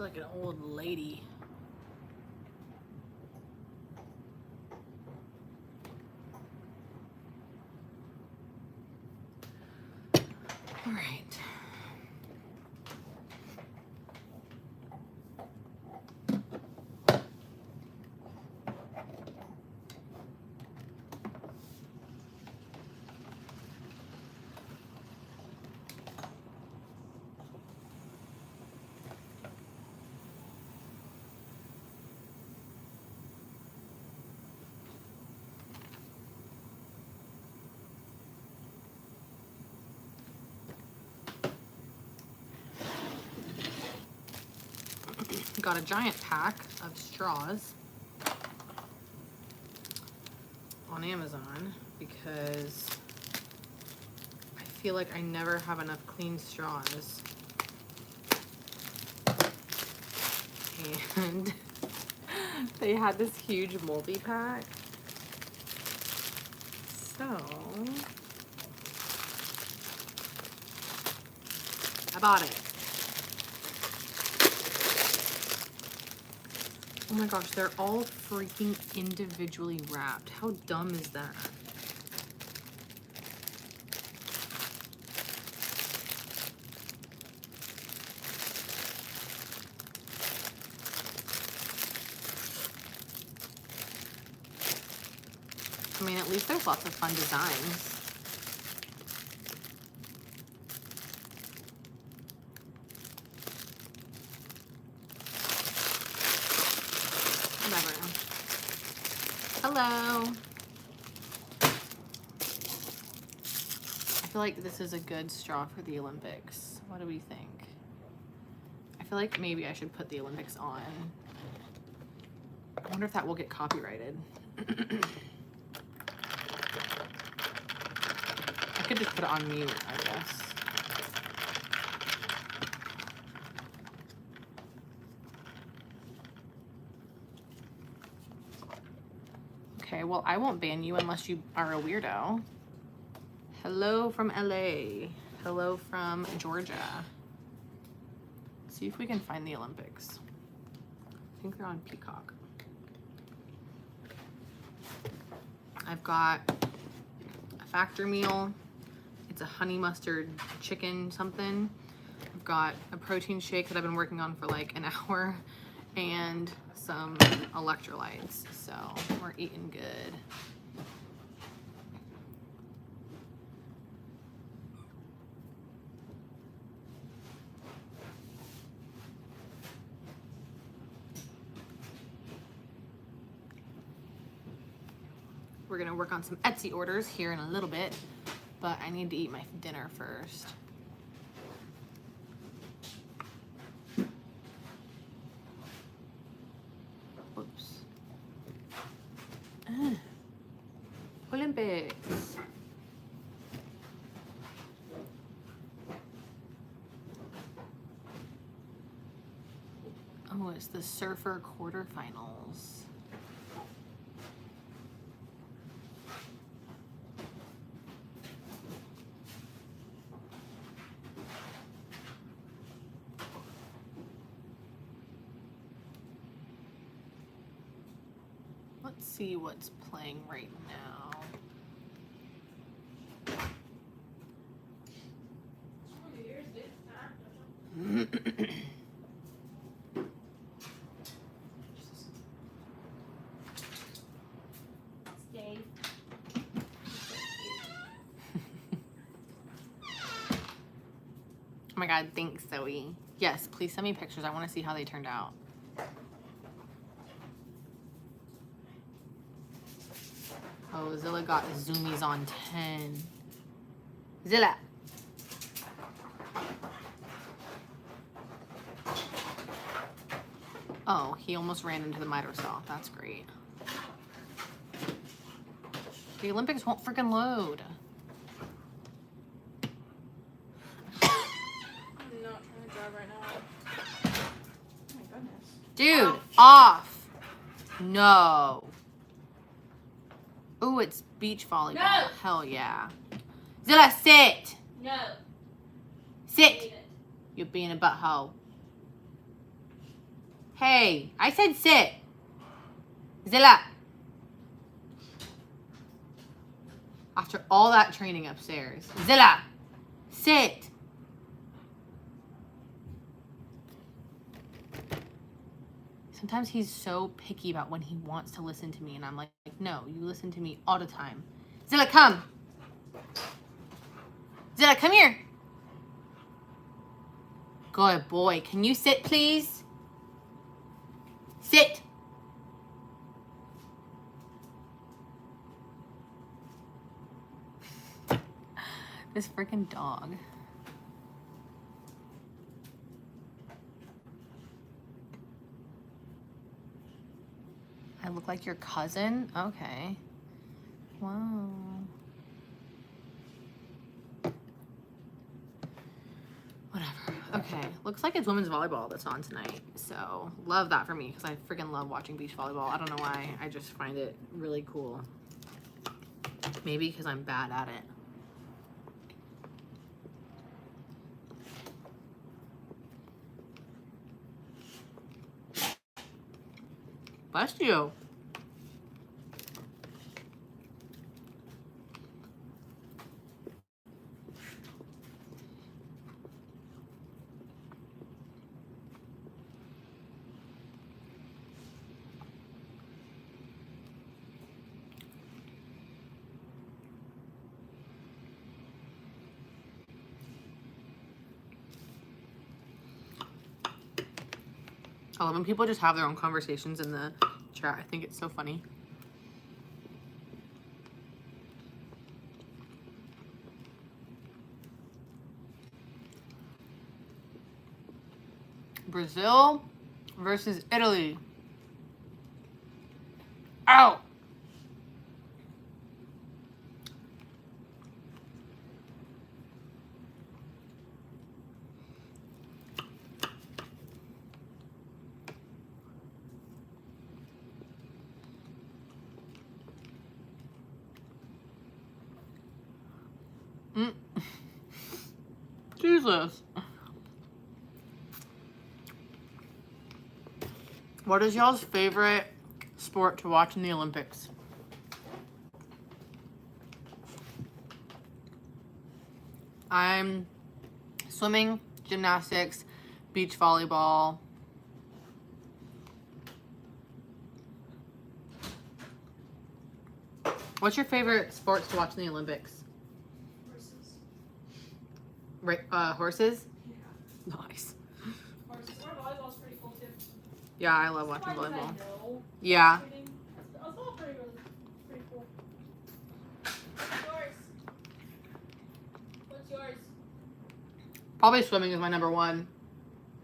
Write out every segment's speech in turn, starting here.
feel like an old lady. All right. Got a giant pack of straws on Amazon because I feel like I never have enough clean straws. And they had this huge multi-pack. So I bought it. Oh my gosh, they're all freaking individually wrapped. How dumb is that? I mean, at least there's lots of fun designs. Whatever. Hello. I feel like this is a good straw for the Olympics. What do we think? I feel like maybe I should put the Olympics on. I wonder if that will get copyrighted. I could just put it on mute, I guess. Okay, well, I won't ban you unless you are a weirdo. Hello from LA. Hello from Georgia. Let's see if we can find the Olympics. I think they're on Peacock. I've got a Factor meal. It's a honey mustard chicken something. I've got a protein shake that I've been working on for like an hour and some electrolytes. So we're eating good. We're gonna work on some Etsy orders here in a little bit, but I need to eat my dinner first. Whoops. Olympics. Oh, it's the surfer quarterfinals. Let's see what's playing right now. Oh my god, thanks, Zoe. Yes, please send me pictures. I want to see how they turned out. Oh, Zilla got zoomies on 10. Zilla. Oh, he almost ran into the miter saw. That's great. The Olympics won't freaking load. I'm not trying to drive right now. Oh my goodness. Dude, off. No. Ooh, it's beach volleyball. No. Hell yeah. Zilla, sit. No. Sit. You're being a butthole. Hey, I said sit. Zilla. After all that training upstairs. Zilla, sit. Sometimes he's so picky about when he wants to listen to me, and I'm like, no, you listen to me all the time. Zilla, come. Zilla, come here. Good boy. Can you sit, please? Sit. This freaking dog. I look like your cousin? Okay. Wow. Whatever. Okay. Looks like it's women's volleyball that's on tonight. So, love that for me because I freaking love watching beach volleyball. I don't know why. I just find it really cool. Maybe because I'm bad at it. Bless you. I love when people just have their own conversations in the chat. I think it's so funny. Brazil versus Italy. Ow! Jesus. What is y'all's favorite sport to watch in the Olympics? I'm swimming, gymnastics, beach volleyball. What's your favorite sports to watch in the Olympics? Horses. Right, horses? Yeah. Nice. Horses. Our volleyball's pretty cool too. Yeah, I love watching Why did I volleyball. know? Yeah. That's all pretty cool. What's yours? What's yours? Probably swimming is my number one.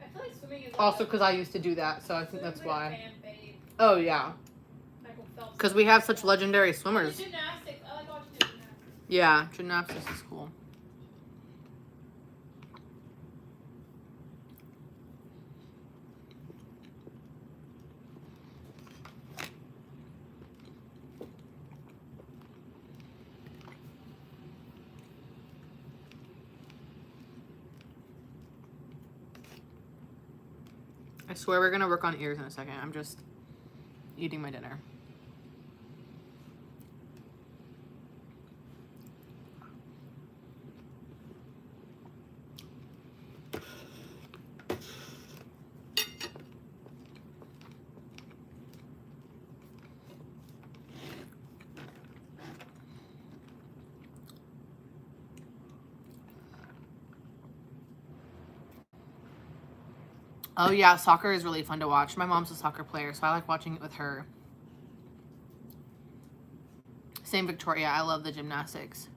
I feel like swimming is Also because I used to do that, so I think swimming's that's like a why. fan fave. Oh, yeah. Michael Phelps. Because we have such legendary swimmers. Gymnastics. I like watching gymnastics. Yeah, gymnastics is cool. I swear we're gonna work on ears in a second. I'm just eating my dinner. Oh yeah, soccer is really fun to watch. My mom's a soccer player, so I like watching it with her. Same Victoria, I love the gymnastics.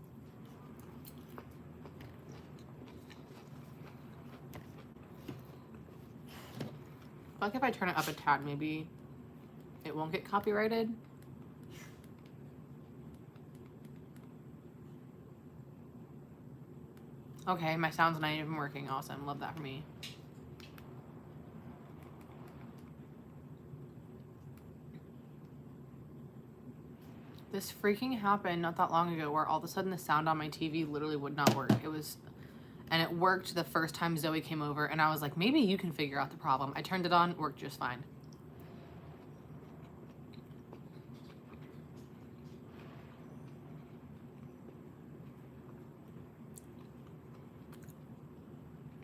I feel like if I turn it up a tad, maybe it won't get copyrighted. Okay, my sound's not even working. Awesome. Love that for me. This freaking happened not that long ago where all of a sudden the sound on my TV literally would not work. And it worked the first time Zoe came over, and I was like, maybe you can figure out the problem. I turned it on, it worked just fine.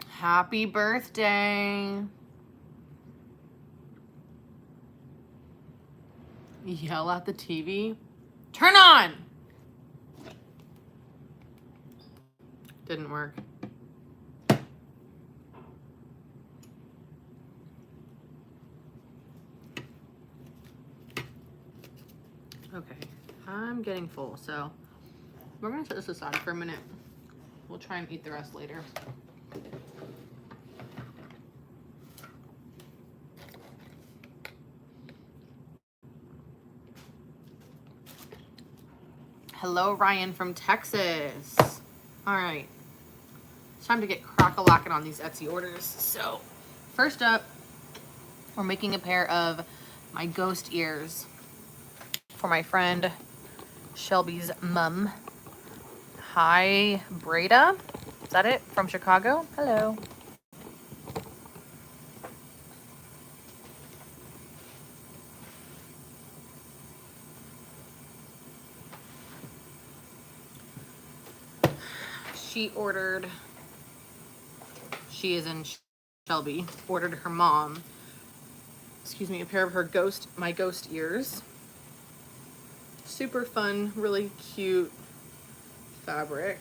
Happy birthday. Yell at the TV. Turn on! Didn't work. Okay, I'm getting full, so we're gonna set this aside for a minute. We'll try and eat the rest later. Hello, Ryan from Texas. All right, it's time to get crack-a-lackin' on these Etsy orders. So, first up, we're making a pair of my ghost ears for my friend Shelby's mom. Hi, Breda. Is that it? From Chicago? Hello. She is in Shelby, ordered her mom, a pair of her my ghost ears. Super fun, really cute fabric.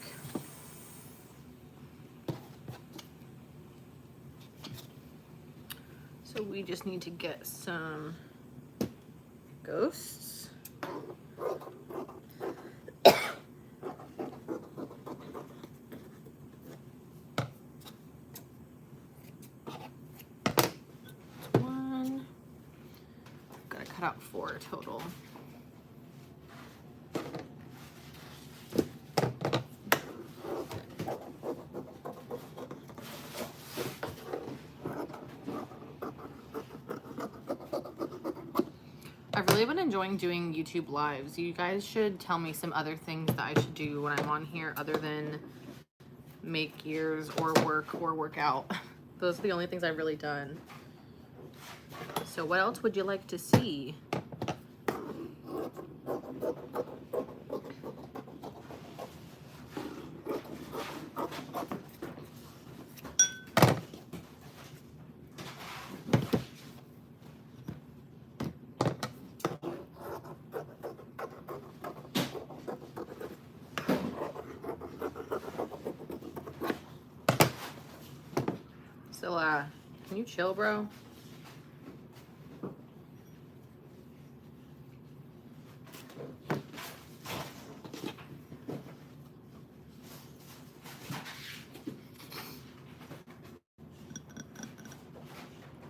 So we just need to get some ghosts. One. Gotta cut out 4 total. I've really been enjoying doing YouTube lives. You guys should tell me some other things that I should do when I'm on here other than make ears or work out. Those are the only things I've really done. So what else would you like to see? So, can you chill, bro?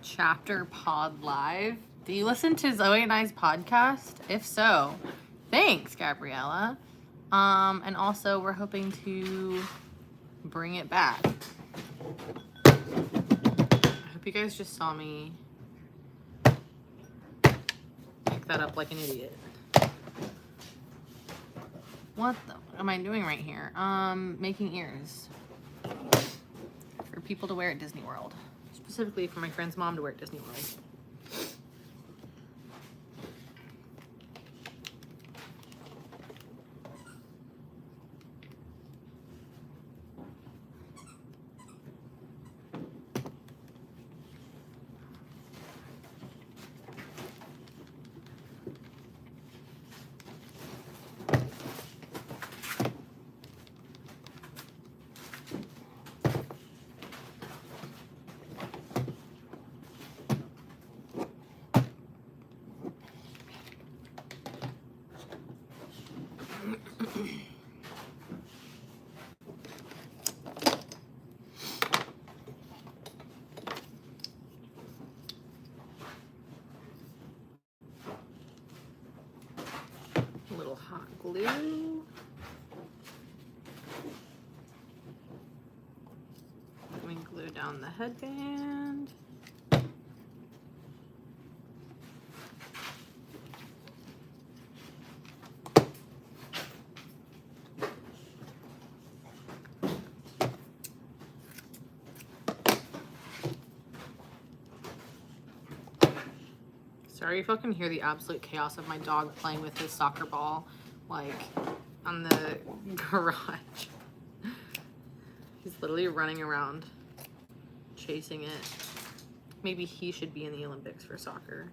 Chapter Pod Live. Do you listen to Zoe and I's podcast? If so, thanks, Gabriella. And also we're hoping to bring it back. I hope you guys just saw me pick that up like an idiot. What am I doing right here? Making ears for people to wear at Disney World. Specifically for my friend's mom to wear at Disney World. A little hot glue. Let me glue down the headband. Sorry if y'all can hear the absolute chaos of my dog playing with his soccer ball, like, on the garage. He's literally running around, chasing it. Maybe he should be in the Olympics for soccer.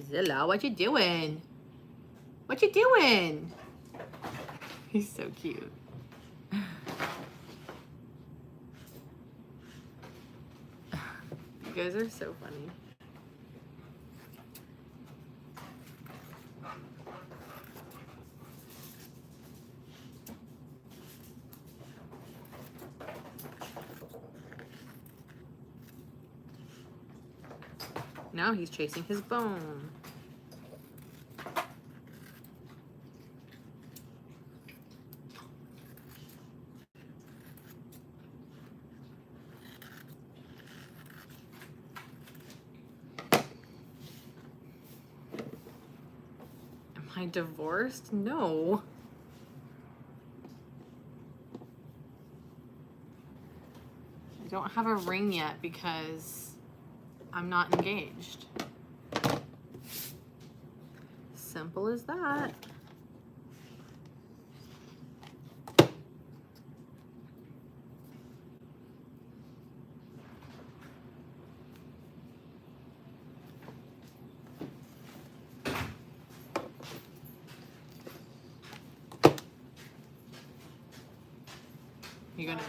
Zilla, what you doing? What you doing? He's so cute. You guys are so funny. Now he's chasing his bone. Am I divorced? No. I don't have a ring yet because I'm not engaged. Simple as that. You gonna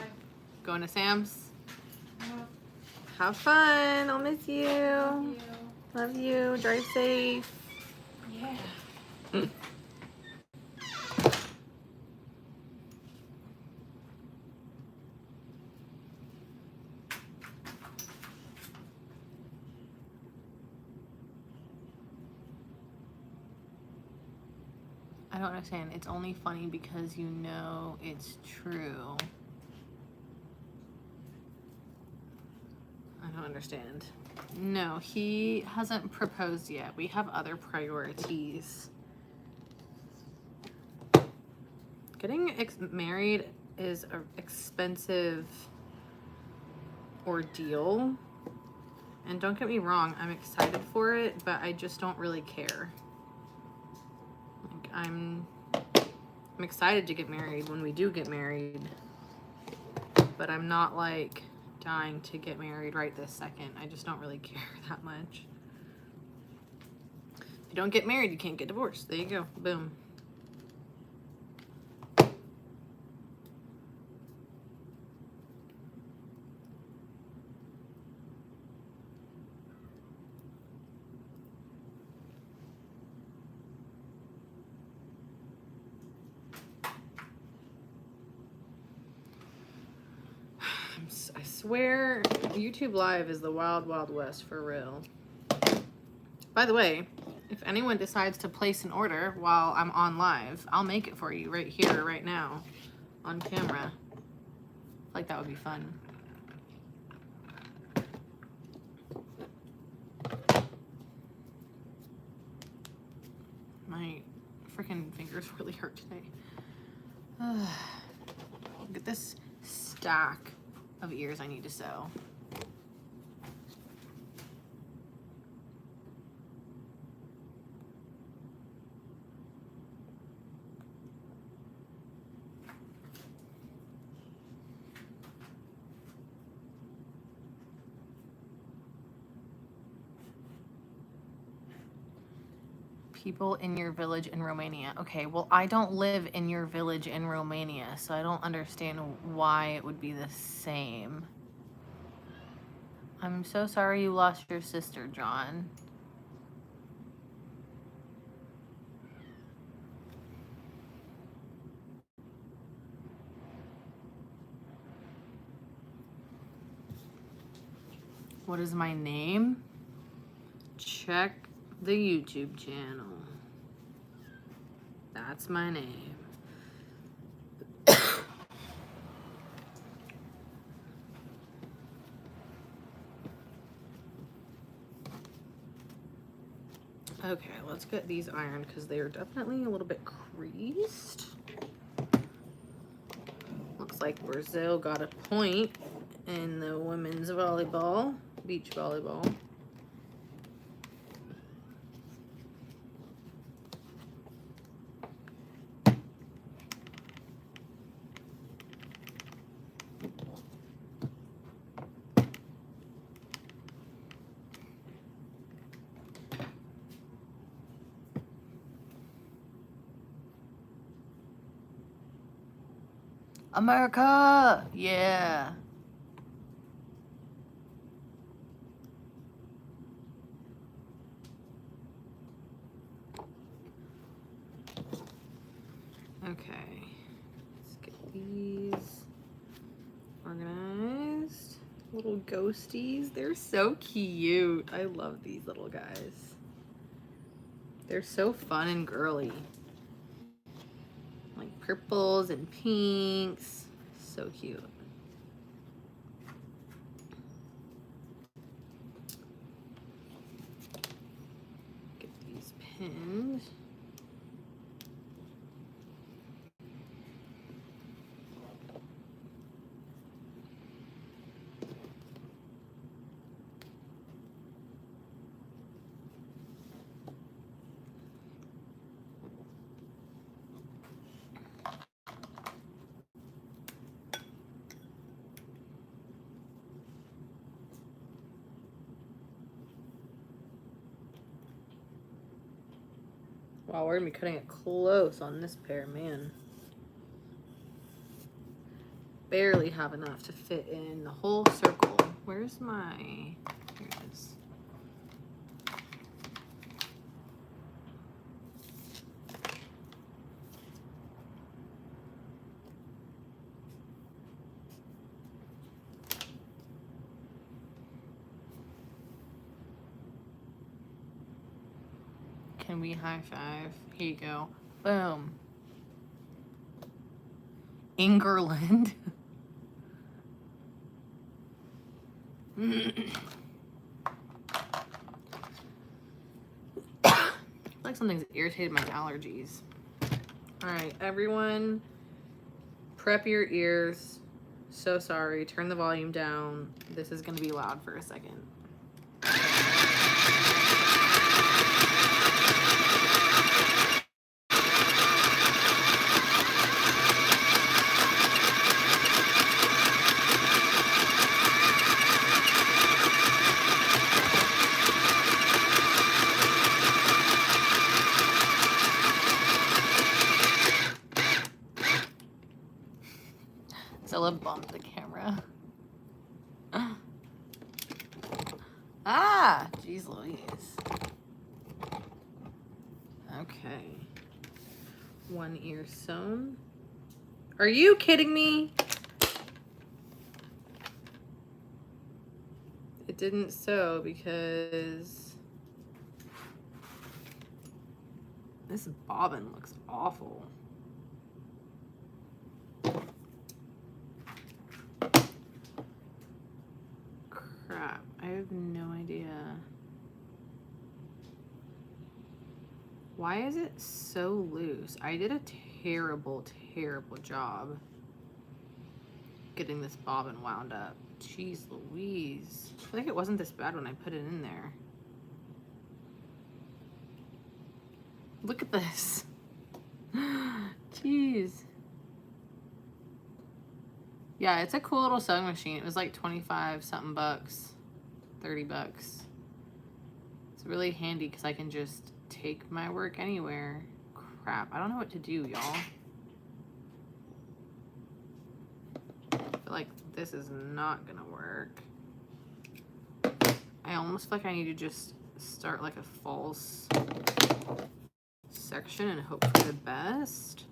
going to Sam's? Have fun. I'll miss you. Love you. Drive safe. Yeah. I don't understand. It's only funny because you know it's true. I don't understand. No, he hasn't proposed yet. We have other priorities. Getting married is an expensive ordeal. And don't get me wrong, I'm excited for it, but I just don't really care. Like, I'm excited to get married when we do get married, but I'm not like dying to get married right this second. I just don't really care that much. If you don't get married, you can't get divorced. There you go. Boom. I swear, YouTube Live is the wild, wild west for real. By the way, if anyone decides to place an order while I'm on live, I'll make it for you right here, right now, on camera. Like, that would be fun. My freaking fingers really hurt today. Look at this stack of ears I need to sew. People in your village in Romania. Okay, well, I don't live in your village in Romania, so I don't understand why it would be the same. I'm so sorry you lost your sister, John. What is my name? Check the YouTube channel. That's my name. Okay, let's get these ironed because they are definitely a little bit creased. Looks like Brazil got a point in the women's volleyball, beach volleyball. America! Yeah. Okay. Let's get these organized. Little ghosties. They're so cute. I love these little guys. They're so fun and girly. Like purples and pinks. So cute. Get these pinned. Wow, we're gonna be cutting it close on this pair, man. Barely have enough to fit in the whole circle. Where's my, here it is. Can we high five? Here you go. Boom. England. Like something's irritated my allergies. All right, everyone, prep your ears. So sorry. Turn the volume down. This is going to be loud for a second. Zilla bumped the camera. Ah, jeez Louise. Okay. One ear sewn. Are you kidding me? It didn't sew because this bobbin looks awful. Crap, I have no idea. Why is it so loose? I did a terrible, terrible job getting this bobbin wound up. Jeez Louise. I feel like it wasn't this bad when I put it in there. Look at this. Jeez. Yeah, it's a cool little sewing machine. It was like 25 something bucks, 30 bucks. It's really handy because I can just take my work anywhere. Crap, I don't know what to do, y'all. I feel like this is not gonna work. I almost feel like I need to just start like a false section and hope for the best.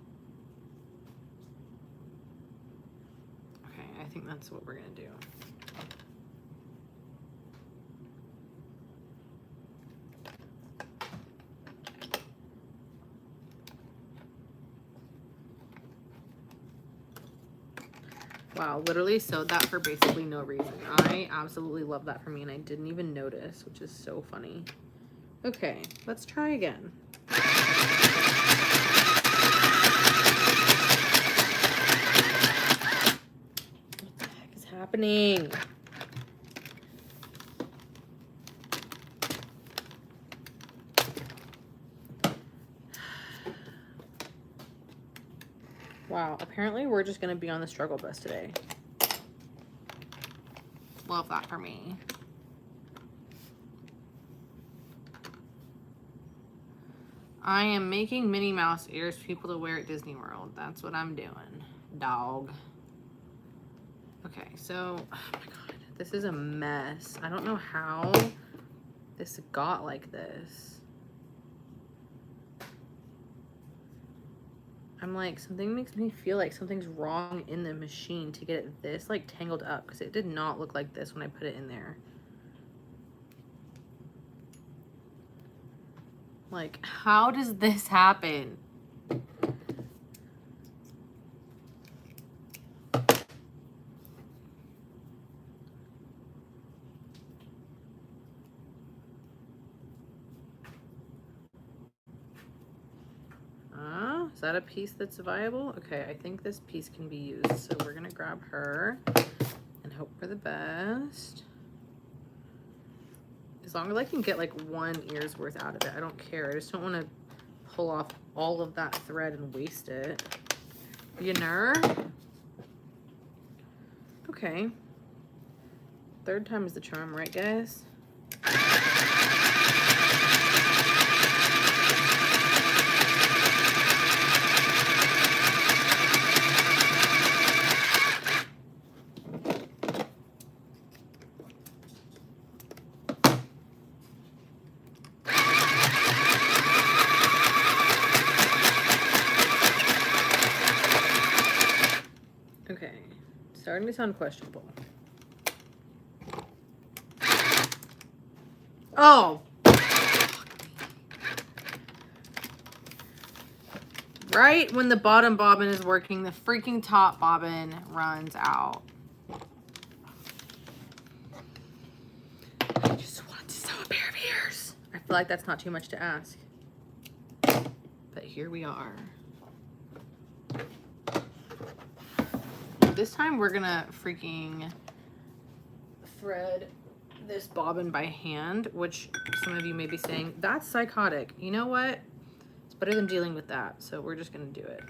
Okay, I think that's what we're gonna do. Wow, literally sewed that for basically no reason. I absolutely love that for me and I didn't even notice, which is so funny. Okay, let's try again. happening? Wow, apparently we're just gonna be on the struggle bus today. Love that for me. I am making Minnie Mouse ears for people to wear at Disney World. That's what I'm doing, dog. Okay, so, oh my God, this is a mess. I don't know how this got like this. I'm like, something makes me feel like something's wrong in the machine to get it this like tangled up, because it did not look like this when I put it in there. Like, how does this happen? Is that a piece that's viable? Okay, I think this piece can be used. So we're gonna grab her and hope for the best. As long as I can get like one ear's worth out of it, I don't care. I just don't want to pull off all of that thread and waste it. You know? Okay. Third time is the charm, right, guys? Okay, starting to sound questionable. Oh! Right when the bottom bobbin is working, the freaking top bobbin runs out. I just wanted to sew a pair of ears. I feel like that's not too much to ask. But here we are. This time we're gonna freaking thread this bobbin by hand, which some of you may be saying, that's psychotic. You know what? It's better than dealing with that. So we're just gonna do it.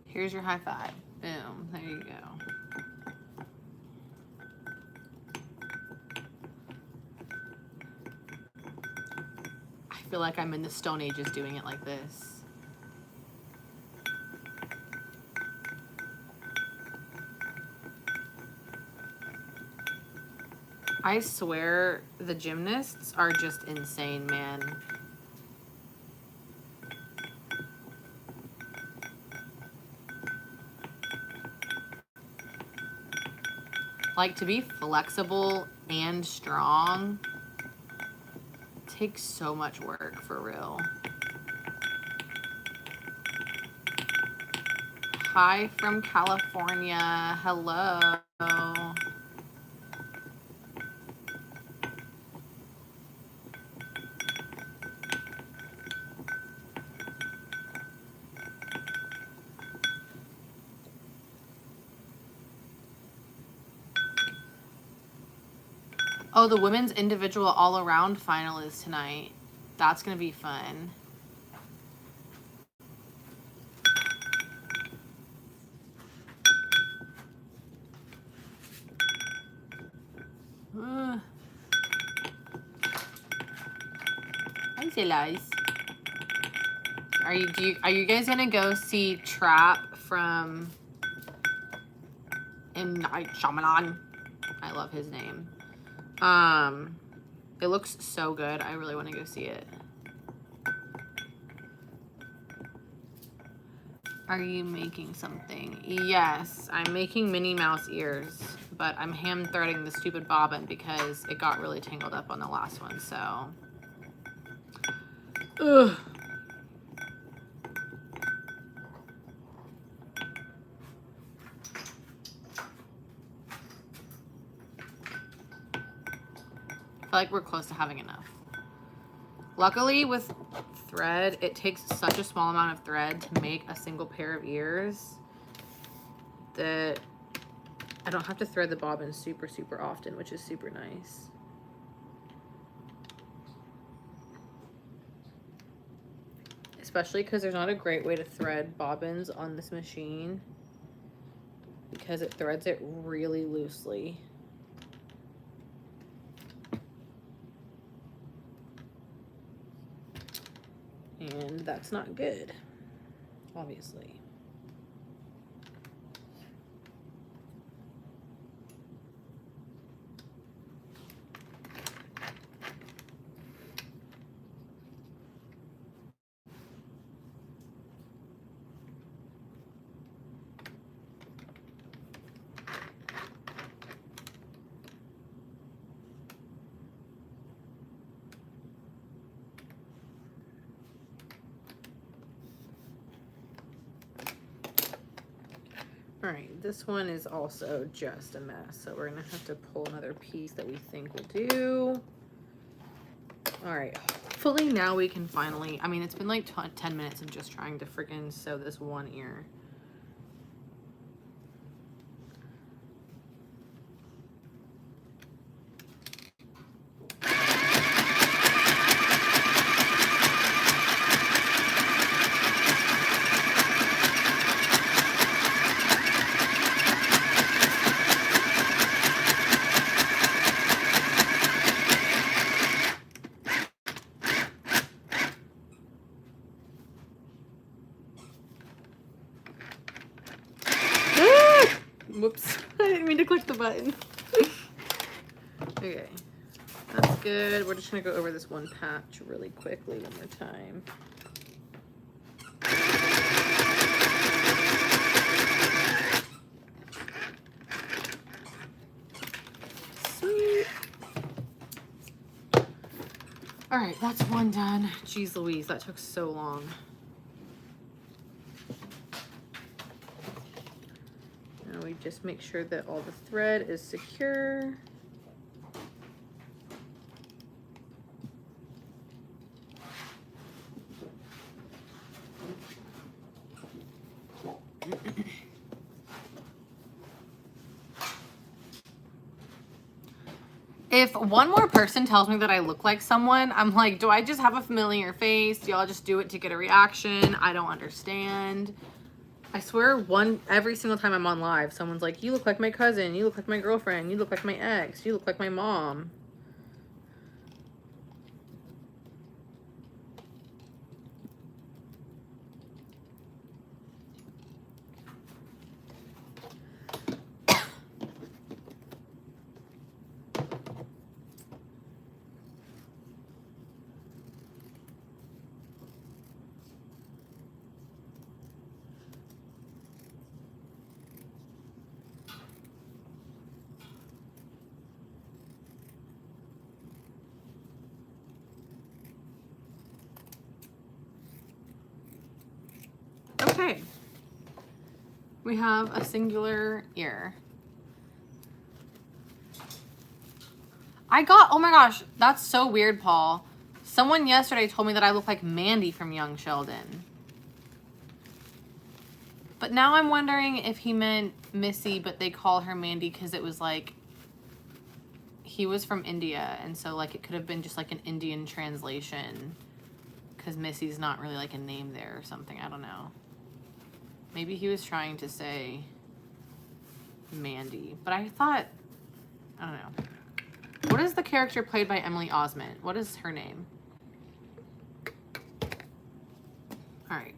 Here's your high five. Boom, there you go. I feel like I'm in the Stone Ages doing it like this. I swear the gymnasts are just insane, man. Like, to be flexible and strong takes so much work, for real. Hi from California. Hello. Oh, the women's individual all-around final is tonight. That's gonna be fun. Hi, Zillies. Are you guys gonna go see Trap from M. Night Shyamalan? I love his name. It looks so good. I really want to go see it. Are you making something? Yes, I'm making Minnie Mouse ears, but I'm hand threading the stupid bobbin because it got really tangled up on the last one, so. Ugh. I feel like we're close to having enough. Luckily with thread, it takes such a small amount of thread to make a single pair of ears that I don't have to thread the bobbin super, super often, which is super nice. Especially because there's not a great way to thread bobbins on this machine because it threads it really loosely. And that's not good, obviously. All right, this one is also just a mess, so we're gonna have to pull another piece that we think will do. All right, hopefully now we can finally, I mean, it's been like 10 minutes of just trying to freaking sew this one ear. Whoops, I didn't mean to click the button. Okay, that's good. We're just gonna go over this one patch really quickly one more time. Sweet. All right, that's one done. Jeez Louise, that took so long. We just make sure that all the thread is secure. If one more person tells me that I look like someone, I'm like, do I just have a familiar face? Do y'all just do it to get a reaction? I don't understand. I swear every single time I'm on live, someone's like, you look like my cousin, you look like my girlfriend, you look like my ex, you look like my mom. Okay, we have a singular ear. Oh my gosh, that's so weird, Paul. Someone yesterday told me that I look like Mandy from Young Sheldon. But now I'm wondering if he meant Missy, but they call her Mandy because it was like, he was from India, and so like it could have been just like an Indian translation because Missy's not really like a name there or something. I don't know. Maybe he was trying to say Mandy, but I thought, I don't know. What is the character played by Emily Osment? What is her name? All right.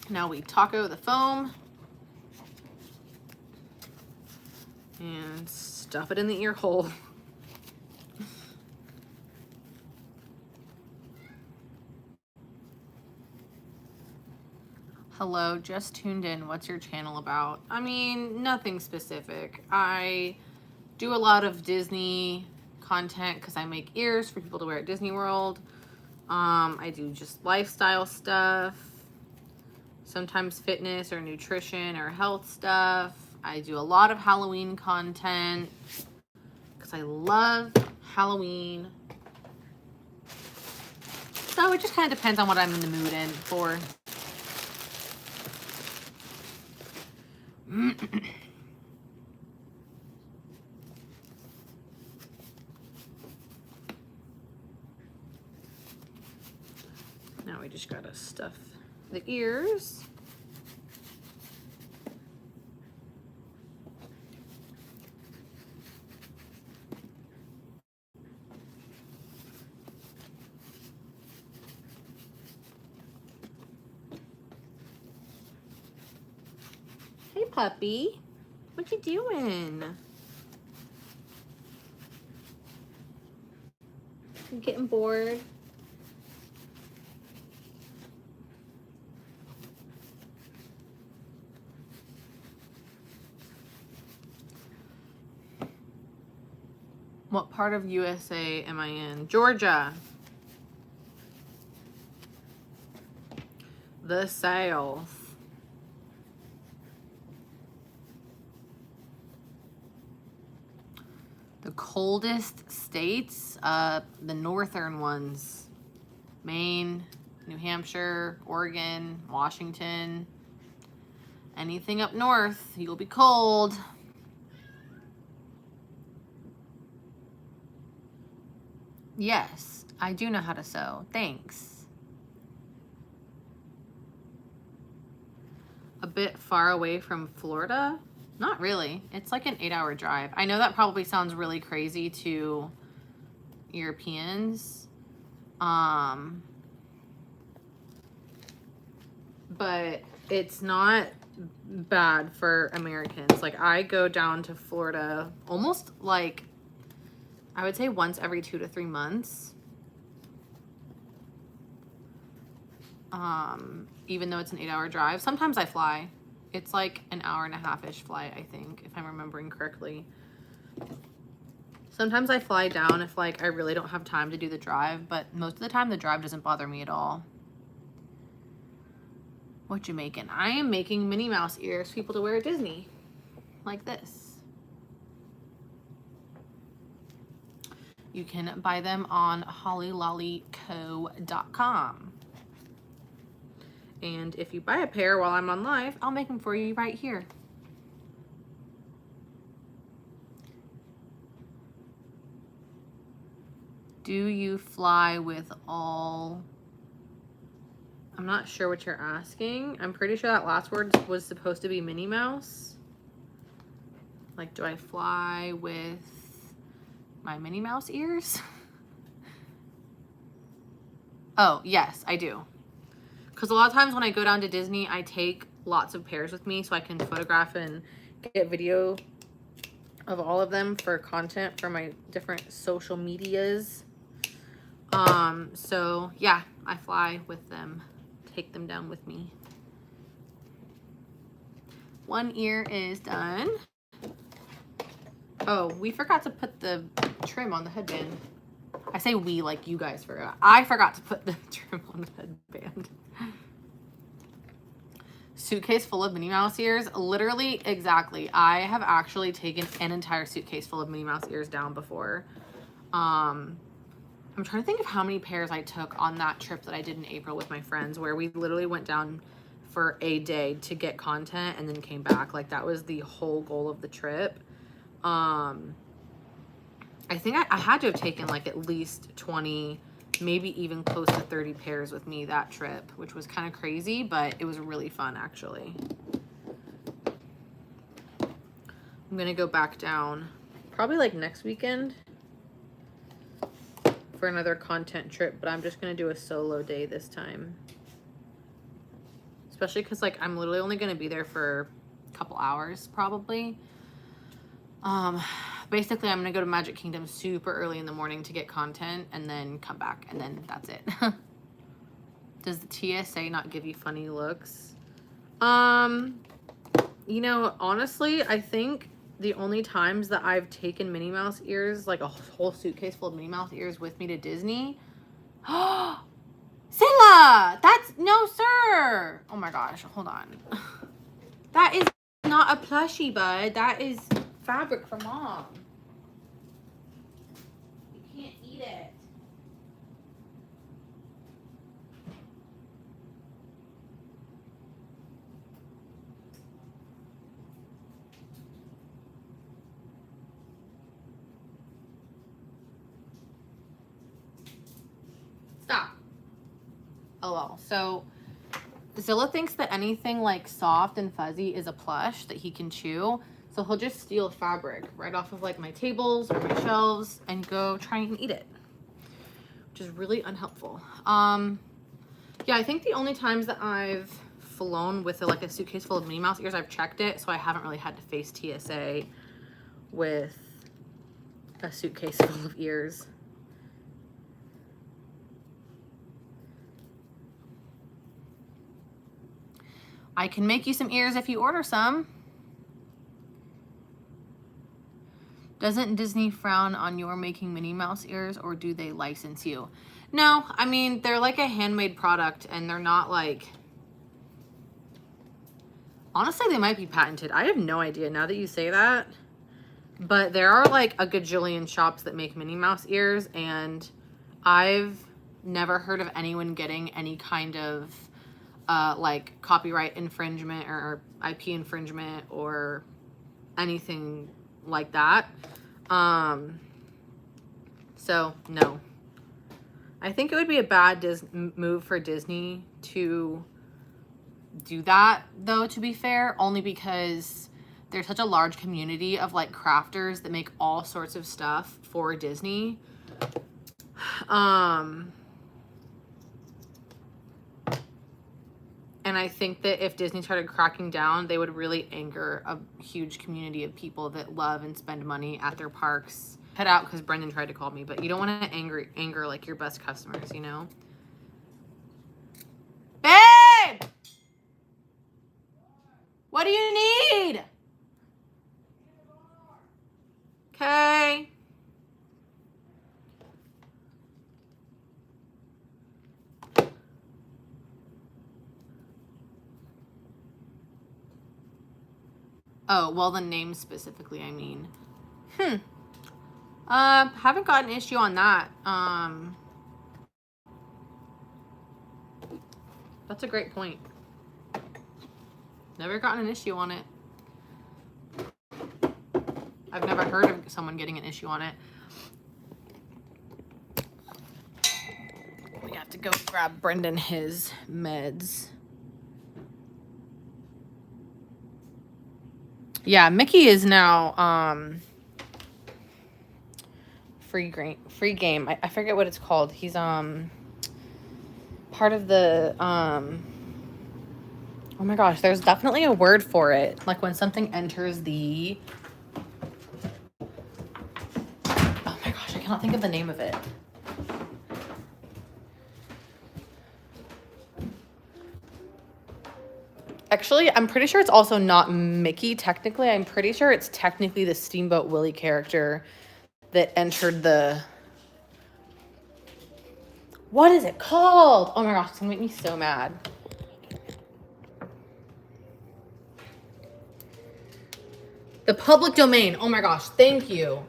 Now we taco the foam and stuff it in the ear hole. Hello, just tuned in. What's your channel about? I mean, nothing specific. I do a lot of Disney content because I make ears for people to wear at Disney World. I do just lifestyle stuff, sometimes fitness or nutrition or health stuff. I do a lot of Halloween content because I love Halloween. So it just kind of depends on what I'm in the mood for. Now we just gotta stuff the ears. Hey puppy, what you doing? You getting bored? What part of USA am I in? Georgia. The South. The coldest states, the northern ones. Maine, New Hampshire, Oregon, Washington. Anything up north, you'll be cold. Yes, I do know how to sew. Thanks. A bit far away from Florida? Not really. It's like an 8-hour drive. I know that probably sounds really crazy to Europeans. But it's not bad for Americans. Like, I go down to Florida almost like, I would say once every 2 to 3 months. Even though it's an 8-hour drive. Sometimes I fly. It's like an 1.5-hour-ish flight, I think, if I'm remembering correctly. Sometimes I fly down if like I really don't have time to do the drive, but most of the time the drive doesn't bother me at all. What you making? I am making Minnie Mouse ears for people to wear at Disney. Like this. You can buy them on hollylollyco.com. And if you buy a pair while I'm on live, I'll make them for you right here. Do you fly with all? I'm not sure what you're asking. I'm pretty sure that last word was supposed to be Minnie Mouse. Like, do I fly with my Minnie Mouse ears? Oh, yes, I do. Because a lot of times when I go down to Disney, I take lots of pairs with me so I can photograph and get video of all of them for content for my different social medias. So yeah, I fly with them, take them down with me. One ear is done. Oh, we forgot to put the trim on the headband. I say we like you guys forgot. I forgot to put the trim on the headband. Suitcase full of Minnie Mouse ears. Literally, exactly. I have actually taken an entire suitcase full of Minnie Mouse ears down before. I'm trying to think of how many pairs I took on that trip that I did in April with my friends, where we literally went down for a day to get content and then came back. Like, that was the whole goal of the trip. I think I had to have taken like at least 20, maybe even close to 30 pairs with me that trip, which was kind of crazy, but it was really fun actually. I'm gonna go back down probably like next weekend for another content trip, but I'm just gonna do a solo day this time. Especially because like I'm literally only gonna be there for a couple hours probably. Basically I'm gonna go to Magic Kingdom super early in the morning to get content and then come back, and then that's it. Does the TSA not give you funny looks? You know, honestly, I think the only times that I've taken Minnie Mouse ears, like a whole suitcase full of Minnie Mouse ears with me to Disney. Scylla! That's, no sir! Oh my gosh, hold on. That is not a plushie, bud. That is fabric for mom. You can't eat it. LOL. So Zilla thinks that anything like soft and fuzzy is a plush that he can chew. So he'll just steal fabric right off of like my tables or my shelves and go try and eat it, which is really unhelpful. Yeah, I think the only times that I've flown with like a suitcase full of Minnie Mouse ears, I've checked it, so I haven't really had to face TSA with a suitcase full of ears. I can make you some ears if you order some. Doesn't Disney frown on your making Minnie Mouse ears, or do they license you? No, I mean, they're like a handmade product and they're not like... Honestly, they might be patented. I have no idea now that you say that. But there are like a gajillion shops that make Minnie Mouse ears, and I've never heard of anyone getting any kind of like copyright infringement or IP infringement or anything like that. So no. I think it would be a bad move for Disney to do that, though, to be fair, only because there's such a large community of like crafters that make all sorts of stuff for Disney. And I think that if Disney started cracking down, they would really anger a huge community of people that love and spend money at their parks. Head out because Brendan tried to call me, but you don't want to anger like your best customers, you know? Babe! What do you need? Okay. Oh, well, the name specifically, I mean. Haven't got an issue on that. That's a great point. Never gotten an issue on it. I've never heard of someone getting an issue on it. We have to go grab Brendan his meds. Yeah, Mickey is now free game. I forget what it's called. He's part of the oh my gosh, there's definitely a word for it. Like when something enters the... Oh my gosh, I cannot think of the name of it. Actually, I'm pretty sure it's also not Mickey, technically. I'm pretty sure it's technically the Steamboat Willie character that entered the... What is it called? Oh my gosh, it's gonna make me so mad. The public domain. Oh my gosh, thank you.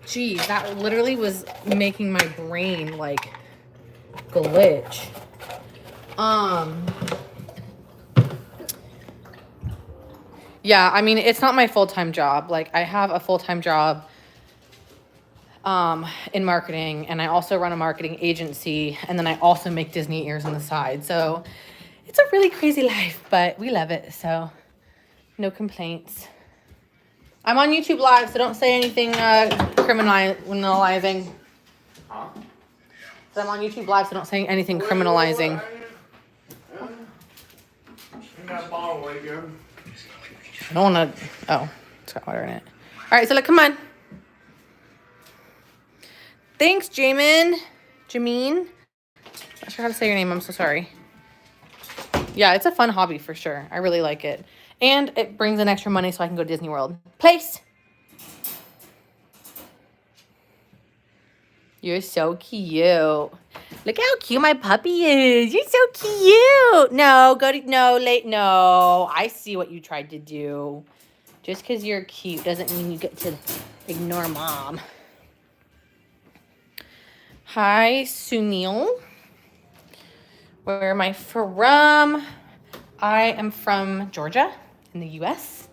Geez, that literally was making my brain, like, glitch. Yeah, I mean, it's not my full-time job. Like, I have a full-time job in marketing, and I also run a marketing agency, and then I also make Disney ears on the side. So it's a really crazy life, but we love it, so no complaints. I'm on YouTube Live, so don't say anything criminalizing. Huh? So I'm on YouTube Live, so don't say anything criminalizing. That bottle way good. I don't want to... Oh, it's got water in it. All right, so, like, come on. Thanks, Jameen. Not sure how to say your name. I'm so sorry. Yeah, it's a fun hobby for sure. I really like it. And it brings in extra money so I can go to Disney World. Place. You're so cute. Look how cute my puppy is. You're so cute. No, no. I see what you tried to do. Just because you're cute doesn't mean you get to ignore mom. Hi, Sunil. Where am I from? I am from Georgia in the U.S.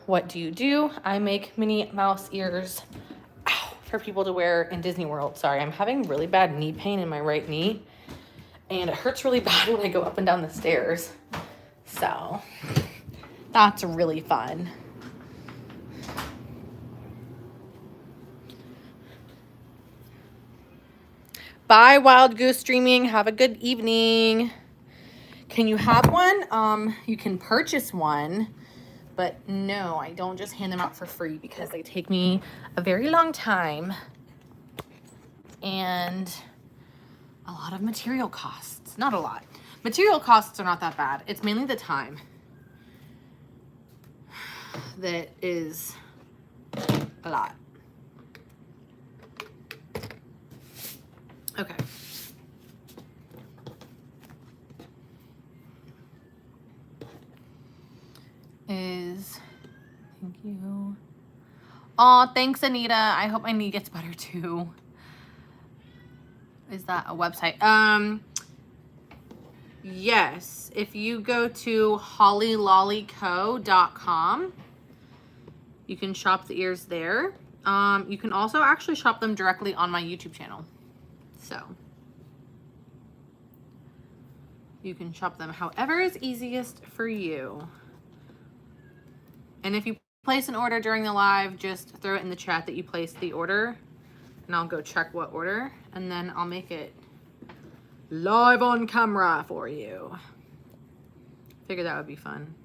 What do you do? I make Minnie Mouse ears for people to wear in Disney World. Sorry, I'm having really bad knee pain in my right knee. And it hurts really bad when I go up and down the stairs. So that's really fun. Bye, Wild Goose Streaming. Have a good evening. Can you have one? You can purchase one, but no, I don't just hand them out for free because they take me a very long time and a lot of material costs. Not a lot. Material costs are not that bad. It's mainly the time that is a lot. Okay. Thank you. Aw, thanks, Anita. I hope my knee gets better too. Is that a website? Yes. If you go to hollylollyco.com, you can shop the ears there. You can also actually shop them directly on my YouTube channel. So you can shop them however is easiest for you. And if you place an order during the live, just throw it in the chat that you placed the order, and I'll go check what order, and then I'll make it live on camera for you. Figured that would be fun.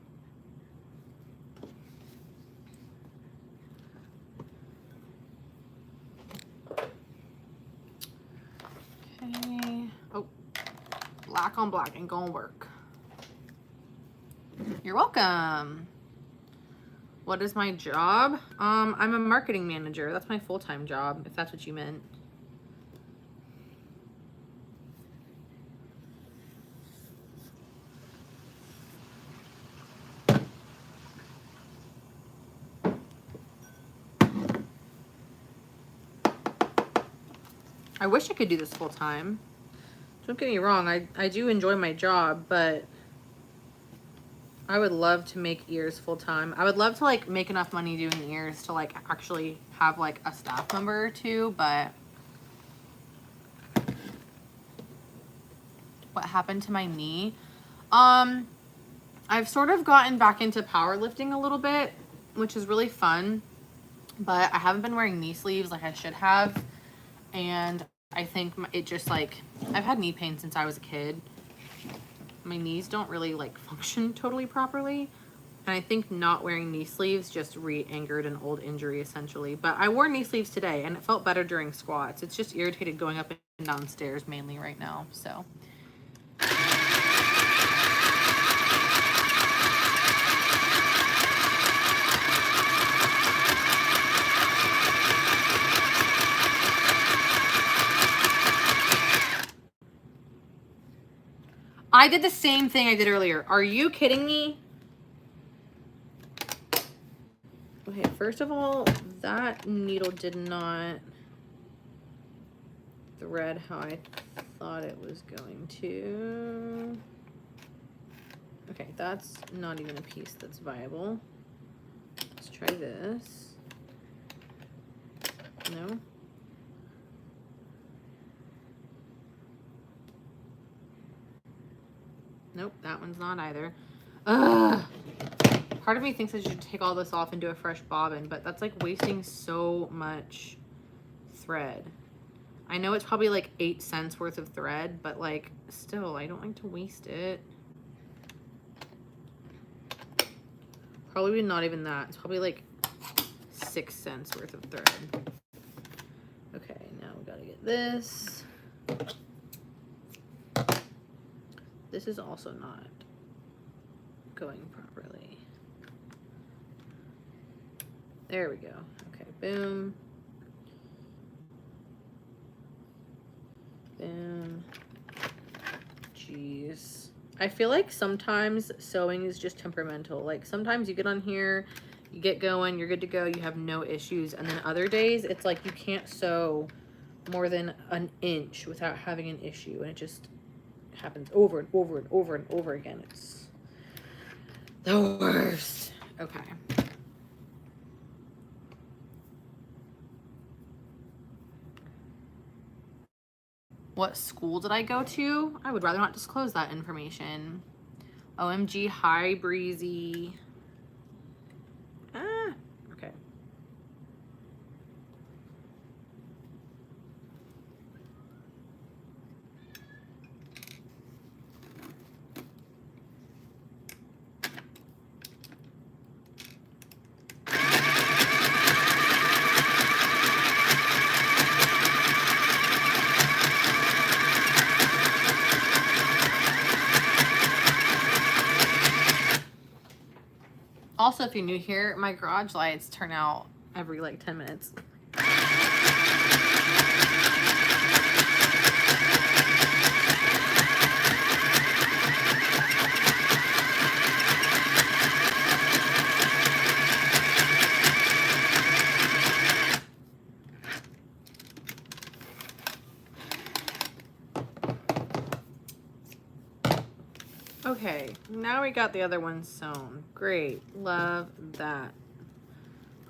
Okay. Oh, black on black ain't gonna work. You're welcome. What is my job? I'm a marketing manager. That's my full-time job, if that's what you meant. I wish I could do this full-time. Don't get me wrong, I do enjoy my job, but I would love to make ears full-time. I would love to like make enough money doing ears to like actually have like a staff member or two, but what happened to my knee? I've sort of gotten back into powerlifting a little bit, which is really fun, but I haven't been wearing knee sleeves like I should have. And I think it just like, I've had knee pain since I was a kid. My knees don't really like function totally properly. And I think not wearing knee sleeves just re-angered an old injury essentially. But I wore knee sleeves today and it felt better during squats. It's just irritated going up and down stairs mainly right now, so. I did the same thing I did earlier. Are you kidding me? Okay, first of all, that needle did not thread how I thought it was going to. Okay, that's not even a piece that's viable. Let's try this. No. Nope, that one's not either. Ugh. Part of me thinks I should take all this off and do a fresh bobbin, but that's like wasting so much thread. I know it's probably like 8 cents worth of thread, but like still, I don't like to waste it. Probably not even that. It's probably like 6 cents worth of thread. Okay, now we gotta get this. This is also not going properly. There we go. Okay, boom. Boom. Jeez. I feel like sometimes sewing is just temperamental. Like sometimes you get on here, you get going, you're good to go, you have no issues. And then other days it's like you can't sew more than an inch without having an issue. And it just happens over and over and over and over again. It's the worst. Okay. What school did I go to? I would rather not disclose that information. OMG, hi, Breezy. Ah, okay. Also, if you're new here, my garage lights turn out every like 10 minutes. Okay, now we got the other one sewn. Great, love that.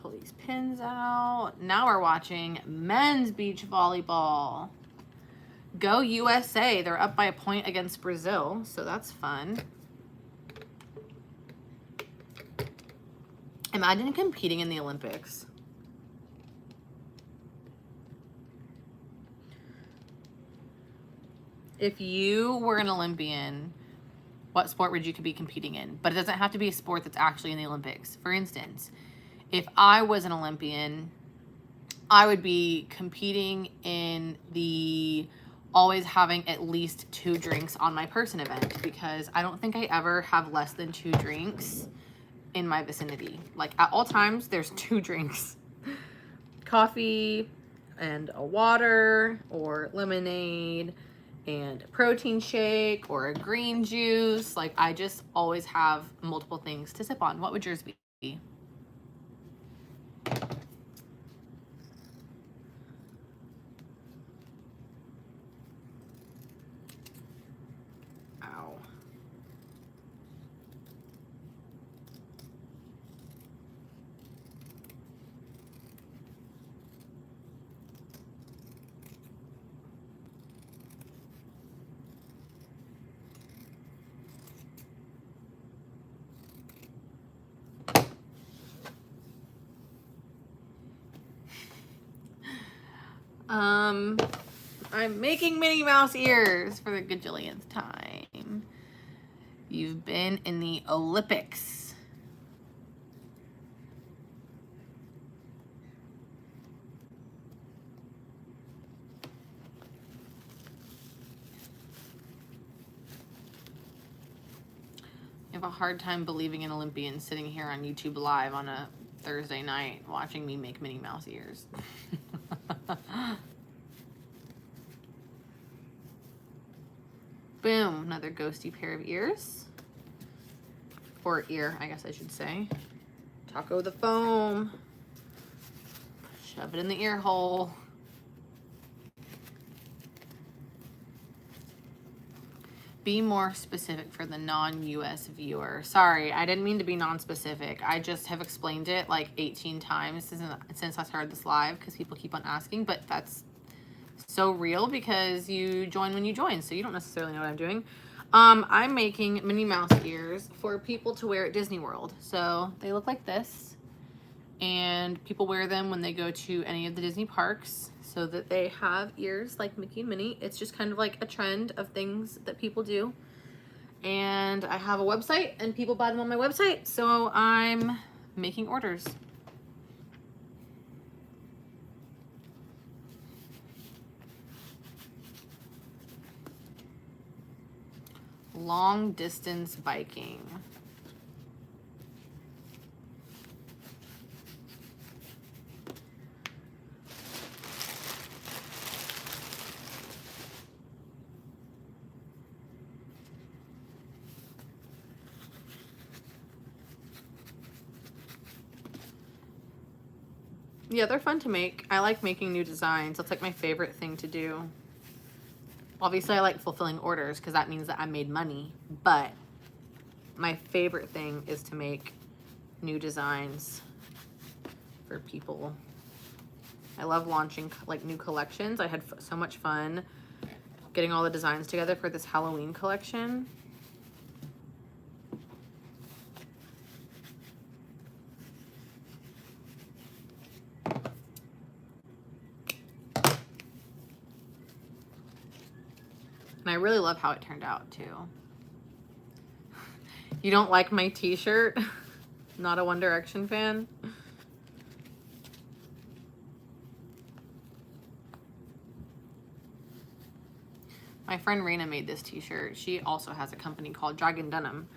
Pull these pins out. Now we're watching men's beach volleyball. Go USA, they're up by a point against Brazil, so that's fun. Imagine competing in the Olympics. If you were an Olympian, what sport would you be competing in? But it doesn't have to be a sport that's actually in the Olympics. For instance, if I was an Olympian, I would be competing in the always having at least 2 drinks on my person event, because I don't think I ever have less than 2 drinks in my vicinity. Like at all times, there's 2 drinks. Coffee and a water or lemonade and a protein shake or a green juice. Like I just always have multiple things to sip on. What would yours be? Ow. I'm making Minnie Mouse ears for the gajillionth time. You've been in the Olympics. I have a hard time believing an Olympian sitting here on YouTube Live on a Thursday night watching me make Minnie Mouse ears. Boom, another ghosty pair of ears. Or ear, I guess I should say. Taco the foam. Shove it in the ear hole. Be more specific for the non-US viewer. Sorry, I didn't mean to be non-specific. I just have explained it like 18 times since I started this live because people keep on asking, but that's so real because you join when you join, so you don't necessarily know what I'm doing. I'm making Minnie Mouse ears for people to wear at Disney World. So they look like this, and people wear them when they go to any of the Disney parks so that they have ears like Mickey and Minnie. It's just kind of like a trend of things that people do. And I have a website and people buy them on my website, so I'm making orders. Long distance biking. Yeah, they're fun to make. I like making new designs. That's like my favorite thing to do. Obviously, I like fulfilling orders because that means that I made money. But my favorite thing is to make new designs for people. I love launching like new collections. I had so much fun getting all the designs together for this Halloween collection. And I really love how it turned out too. You don't like my t-shirt? Not a One Direction fan? My friend Raina made this t-shirt. She also has a company called Dragon Denim,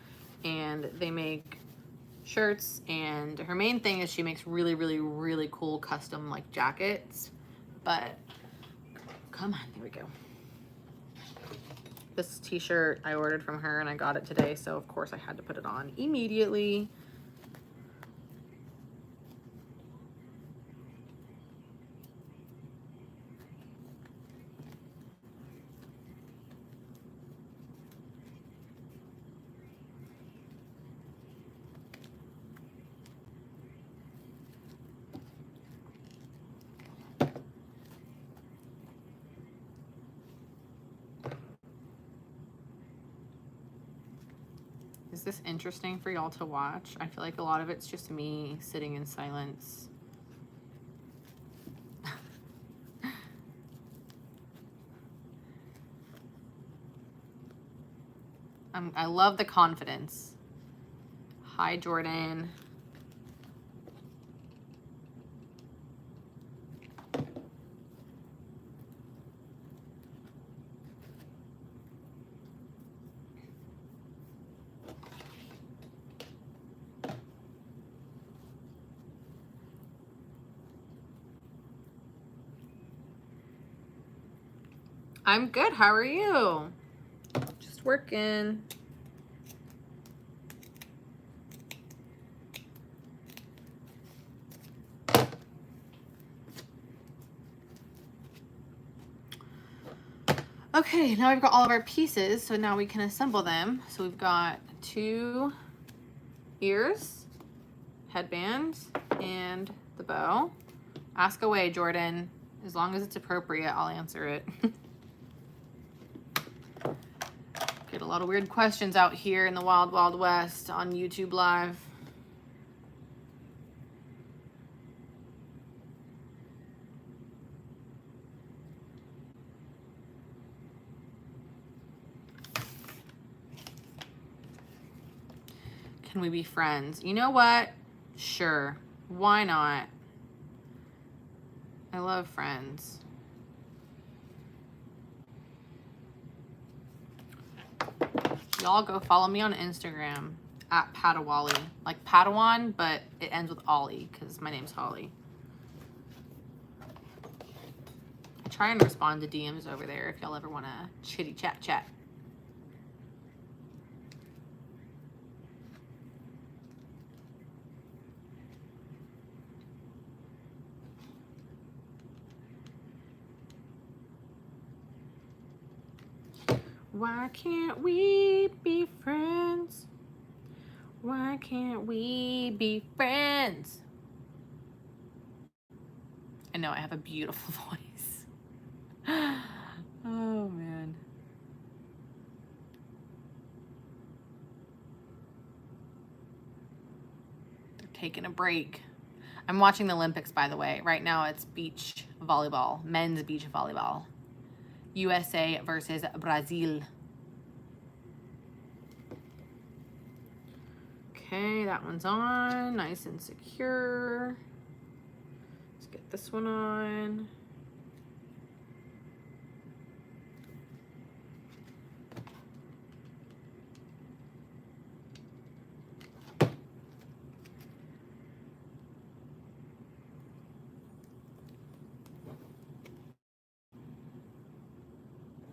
and they make shirts, and her main thing is she makes really, really, really cool custom like jackets. But come on, there we go. This t-shirt I ordered from her and I got it today, so of course I had to put it on immediately. Is this interesting for y'all to watch? I feel like a lot of it's just me sitting in silence. I love the confidence. Hi, Jordan. I'm good. How are you? Just working. Okay, now we've got all of our pieces, so now we can assemble them. So we've got 2 ears, headband, and the bow. Ask away, Jordan. As long as it's appropriate, I'll answer it. Get a lot of weird questions out here in the Wild Wild West on YouTube Live. Can we be friends? You know what? Sure. Why not? I love Friends. Y'all go follow me on Instagram at Padawali. Like Padawan, but it ends with Ollie because my name's Holly. I try and respond to DMs over there if y'all ever want to chitty chat. Why can't we be friends? Why can't we be friends? I know I have a beautiful voice. Oh man. They're taking a break. I'm watching the Olympics, by the way. Right now it's beach volleyball, men's beach volleyball. USA versus Brazil. Okay, that one's on, nice and secure. Let's get this one on.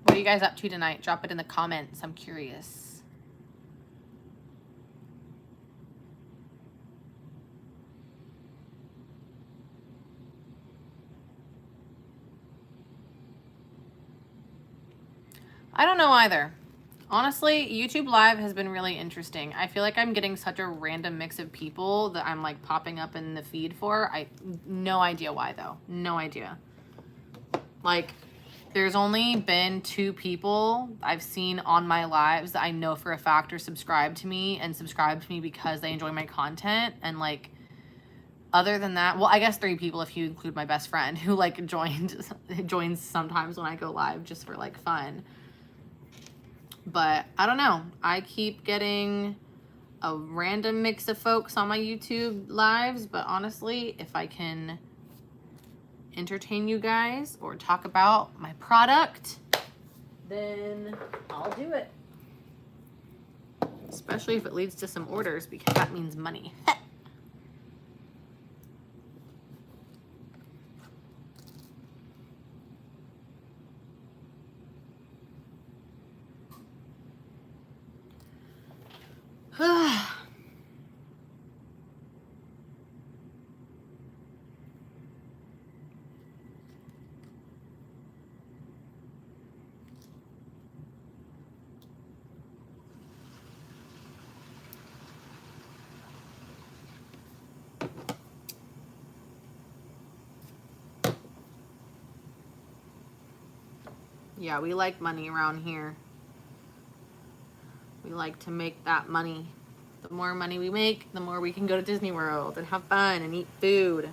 What are you guys up to tonight? Drop it in the comments. I'm curious. I don't know either. Honestly, YouTube Live has been really interesting. I feel like I'm getting such a random mix of people that I'm like popping up in the feed for. No idea why though. No idea. Like, There's only been 2 people I've seen on my lives that I know for a fact are subscribed to me and subscribed to me because they enjoy my content. And like, other than that, well, I guess 3 people if you include my best friend who like joins sometimes when I go live just for like fun. But I don't know. I keep getting a random mix of folks on my YouTube lives, but honestly, if I can entertain you guys or talk about my product, then I'll do it. Especially if it leads to some orders, because that means money. Yeah, we like money around here. We like to make that money. The more money we make, the more we can go to Disney World and have fun and eat food.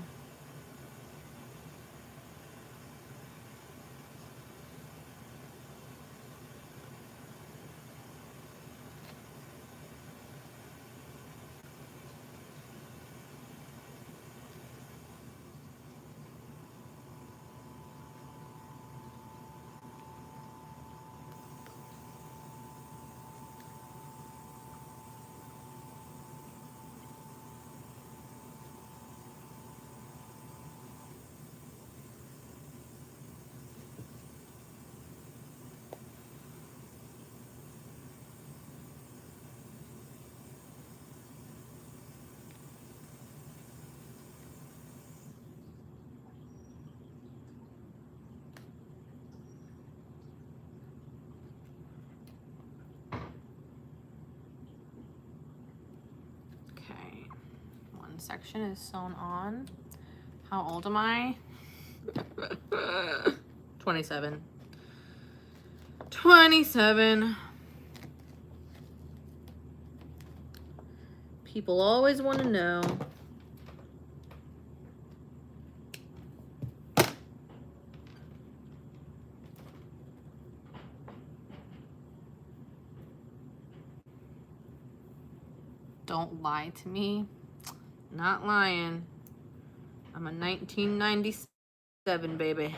Okay, one section is sewn on. How old am I? 27. 27. People always want to know. Don't lie to me. Not lying. I'm a 1997 baby.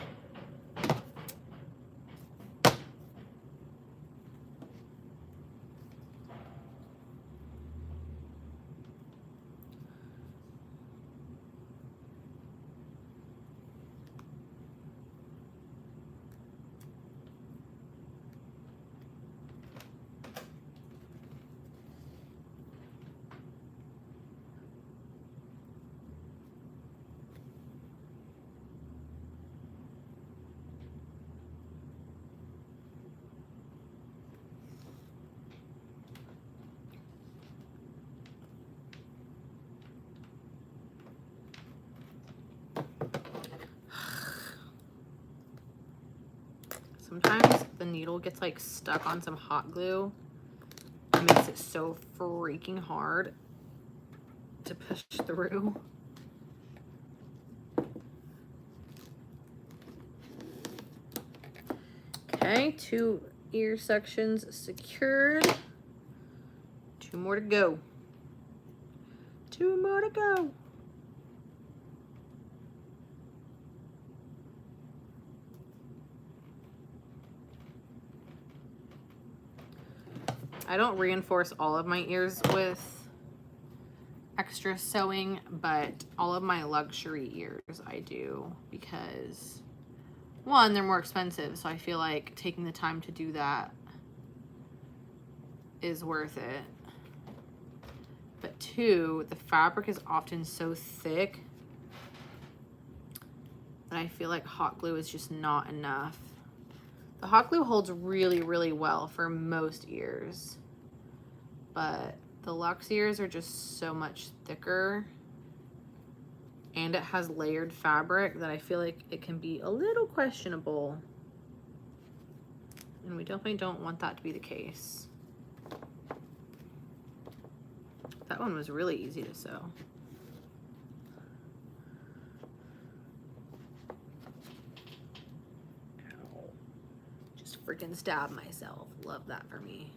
Sometimes the needle gets like stuck on some hot glue. It makes it so freaking hard to push through. Okay, 2 ear sections secured. 2 more to go. 2 more to go. I don't reinforce all of my ears with extra sewing, but all of my luxury ears I do because, one, they're more expensive, so I feel like taking the time to do that is worth it. But 2, the fabric is often so thick that I feel like hot glue is just not enough. The hot glue holds really, really well for most ears, but the luxe ears are just so much thicker, and it has layered fabric that I feel like it can be a little questionable And we definitely don't want that to be the case. That one was really easy to sew. Ow. Just freaking stab myself. Love that for me.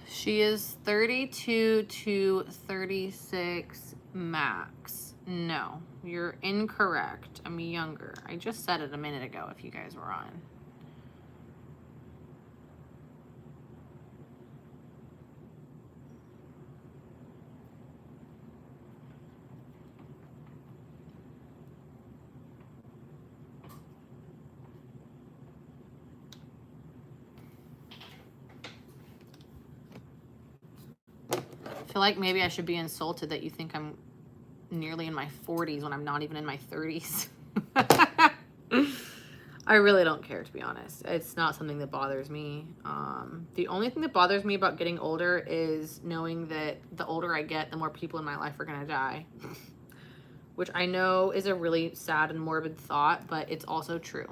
She is 32 to 36 max. No, you're incorrect. I'm younger. I just said it a minute ago if you guys were on. I feel like maybe I should be insulted that you think I'm nearly in my 40s when I'm not even in my 30s. I really don't care, to be honest. It's not something that bothers me. The only thing that bothers me about getting older is knowing that the older I get, the more people in my life are gonna die. Which I know is a really sad and morbid thought, but it's also true.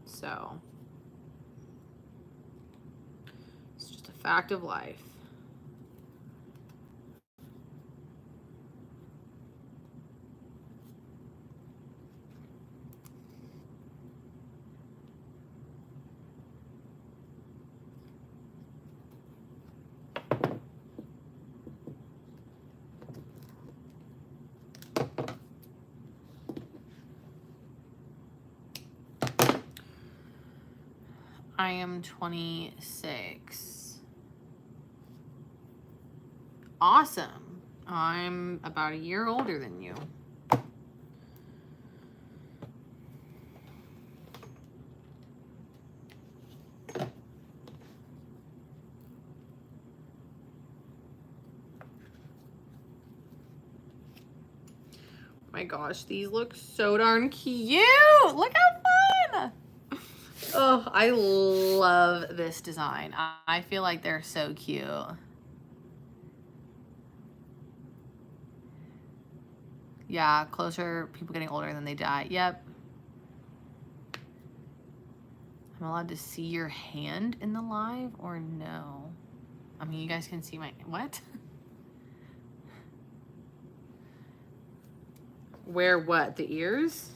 So, it's just a fact of life. I am 26. Awesome. I'm about a year older than you. Oh my gosh, these look so darn cute. Look how fun. Oh, I love this design. I feel like they're so cute. Yeah, closer, people getting older than they die. Yep. I'm allowed to see your hand in the live or no? I mean, you guys can see my, what? Where what, the ears?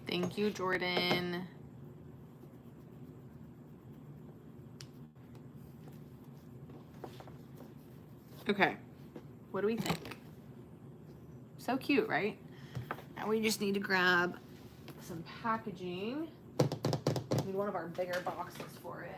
Thank you, Jordan. Okay, what do we think? So cute, right? Now we just need to grab some packaging. We need one of our bigger boxes for it.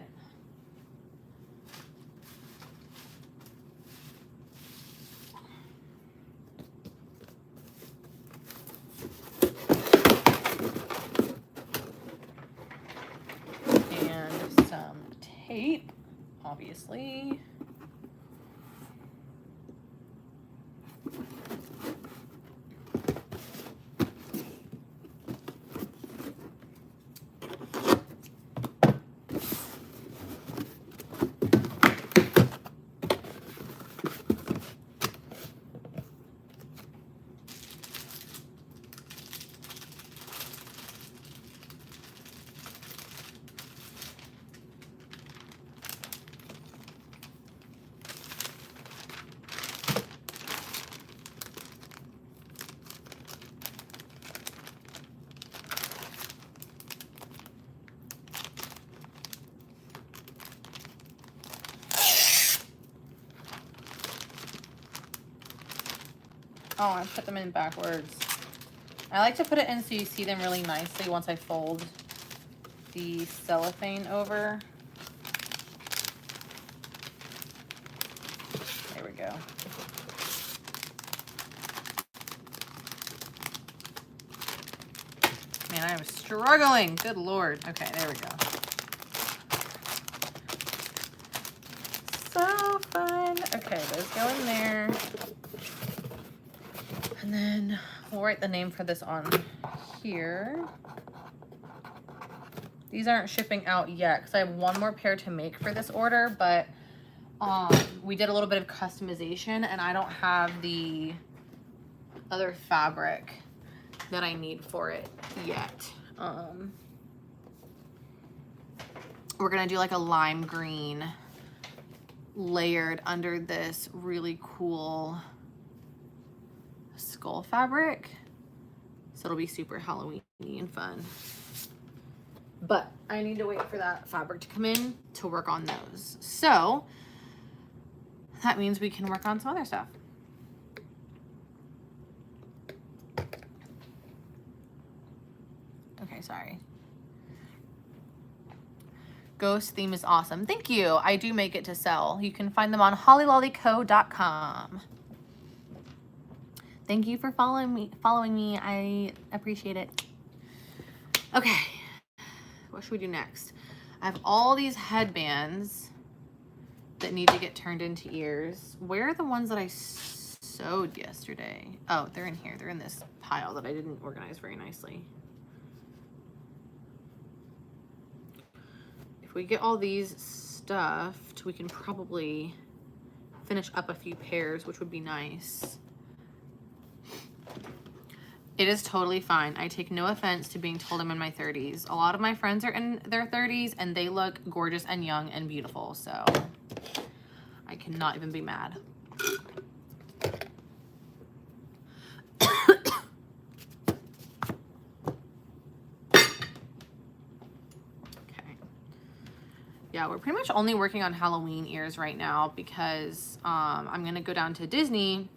And some tape, obviously. Oh, I put them in backwards. I like to put it in so you see them really nicely once I fold the cellophane over. There we go. Man, I am struggling. Good Lord. Okay, there we go. So fun. Okay, those go in there. And then we'll write the name for this on here. These aren't shipping out yet because I have one more pair to make for this order, but we did a little bit of customization and I don't have the other fabric that I need for it yet. We're gonna do like a lime green layered under this really cool skull fabric. So it'll be super Halloween-y and fun. But I need to wait for that fabric to come in to work on those. So that means we can work on some other stuff. Okay, sorry. Ghost theme is awesome. Thank you. I do make it to sell. You can find them on hollylollyco.com. Thank you for following me. I appreciate it. Okay. What should we do next? I have all these headbands that need to get turned into ears. Where are the ones that I sewed yesterday? Oh, they're in here. They're in this pile that I didn't organize very nicely. If we get all these stuffed, we can probably finish up a few pairs, which would be nice. It is totally fine. I take no offense to being told I'm in my 30s. A lot of my friends are in their 30s and they look gorgeous and young and beautiful, so I cannot even be mad. Yeah, we're pretty much only working on Halloween ears right now because I'm gonna go down to Disney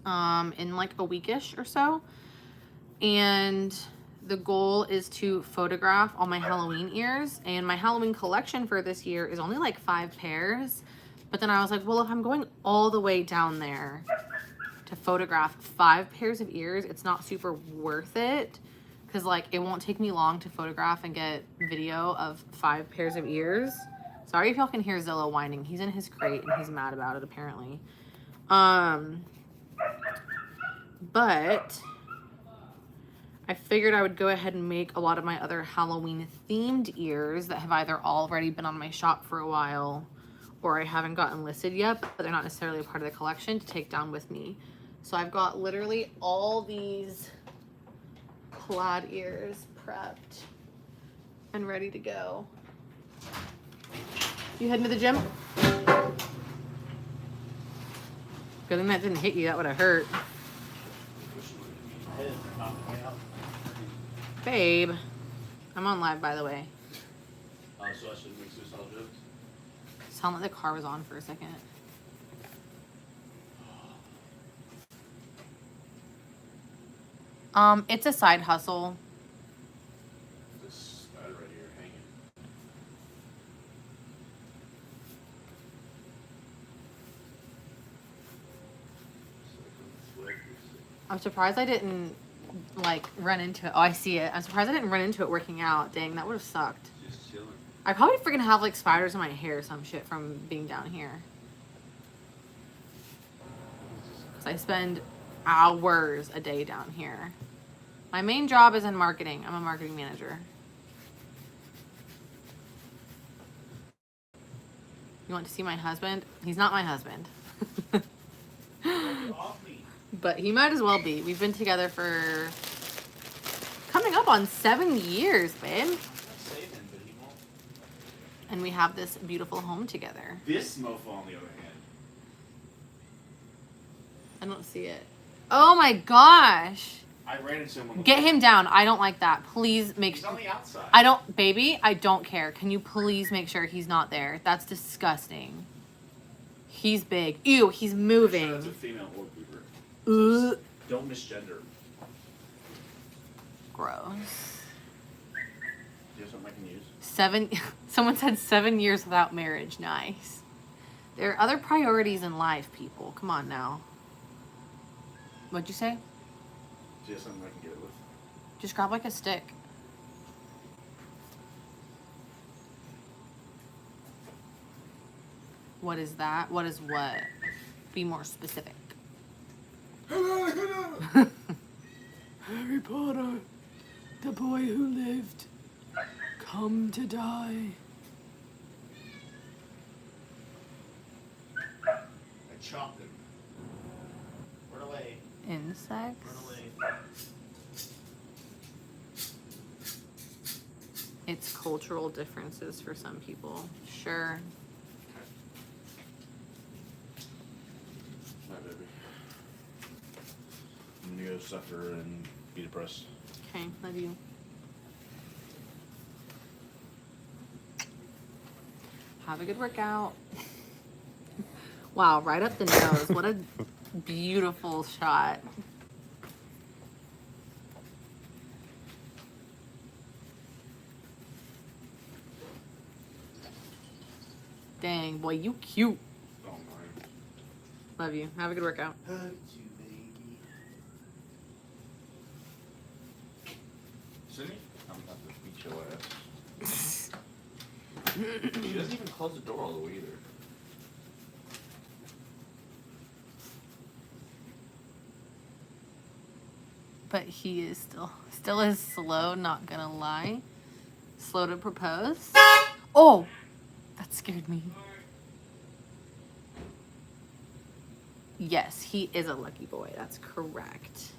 in like a weekish or so, and the goal is to photograph all my Halloween ears, and my Halloween collection for this year is only like 5 pairs. But then I was like, well, if I'm going all the way down there to photograph 5 pairs of ears, it's not super worth it. Because like it won't take me long to photograph and get video of 5 pairs of ears. Sorry if y'all can hear Zillow whining. He's in his crate and he's mad about it apparently. But I figured I would go ahead and make a lot of my other Halloween themed ears that have either already been on my shop for a while or I haven't gotten listed yet, but they're not necessarily a part of the collection to take down with me. So I've got literally all these plaid ears prepped and ready to go. You heading to the gym? Good thing that didn't hit you. That would have hurt. Babe, I'm on live, by the way. So I should make suicidal jokes? Sound like the car was on for a second. It's a side hustle. This stud right here hanging. I'm surprised I didn't like run into it. Oh, I see it. I'm surprised I didn't run into it working out. Dang, that would have sucked. Just chilling. I probably freaking have like spiders in my hair or some shit from being down here. Cause I spend hours a day down here. My main job is in marketing. I'm a marketing manager. You want to see my husband? He's not my husband. Off me. But he might as well be. We've been together for coming up on 7 years, babe. I'm not saving, but he won't. And we have this beautiful home together. This mofo, on the other hand. I don't see it. Oh my gosh. I ran into him on the Get way. him down. I don't like that. Please make He's on the outside. I don't, baby, I don't care. Can you please make sure he's not there? That's disgusting. He's big. Ew, he's Sure, that's a moving. female orb weaver. Ugh. Don't misgender. Gross. you have something I can use? 7. Someone said 7 years without marriage. Nice. There are other priorities in life, people. Come on now. What'd you say? Do you have something I can get it with? Just grab like a stick. What is that? What is what? Be more specific. Harry Potter, the boy who lived, come to die. I chopped him. Run away. Insects? Run away. It's cultural differences for some people. Sure. My baby. I'm gonna go suffer and be depressed. Okay, love you. Have a good workout. Wow, right up the nose. What a beautiful shot. Dang, boy, you cute. Oh my. Love you. Have a good workout. Hug you, baby. Sydney? I'm about to beat your ass. She doesn't even close the door all the way either. But he is still is slow, not gonna lie. Slow to propose. Oh, that scared me. Yes, he is a lucky boy. That's correct.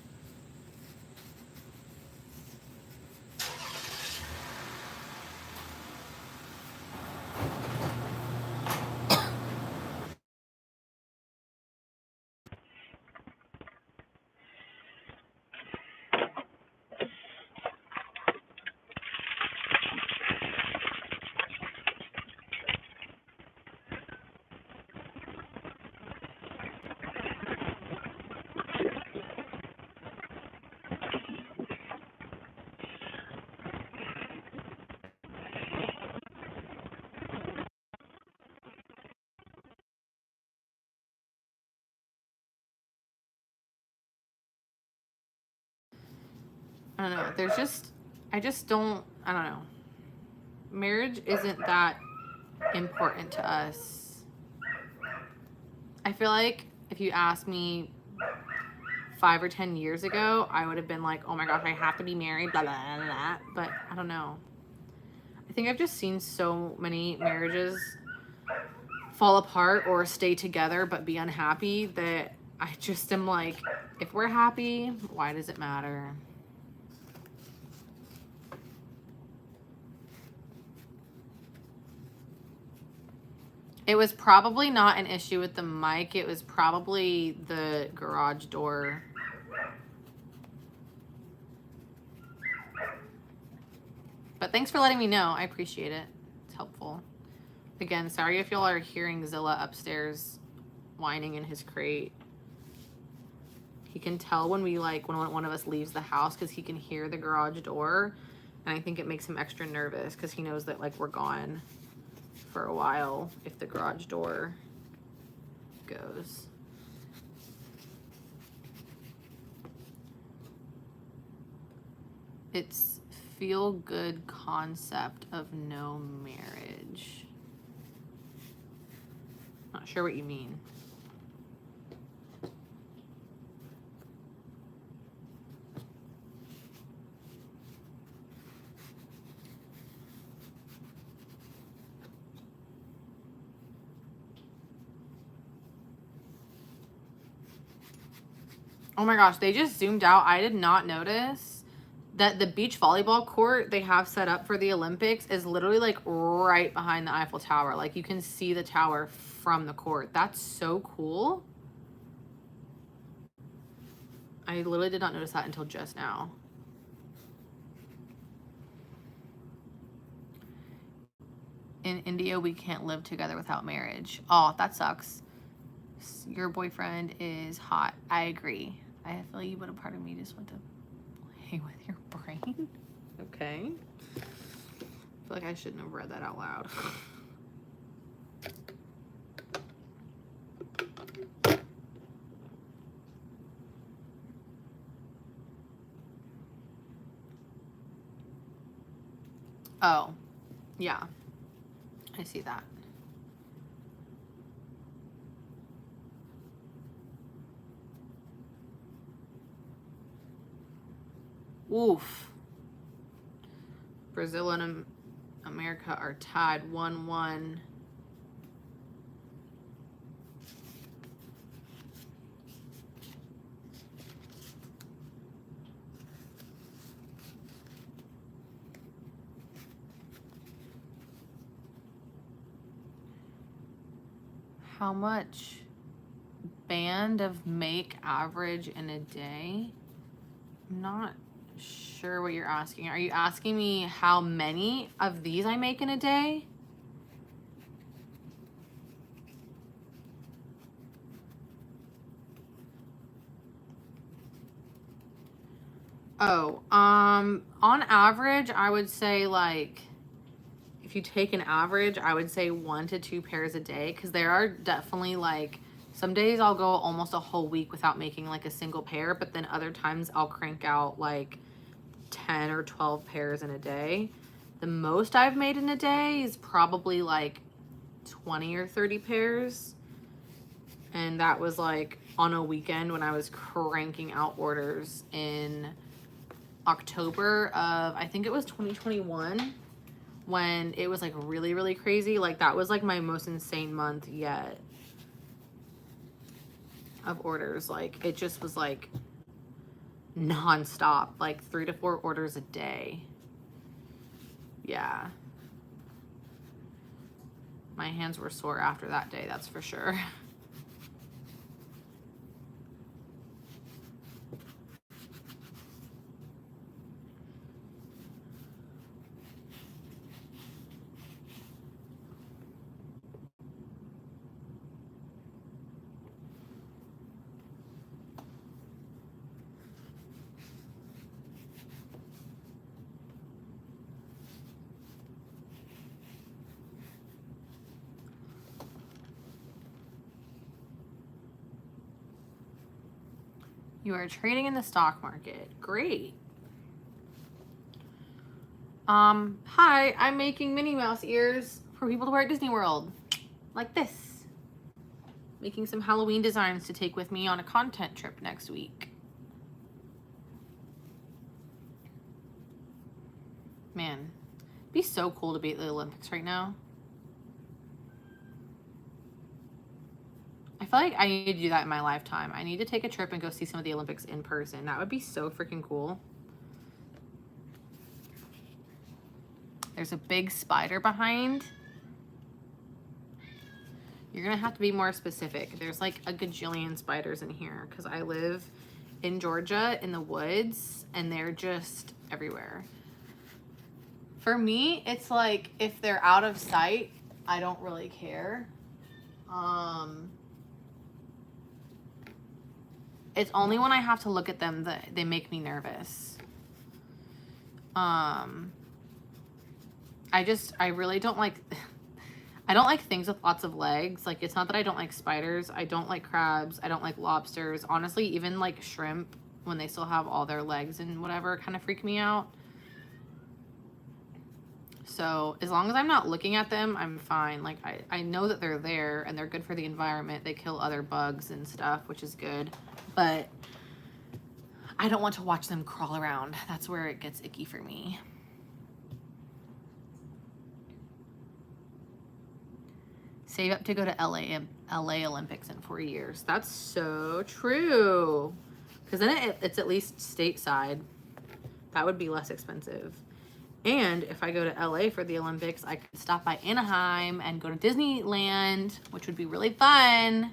I don't know. I just don't, I don't know. Marriage isn't that important to us. I feel like if you asked me 5 or 10 years ago, I would have been like, oh my gosh, I have to be married, blah, blah, blah, blah. But I don't know. I think I've just seen so many marriages fall apart or stay together but be unhappy that I just am like, if we're happy, why does it matter? It was probably not an issue with the mic. It was probably the garage door. But thanks for letting me know. I appreciate it. It's helpful. Again, sorry if y'all are hearing Zilla upstairs whining in his crate. He can tell when we when one of us leaves the house because he can hear the garage door. And I think it makes him extra nervous because he knows that we're gone for a while if the garage door goes. It's feel good concept of no marriage. Not sure what you mean. Oh my gosh, they just zoomed out. I did not notice that the beach volleyball court they have set up for the Olympics is literally right behind the Eiffel Tower. You can see the tower from the court. That's so cool. I literally did not notice that until just now. In India, we can't live together without marriage. Oh, that sucks. Your boyfriend is hot. I agree. I feel like you, but a part of me just went to play with your brain. Okay. feel like I shouldn't have read that out loud. Oh, yeah. I see that. Oof. Brazil and America are tied 1-1. How much band of make average in a day? I'm not sure what you're asking. Are you asking me how many of these I make in a day? Oh, on average, I would say like, if you take an average, I would say 1 to 2 pairs a day, because there are definitely like, some days I'll go almost a whole week without making like a single pair, but then other times I'll crank out like 10 or 12 pairs in a day. The most I've made in a day is probably like 20 or 30 pairs. And that was like on a weekend when I was cranking out orders in October of, I think it was 2021, when it was like really, really crazy. Like that was like my most insane month yet of orders. Like it just was like non-stop, like 3 to 4 orders a day. Yeah. My hands were sore after that day, that's for sure. You are trading in the stock market. Great. Hi, I'm making Minnie Mouse ears for people to wear at Disney World. Like this. Making some Halloween designs to take with me on a content trip next week. Man, it'd be so cool to be at the Olympics right now. I feel like I need to do that in my lifetime. I need to take a trip and go see some of the Olympics in person. That would be so freaking cool. There's a big spider behind. You're gonna have to be more specific. There's like a gajillion spiders in here because I live in Georgia in the woods and they're just everywhere. For me, it's like if they're out of sight, I don't really care. It's only when I have to look at them that they make me nervous. I really don't like, I don't like things with lots of legs. Like, it's not that I don't like spiders. I don't like crabs. I don't like lobsters. Honestly, even like shrimp, when they still have all their legs and whatever, kind of freak me out. So as long as I'm not looking at them, I'm fine. Like, I know that they're there and they're good for the environment. They kill other bugs and stuff, which is good. But I don't want to watch them crawl around. That's where it gets icky for me. Save up to go to LA Olympics in 4 years. That's so true. Because then it's at least stateside. That would be less expensive. And if I go to LA for the Olympics, I could stop by Anaheim and go to Disneyland, which would be really fun.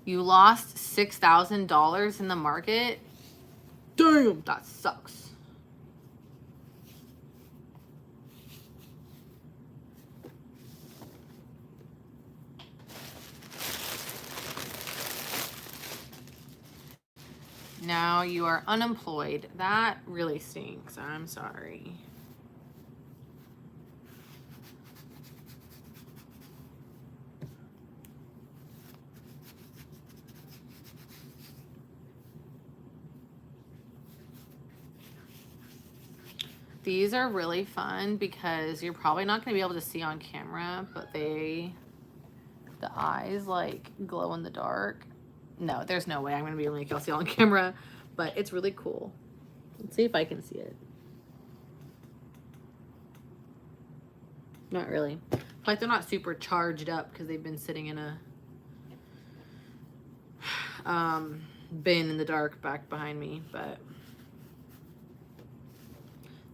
You lost $6,000 in the market? Damn, that sucks. Now you are unemployed. That really stinks. I'm sorry. These are really fun because you're probably not going to be able to see on camera, but the eyes like glow in the dark. No, there's no way I'm going to be able to make y'all see on camera, but it's really cool. Let's see if I can see it. Not really. Like they're not super charged up because they've been sitting in a bin in the dark back behind me, but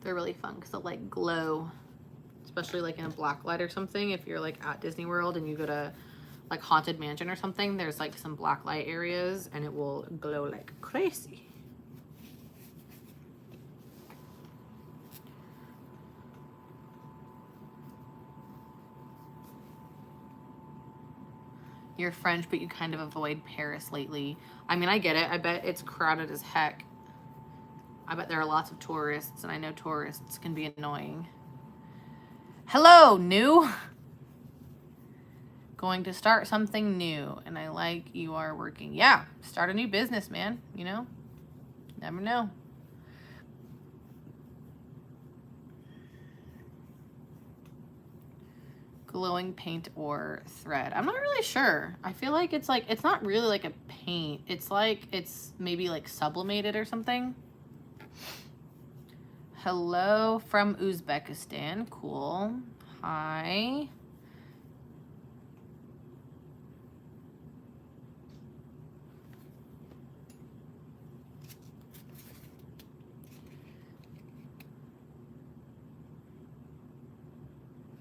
they're really fun because they'll like glow, especially like in a black light or something. If you're like at Disney World and you go to like Haunted Mansion or something, there's like some black light areas and it will glow like crazy. You're French, but you kind of avoid Paris lately. I mean, I get it. I bet it's crowded as heck. I bet there are lots of tourists, and I know tourists can be annoying. Hello, new. Going to start something new, and I like you are working. Yeah, start a new business, man. You know? Never know. Glowing paint or thread. I'm not really sure. I feel like it's not really like a paint. It's like it's maybe like sublimated or something. Hello from Uzbekistan. Cool. Hi.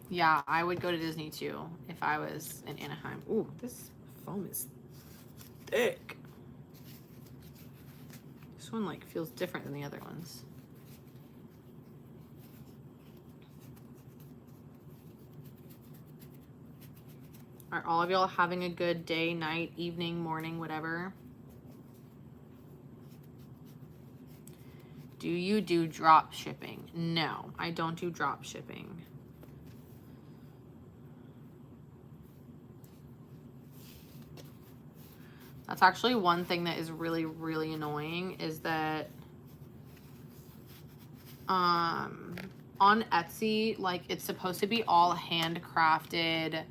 Yeah, I would go to Disney too if I was in Anaheim. Ooh, this foam is thick. This one like feels different than the other ones. Are all of y'all having a good day, night, evening, morning, whatever? Do you do drop shipping? No, I don't do drop shipping. That's actually one thing that is really, really annoying is that on Etsy, like it's supposed to be all handcrafted,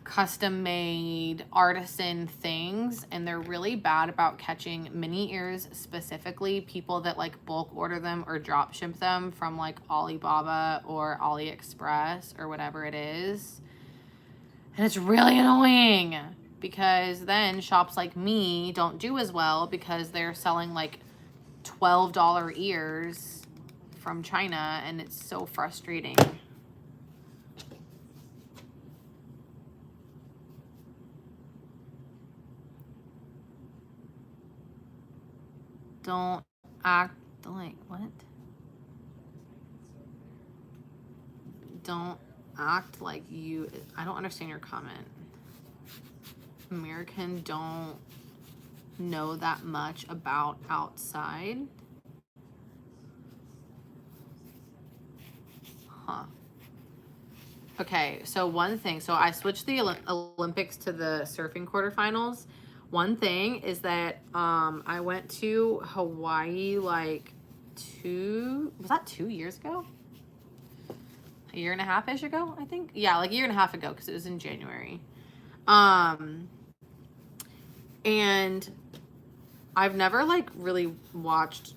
custom made, artisan things, and they're really bad about catching mini ears, specifically people that like bulk order them or drop ship them from like Alibaba or AliExpress or whatever it is. And it's really annoying because then shops like me don't do as well because they're selling like $12 ears from China, and it's so frustrating. Don't act like what? Don't act like you. I don't understand your comment. American don't know that much about outside. Huh. Okay, so one thing. So I switched the Olympics to the surfing quarterfinals. One thing is that I went to Hawaii like was that 2 years ago? A year and a half-ish ago, I think. Yeah, like a year and a half ago because it was in January. And I've never like really watched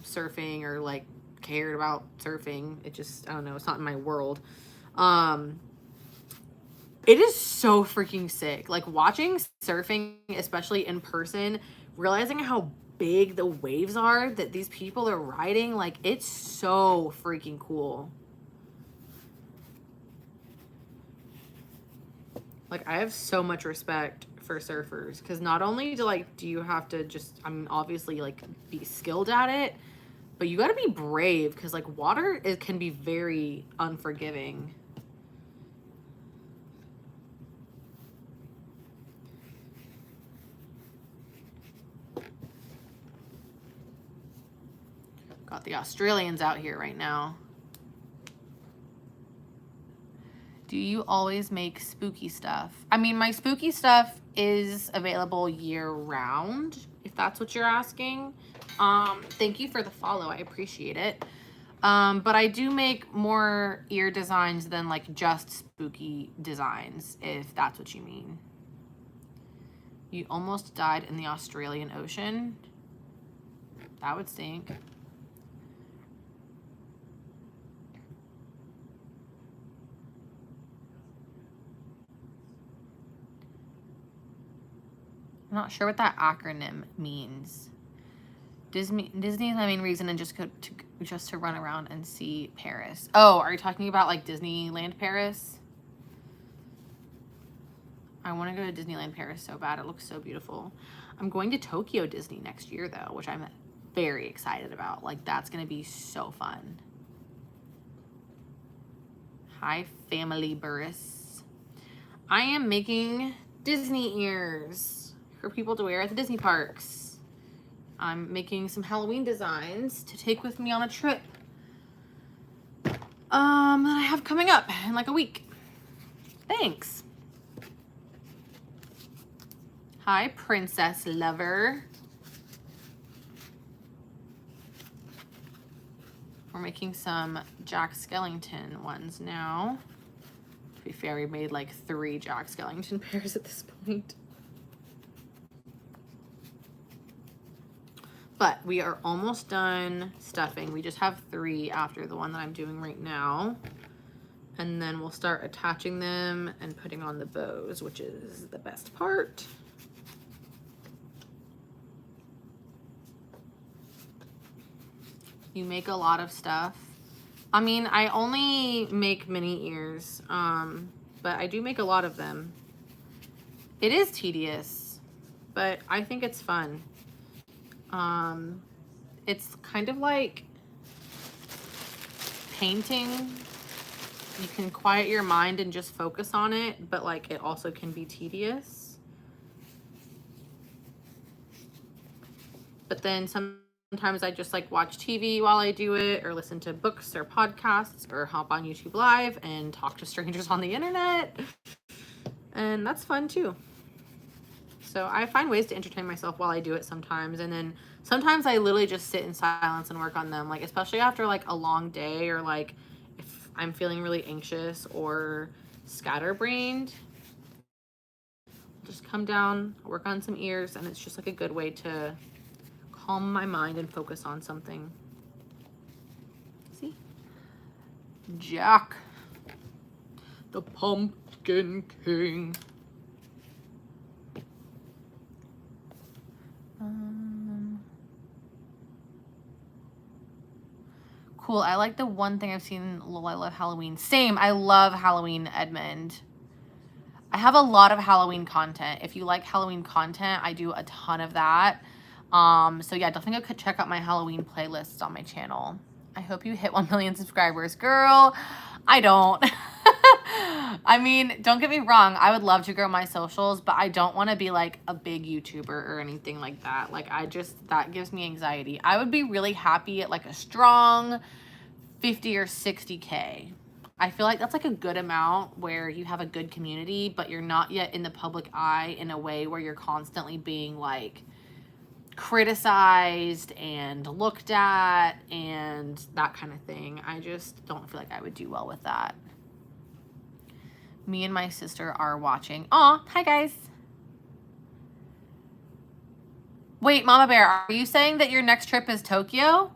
surfing or like cared about surfing. It just, I don't know, it's not in my world. It is so freaking sick. Like watching surfing, especially in person, realizing how big the waves are that these people are riding, like it's so freaking cool. Like I have so much respect for surfers because not only do you have to just, I mean, obviously like be skilled at it, but you got to be brave because like water can be very unforgiving. Got the Australians out here right now. Do you always make spooky stuff? I mean, my spooky stuff is available year round, if that's what you're asking. Thank you for the follow. I appreciate it. But I do make more ear designs than like just spooky designs, if that's what you mean. You almost died in the Australian Ocean. That would stink. I'm not sure what that acronym means. Disney is my main reason, and just to run around and see Paris. Oh, are you talking about like Disneyland Paris? I want to go to Disneyland Paris so bad. It looks so beautiful. I'm going to Tokyo Disney next year though, which I'm very excited about. Like that's gonna be so fun. Hi, Family Burris. I am making Disney ears for people to wear at the Disney parks. I'm making some Halloween designs to take with me on a trip that I have coming up in like a week. Thanks. Hi, Princess Lover. We're making some Jack Skellington ones now. To be fair, we made like 3 Jack Skellington pairs at this point. But we are almost done stuffing. We just have 3 after the one that I'm doing right now. And then we'll start attaching them and putting on the bows, which is the best part. You make a lot of stuff. I mean, I only make mini ears, but I do make a lot of them. It is tedious, but I think it's fun. It's kind of like painting. You can quiet your mind and just focus on it, but like it also can be tedious. But then sometimes I just like watch TV while I do it, or listen to books or podcasts, or hop on YouTube Live and talk to strangers on the internet. And that's fun too. So I find ways to entertain myself while I do it sometimes. And then sometimes I literally just sit in silence and work on them, like especially after like a long day, or like if I'm feeling really anxious or scatterbrained. I'll just come down, work on some ears, and it's just like a good way to calm my mind and focus on something. See? Jack, the Pumpkin King. Cool. I like the one thing I've seen. Lol, I love Halloween. Same. I love Halloween, Edmund. I have a lot of Halloween content. If you like Halloween content, I do a ton of that. So yeah, definitely go check out my Halloween playlists on my channel. I hope you hit 1 million subscribers. Girl, I don't. I mean, don't get me wrong. I would love to grow my socials, but I don't want to be like a big YouTuber or anything like that. Like that gives me anxiety. I would be really happy at like a strong 50 or 60K. I feel like that's like a good amount where you have a good community, but you're not yet in the public eye in a way where you're constantly being like criticized and looked at and that kind of thing. I just don't feel like I would do well with that. Me and my sister are watching. Aw, hi guys. Wait, Mama Bear, are you saying that your next trip is Tokyo?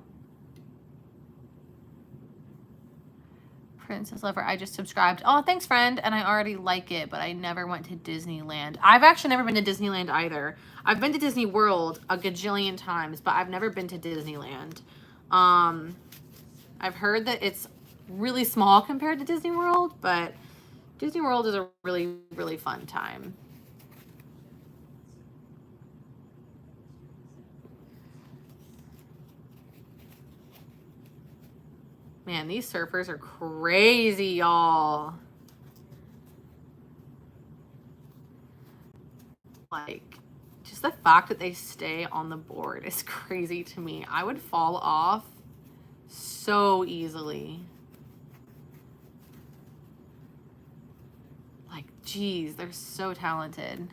Princess Lover, I just subscribed. Oh, thanks, friend. And I already like it, but I never went to Disneyland. I've actually never been to Disneyland either. I've been to Disney World a gajillion times, but I've never been to Disneyland. I've heard that it's really small compared to Disney World, but Disney World is a really, really fun time. Man, these surfers are crazy, y'all. Like, just the fact that they stay on the board is crazy to me. I would fall off so easily. Like, geez, they're so talented.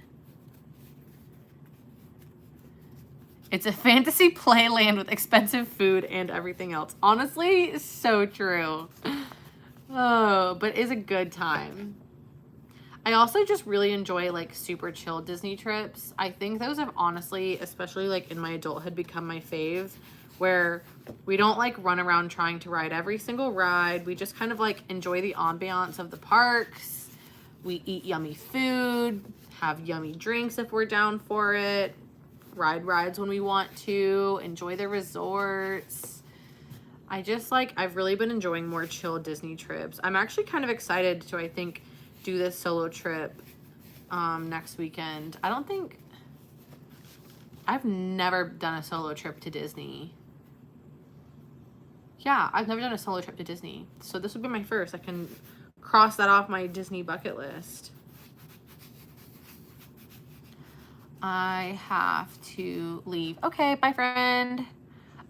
It's a fantasy playland with expensive food and everything else. Honestly, so true. Oh, but is a good time. I also just really enjoy like super chill Disney trips. I think those have honestly, especially like in my adulthood, become my fave, where we don't like run around trying to ride every single ride. We just kind of like enjoy the ambiance of the parks. We eat yummy food, have yummy drinks if we're down for it, ride rides when we want to, enjoy the resorts. I just like, I've really been enjoying more chill Disney trips. I'm actually kind of excited to, I think, do this solo trip next weekend. I've never done a solo trip to Disney. Yeah, I've never done a solo trip to Disney. So this would be my first. I can cross that off my Disney bucket list. I have to leave. Okay, bye, friend.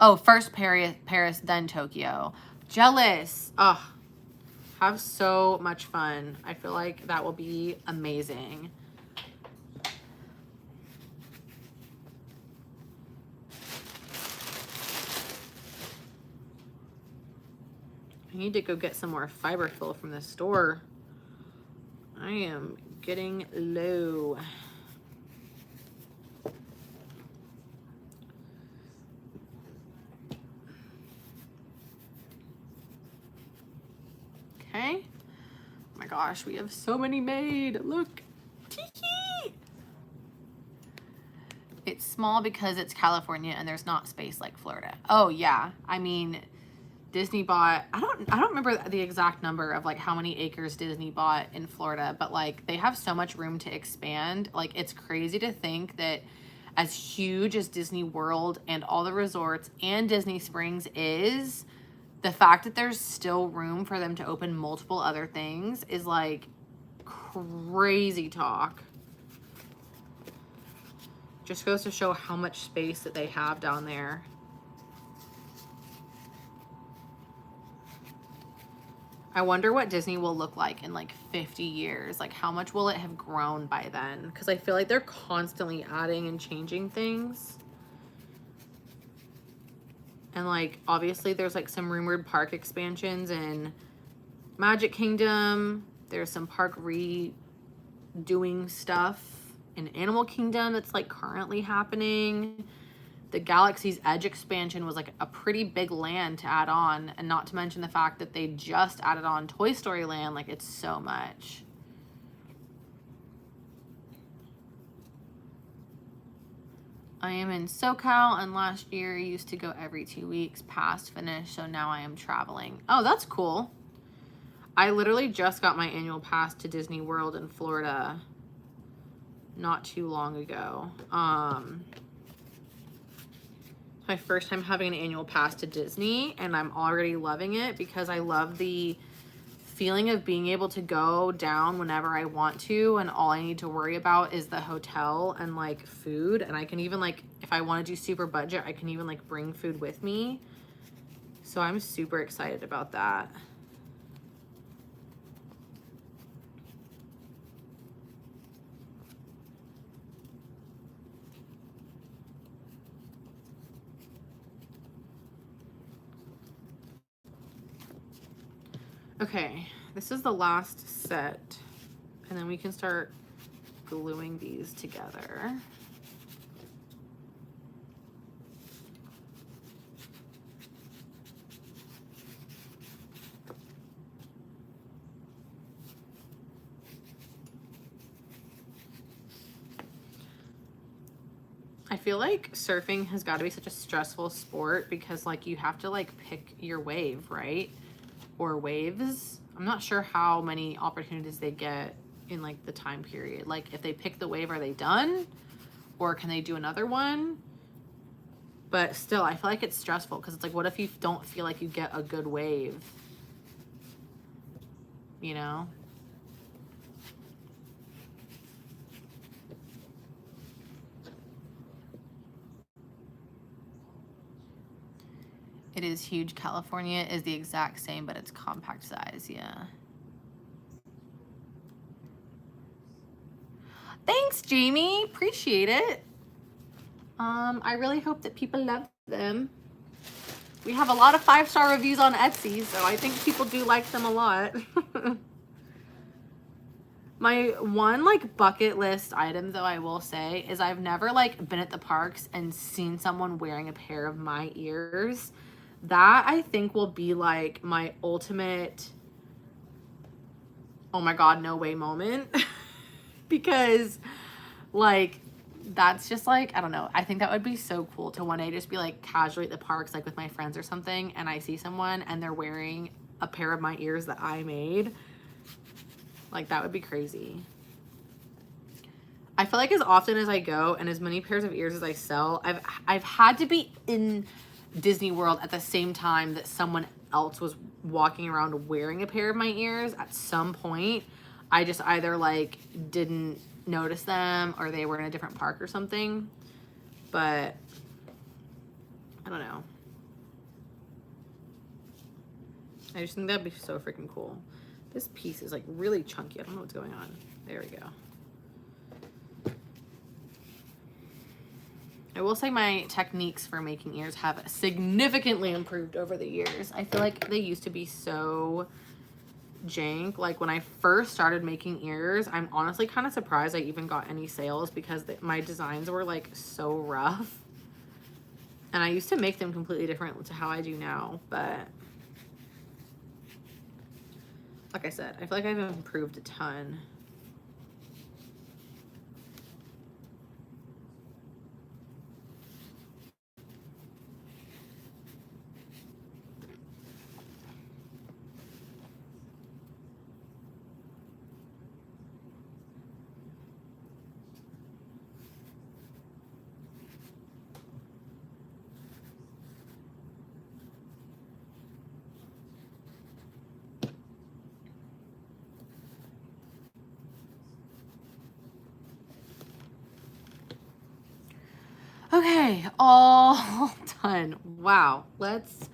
Oh, first Paris, then Tokyo. Jealous. Ugh. Have so much fun. I feel like that will be amazing. I need to go get some more fiber fill from the store. I am getting low. Okay. Oh my gosh, we have so many made. Look. Tiki! It's small because it's California and there's not space like Florida. Oh yeah. I mean, Disney bought, I don't remember the exact number of like how many acres Disney bought in Florida, but like they have so much room to expand. Like it's crazy to think that as huge as Disney World and all the resorts and Disney Springs is, the fact that there's still room for them to open multiple other things is like crazy talk. Just goes to show how much space that they have down there. I wonder what Disney will look like in like 50 years. Like how much will it have grown by then? Because I feel like they're constantly adding and changing things. And like obviously there's like some rumored park expansions in Magic Kingdom. There's some park redoing stuff in Animal Kingdom that's like currently happening. The Galaxy's Edge expansion was like a pretty big land to add on, and not to mention the fact that they just added on Toy Story Land. Like it's so much. I am in SoCal, and last year I used to go every 2 weeks past finish, so now I am traveling. Oh, that's cool. I literally just got my annual pass to Disney World in Florida not too long ago. My first time having an annual pass to Disney, and I'm already loving it because I love the feeling of being able to go down whenever I want to, and all I need to worry about is the hotel and like food. And I can even like, if I want to do super budget, I can even like bring food with me. So I'm super excited about that. Okay, this is the last set, and then we can start gluing these together. I feel like surfing has got to be such a stressful sport because like you have to like pick your wave, right? Or waves. I'm not sure how many opportunities they get in like the time period. Like if they pick the wave, are they done? Or can they do another one? But still, I feel like it's stressful because it's like, what if you don't feel like you get a good wave? You know? It is huge. California is the exact same, but it's compact size. Yeah. Thanks, Jamie. Appreciate it. I really hope that people love them. We have a lot of 5-star reviews on Etsy, so I think people do like them a lot. My one like bucket list item, though, I will say, is I've never like been at the parks and seen someone wearing a pair of my ears. That I think will be like my ultimate, oh my God, no way moment. Because like, that's just like, I don't know. I think that would be so cool to one day just be like casually at the parks, like with my friends or something, and I see someone and they're wearing a pair of my ears that I made. Like, that would be crazy. I feel like as often as I go and as many pairs of ears as I sell, I've had to be in Disney World at the same time that someone else was walking around wearing a pair of my ears at some point. I just either like didn't notice them or they were in a different park or something. But I don't know. I just think that'd be so freaking cool. This piece is like really chunky. I don't know what's going on. There we go. I will say my techniques for making ears have significantly improved over the years. I feel like they used to be so jank. Like when I first started making ears, I'm honestly kind of surprised I even got any sales because my designs were like so rough. And I used to make them completely different to how I do now, but like I said, I feel like I've improved a ton. Okay, all done. Wow, let's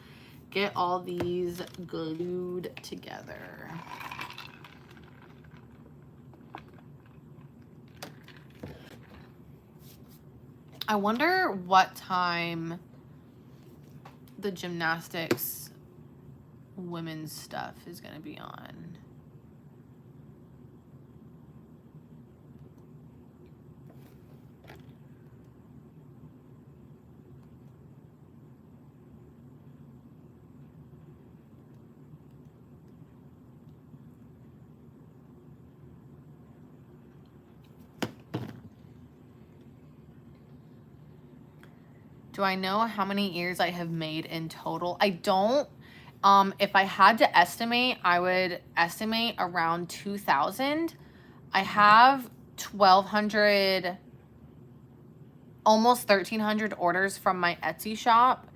get all these glued together. I wonder what time the gymnastics women's stuff is going to be on. Do I know how many ears I have made in total? I don't. If I had to estimate, I would estimate around 2,000. I have 1,200, almost 1,300 orders from my Etsy shop.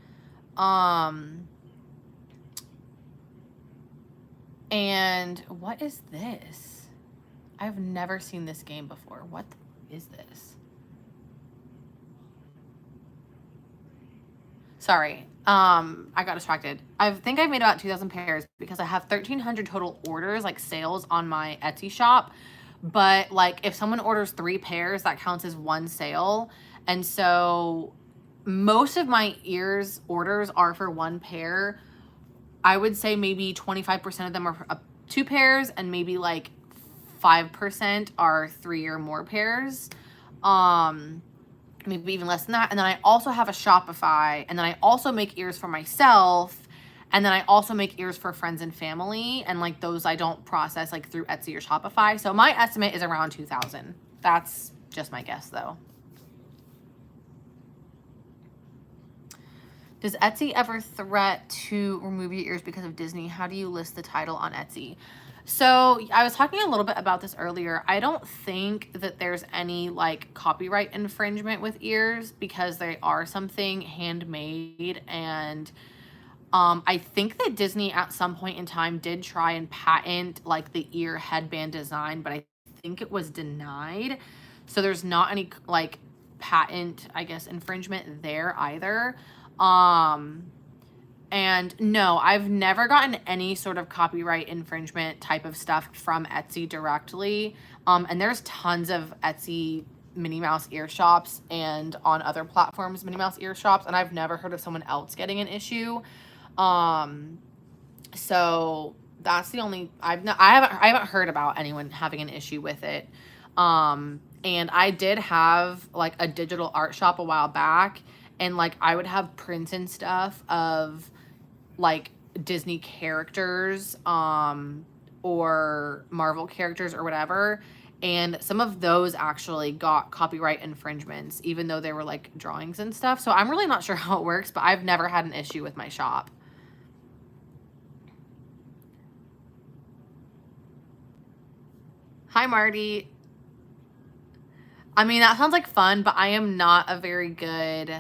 And what is this? I've never seen this game before. What is this? Sorry, I got distracted. I think I've made about 2,000 pairs because I have 1,300 total orders, like sales on my Etsy shop. But like if someone orders 3 pairs, that counts as 1 sale. And so most of my ears orders are for 1 pair. I would say maybe 25% of them are 2 pairs and maybe like 5% are 3 or more pairs. Maybe even less than that. And then I also have a Shopify, and then I also make ears for myself, and then I also make ears for friends and family, and like those I don't process like through Etsy or Shopify. So my estimate is around 2,000. That's just my guess though. Does Etsy ever threat to remove your ears because of Disney? How do you list the title on Etsy? So I was talking a little bit about this earlier. I don't think that there's any like copyright infringement with ears because they are something handmade. And I think that Disney at some point in time did try and patent like the ear headband design, but I think it was denied. So there's not any like patent, I guess, infringement there either. And no, I've never gotten any sort of copyright infringement type of stuff from Etsy directly. And there's tons of Etsy Minnie Mouse ear shops and on other platforms Minnie Mouse ear shops, and I've never heard of someone else getting an issue. So that's the only I haven't heard about anyone having an issue with it. And I did have like a digital art shop a while back, and like I would have prints and stuff of like Disney characters or Marvel characters or whatever, and some of those actually got copyright infringements even though they were like drawings and stuff. So I'm really not sure how it works, but I've never had an issue with my shop. Hi Marty. I mean, that sounds like fun, but I am not a very good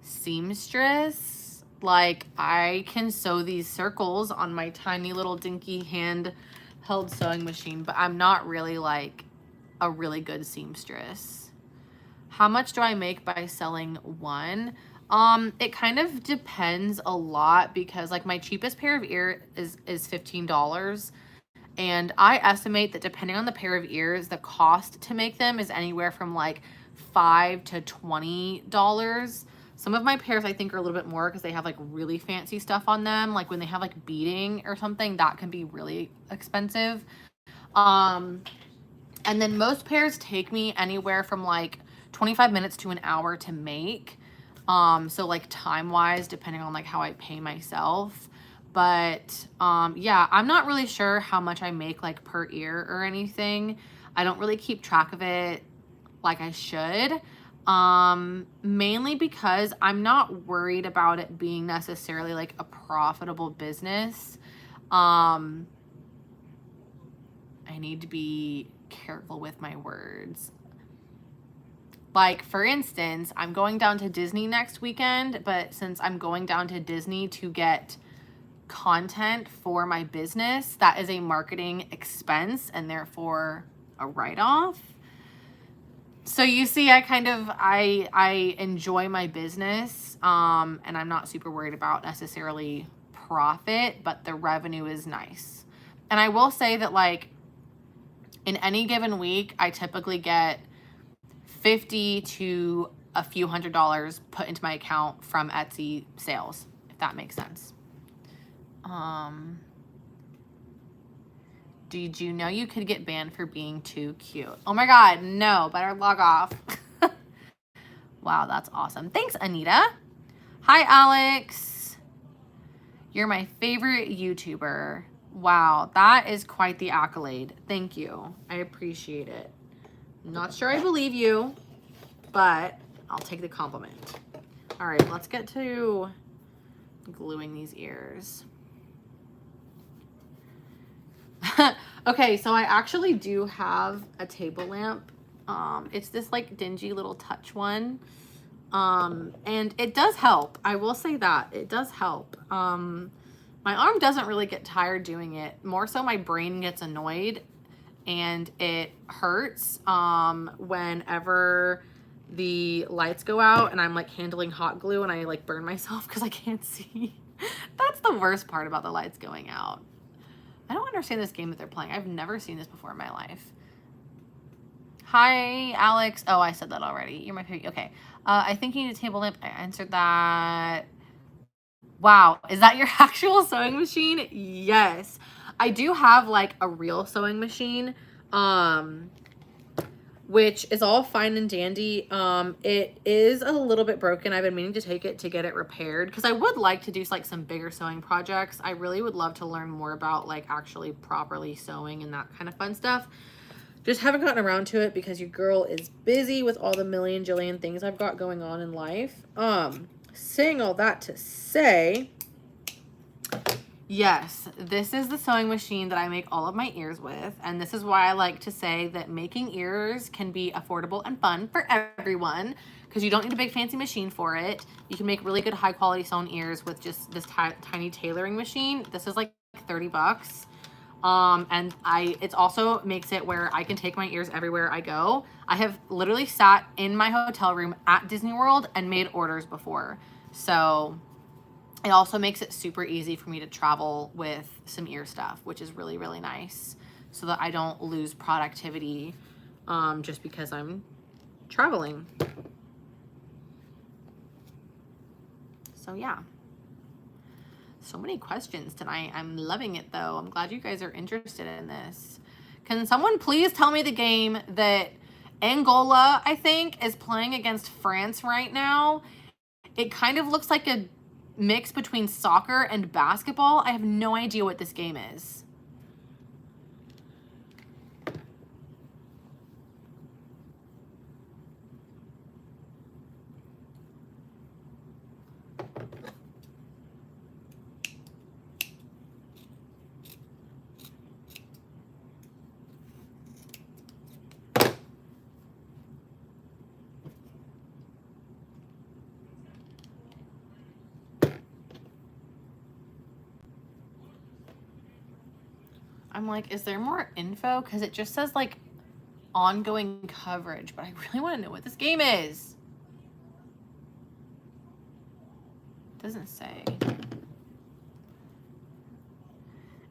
seamstress. Like, I can sew these circles on my tiny little dinky hand-held sewing machine, but I'm not really like a really good seamstress. How much do I make by selling one? It kind of depends a lot because like my cheapest pair of ears is $15. And I estimate that depending on the pair of ears, the cost to make them is anywhere from like $5 to $20. Some of my pairs I think are a little bit more because they have like really fancy stuff on them. Like when they have like beading or something, that can be really expensive. And then most pairs take me anywhere from like 25 minutes to an hour to make. So like time-wise, depending on like how I pay myself. But yeah, I'm not really sure how much I make like per ear or anything. I don't really keep track of it like I should. Mainly because I'm not worried about it being necessarily like a profitable business. I need to be careful with my words. Like, for instance, I'm going down to Disney next weekend, but since I'm going down to Disney to get content for my business, that is a marketing expense and therefore a write-off. So you see, I enjoy my business, and I'm not super worried about necessarily profit, but the revenue is nice. And I will say that like in any given week, I typically get $50 to a few $100s put into my account from Etsy sales, if that makes sense. Did you know you could get banned for being too cute? Oh my God, no, better log off. Wow, that's awesome. Thanks, Anita. Hi, Alex. You're my favorite YouTuber. Wow, that is quite the accolade. Thank you. I appreciate it. Not sure I believe you, but I'll take the compliment. All right, let's get to gluing these ears. Okay, so I actually do have a table lamp. It's this like dingy little touch one. And it does help. I will say that it does help. My arm doesn't really get tired doing it. More so my brain gets annoyed and it hurts whenever the lights go out and I'm like handling hot glue and I like burn myself because I can't see. That's the worst part about the lights going out. I don't understand this game that they're playing. I've never seen this before in my life. Hi, Alex. Oh, I said that already. You're my favorite. Okay. I think you need a table lamp. I answered that. Wow. Is that your actual sewing machine? Yes. I do have like a real sewing machine, which is all fine and dandy. It is a little bit broken. I've been meaning to take it to get it repaired because I would like to do like some bigger sewing projects. I really would love to learn more about like actually properly sewing and that kind of fun stuff. Just haven't gotten around to it because your girl is busy with all the million jillion things I've got going on in life. Saying all that to say, yes, this is the sewing machine that I make all of my ears with. And this is why I like to say that making ears can be affordable and fun for everyone because you don't need a big fancy machine for it. You can make really good high quality sewn ears with just this tiny tailoring machine. This is like $30. And it also makes it where I can take my ears everywhere I go. I have literally sat in my hotel room at Disney World and made orders before. So It also makes it super easy for me to travel with some ear stuff, which is really, really nice, so that I don't lose productivity just because I'm traveling. So yeah. So many questions tonight. I'm loving it though. I'm glad you guys are interested in this. Can someone please tell me the game that Angola, I think, is playing against France right now? It kind of looks like a mix between soccer and basketball. I have no idea what this game is. I'm like, is there more info? Because it just says like ongoing coverage, but I really want to know what this game is. It doesn't say.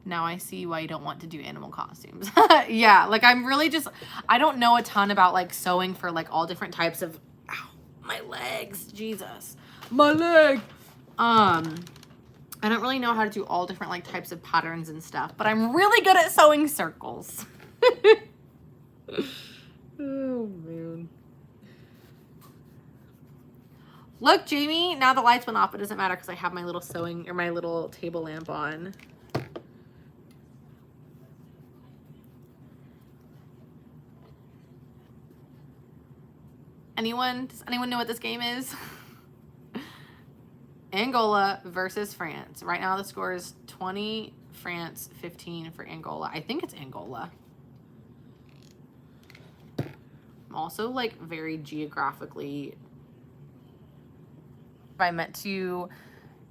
Now I see why you don't want to do animal costumes. Yeah, like I'm really just, I don't know a ton about like sewing for like all different types of, ow, my legs, Jesus, my leg. I don't really know how to do all different like types of patterns and stuff, but I'm really good at sewing circles. Oh man. Look, Jamie, now the lights went off. It doesn't matter because I have my little sewing or my little table lamp on. Anyone? Does anyone know what this game is? Angola versus France. Right now the score is 20 France, 15 for Angola. I think it's Angola. I'm also like very geographically. I meant to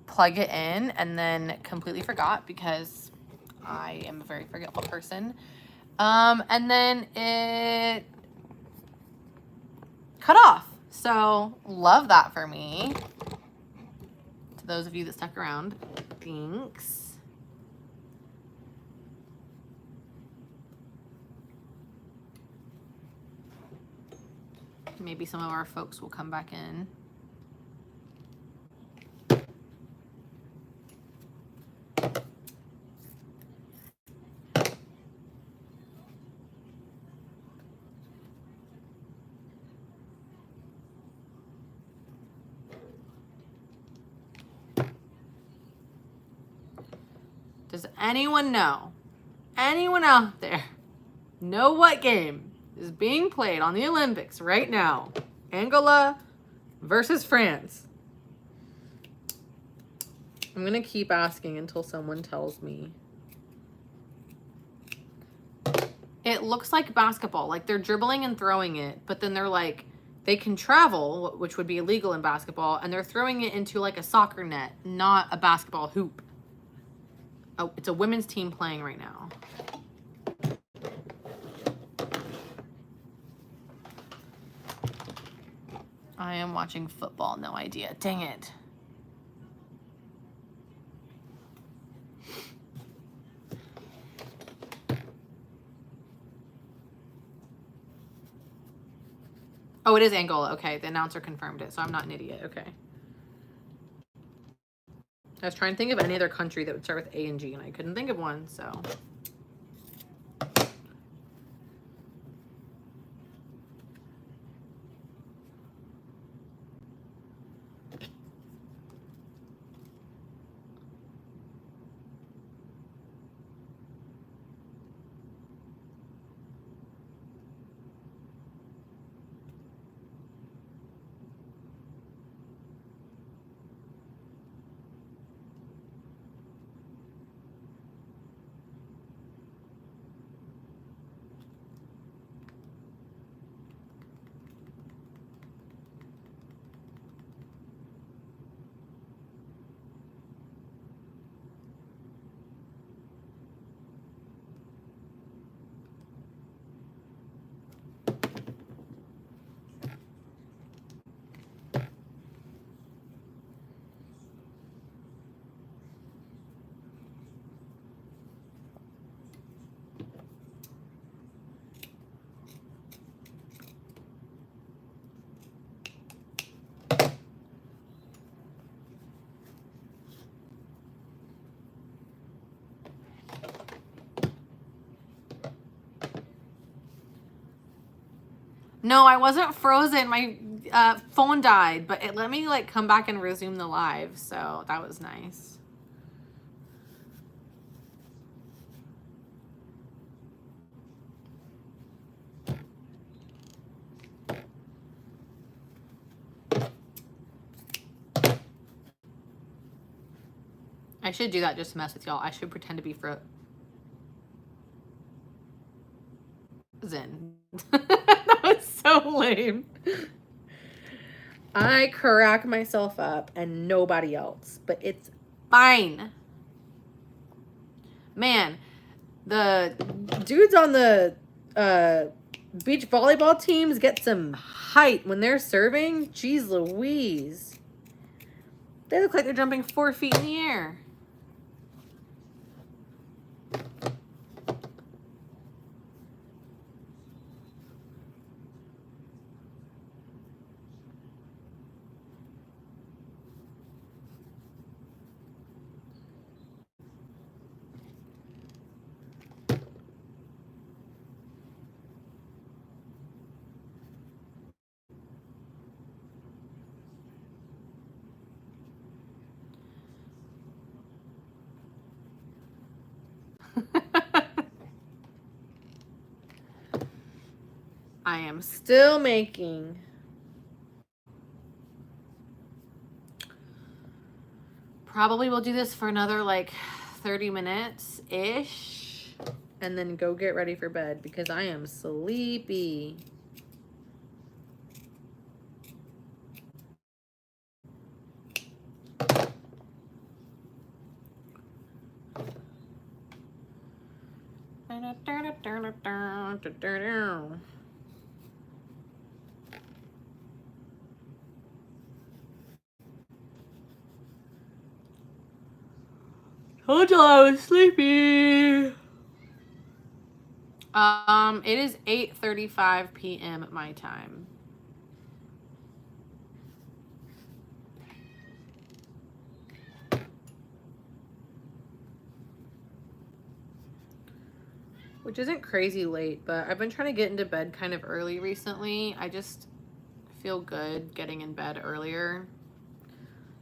plug it in and then completely forgot because I am a very forgetful person. And then it cut off. So love that for me. To those of you that stuck around, thanks. Maybe some of our folks will come back in. Does anyone know? Anyone out there know what game is being played on the Olympics right now? Angola versus France. I'm going to keep asking until someone tells me. It looks like basketball. Like they're dribbling and throwing it, but then they're like, they can travel, which would be illegal in basketball, and they're throwing it into like a soccer net, not a basketball hoop. Oh, it's a women's team playing right now. I am watching football. No idea. Dang it. Oh, it is Angola. Okay, the announcer confirmed it, so I'm not an idiot. Okay. I was trying to think of any other country that would start with A and G, and I couldn't think of one, so. No, I wasn't frozen. My phone died, but it let me like come back and resume the live, so that was nice. I should do that just to mess with y'all. I should pretend to be frozen. That was so lame. I crack myself up and nobody else, but it's fine. Man, the dudes on the beach volleyball teams get some height when they're serving. Jeez Louise. They look like they're jumping 4 feet in the air. I am still making probably we'll do this for another like 30 minutes ish and then go get ready for bed because I am sleepy. Told you I was sleepy. It is 8:35 p.m. my time. Which isn't crazy late, but I've been trying to get into bed kind of early recently. I just feel good getting in bed earlier.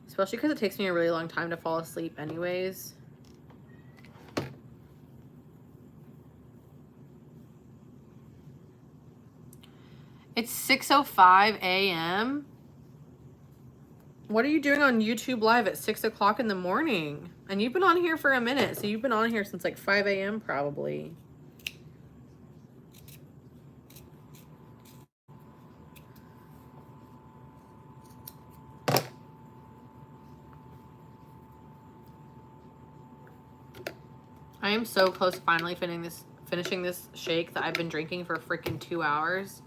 Especially because it takes me a really long time to fall asleep anyways. It's 6:05 a.m. What are you doing on YouTube Live at 6 o'clock in the morning? And you've been on here for a minute, so you've been on here since like 5 a.m. probably. I am so close to finally finishing this shake that I've been drinking for freaking 2 hours.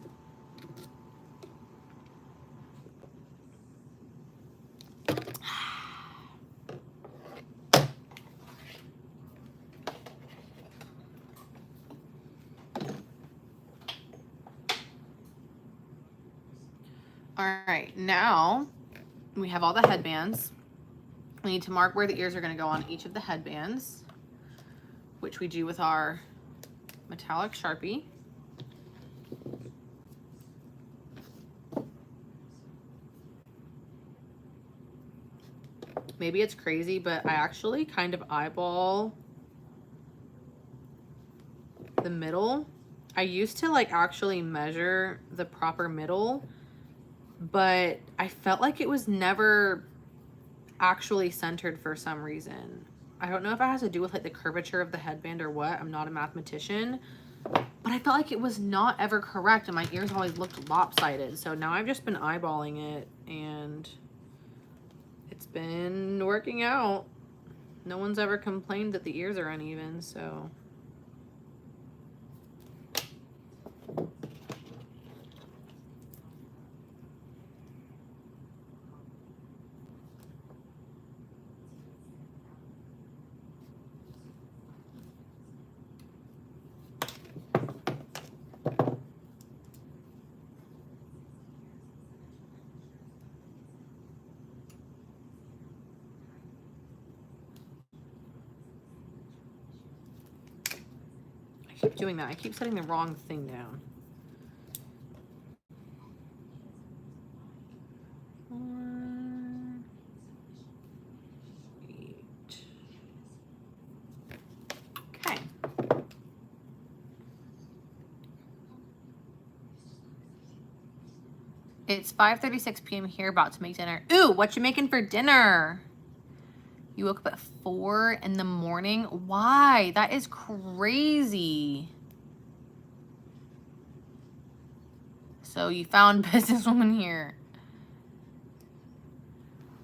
All right, now we have all the headbands. We need to mark where the ears are going to go on each of the headbands, which we do with our metallic Sharpie. Maybe it's crazy, but I actually kind of eyeball the middle. I used to like actually measure the proper middle, but I felt like it was never actually centered for some reason. I don't know if it has to do with like the curvature of the headband or what. I'm not a mathematician, but I felt like it was not ever correct and my ears always looked lopsided. So now I've just been eyeballing it and it's been working out. No one's ever complained that the ears are uneven, so. I keep doing that. I keep setting the wrong thing down. It's 5:36 p.m. here, about to make dinner. Ooh, what you making for dinner? You woke up at 4 in the morning? Why? That is crazy. So you found businesswoman here.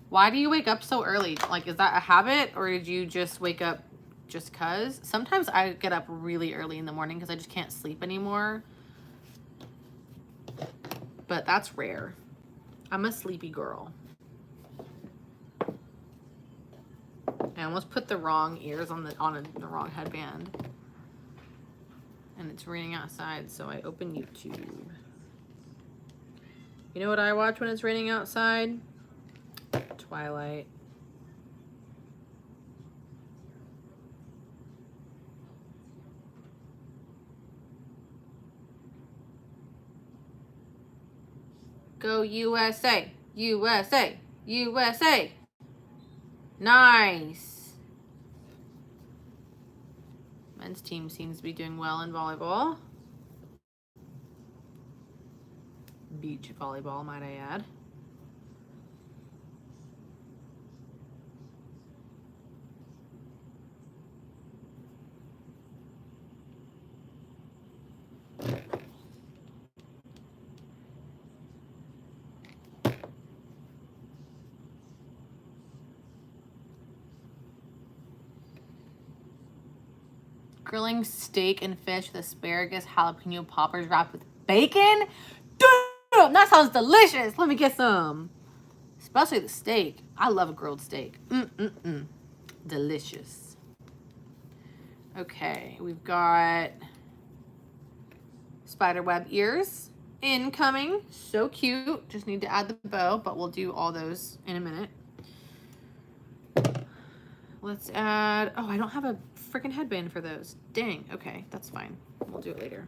Why do you wake up so early? Like, is that a habit, or did you just wake up just cause? Sometimes I get up really early in the morning because I just can't sleep anymore. But that's rare. I'm a sleepy girl. I almost put the wrong ears on the wrong headband. And it's raining outside, so I open YouTube. You know what I watch when it's raining outside? Twilight. Go USA! USA! USA! Nice! Men's team seems to be doing well in volleyball. Beach volleyball, might I add. Grilling steak and fish with asparagus, jalapeno poppers wrapped with bacon? Damn, that sounds delicious. Let me get some. Especially the steak. I love a grilled steak. Delicious. Okay, we've got spiderweb ears incoming. So cute. Just need to add the bow, but we'll do all those in a minute. Let's add, oh, I don't have a freaking headband for those. Dang, okay, that's fine. We'll do it later.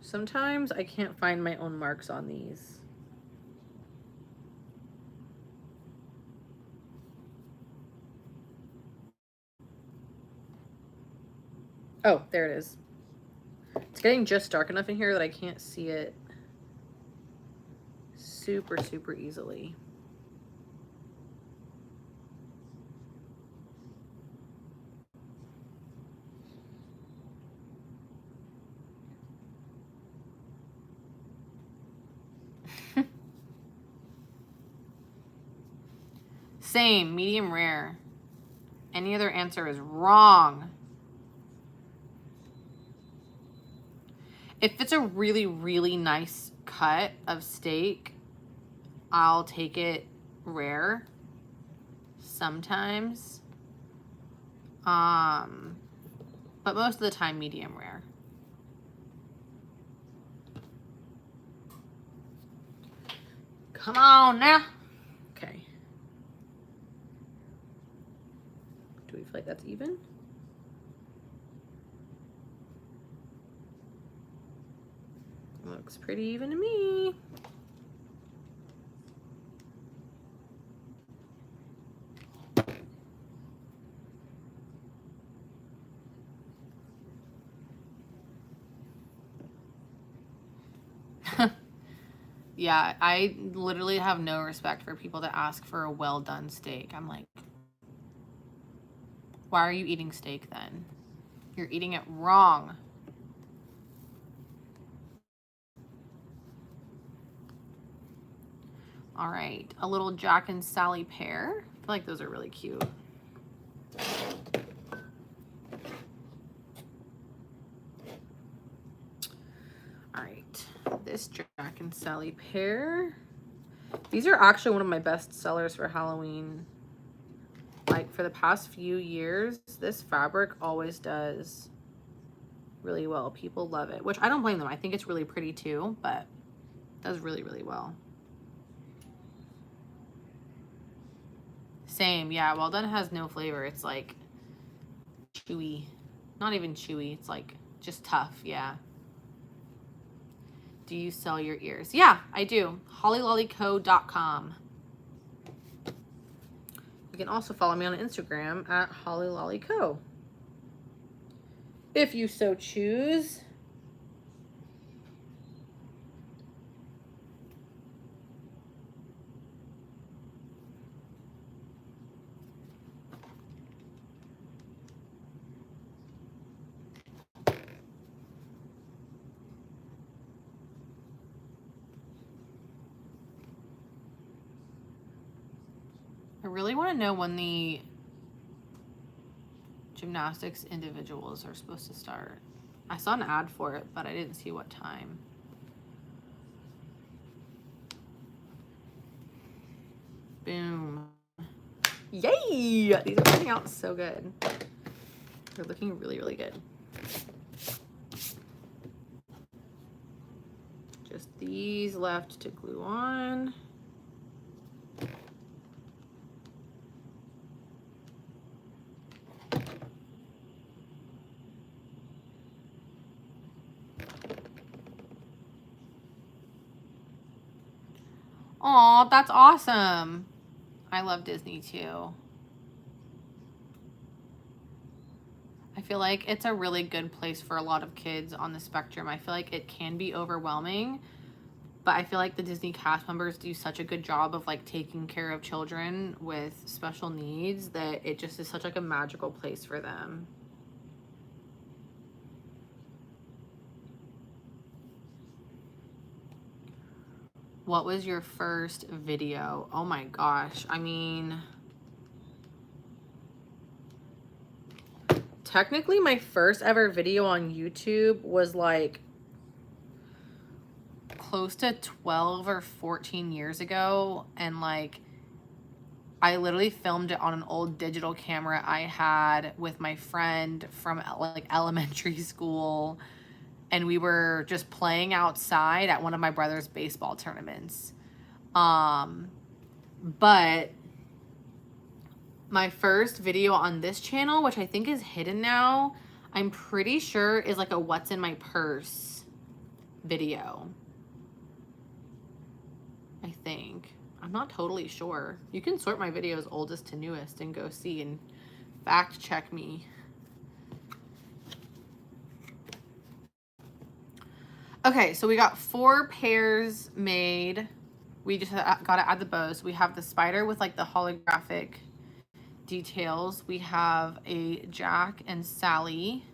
Sometimes I can't find my own marks on these. Oh, there it is. It's getting just dark enough in here that I can't see it super, super easily. Same, medium rare. Any other answer is wrong. If it's a really, really nice cut of steak, I'll take it rare sometimes. But most of the time, medium rare. Come on now. Okay. Do we feel like that's even? Looks pretty even to me. Yeah, I literally have no respect for people that ask for a well done steak. I'm like, why are you eating steak then? You're eating it wrong. All right, a little Jack and Sally pear. I feel like those are really cute. All right, this Jack and Sally pear. These are actually one of my best sellers for Halloween. Like for the past few years, this fabric always does really well. People love it, which I don't blame them. I think it's really pretty too, but it does really, really well. Same, yeah, well done has no flavor. It's like chewy. Not even chewy, it's like just tough, yeah. Do you sell your ears? Yeah, I do. hollylollyco.com. You can also follow me on Instagram at hollylollyco. If you so choose. I really want to know when the gymnastics individuals are supposed to start. I saw an ad for it, but I didn't see what time. Boom. Yay! These are turning out so good. They're looking really, really good. Just these left to glue on. Aw, that's awesome. I love Disney too. I feel like it's a really good place for a lot of kids on the spectrum. I feel like it can be overwhelming, but I feel like the Disney cast members do such a good job of like taking care of children with special needs that it just is such like a magical place for them. What was your first video? Oh my gosh. I mean, technically my first ever video on YouTube was like close to 12 or 14 years ago. And like, I literally filmed it on an old digital camera I had with my friend from like elementary school. And we were just playing outside at one of my brother's baseball tournaments. But my first video on this channel, which I think is hidden now, I'm pretty sure is like a what's in my purse video. I think. I'm not totally sure. You can sort my videos oldest to newest and go see and fact check me. Okay, so we got 4 pairs made. We just got to add the bows. We have the spider with like the holographic details. We have a Jack and Sally,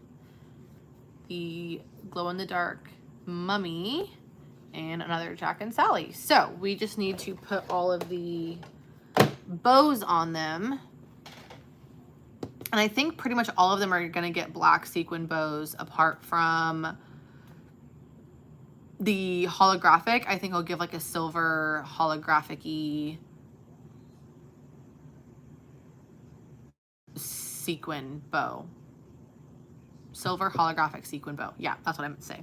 the glow-in-the-dark mummy, and another Jack and Sally. So we just need to put all of the bows on them. And I think pretty much all of them are going to get black sequin bows apart from the holographic. I think I'll give like a silver holographic-y sequin bow. Silver holographic sequin bow. Yeah, that's what I meant to say.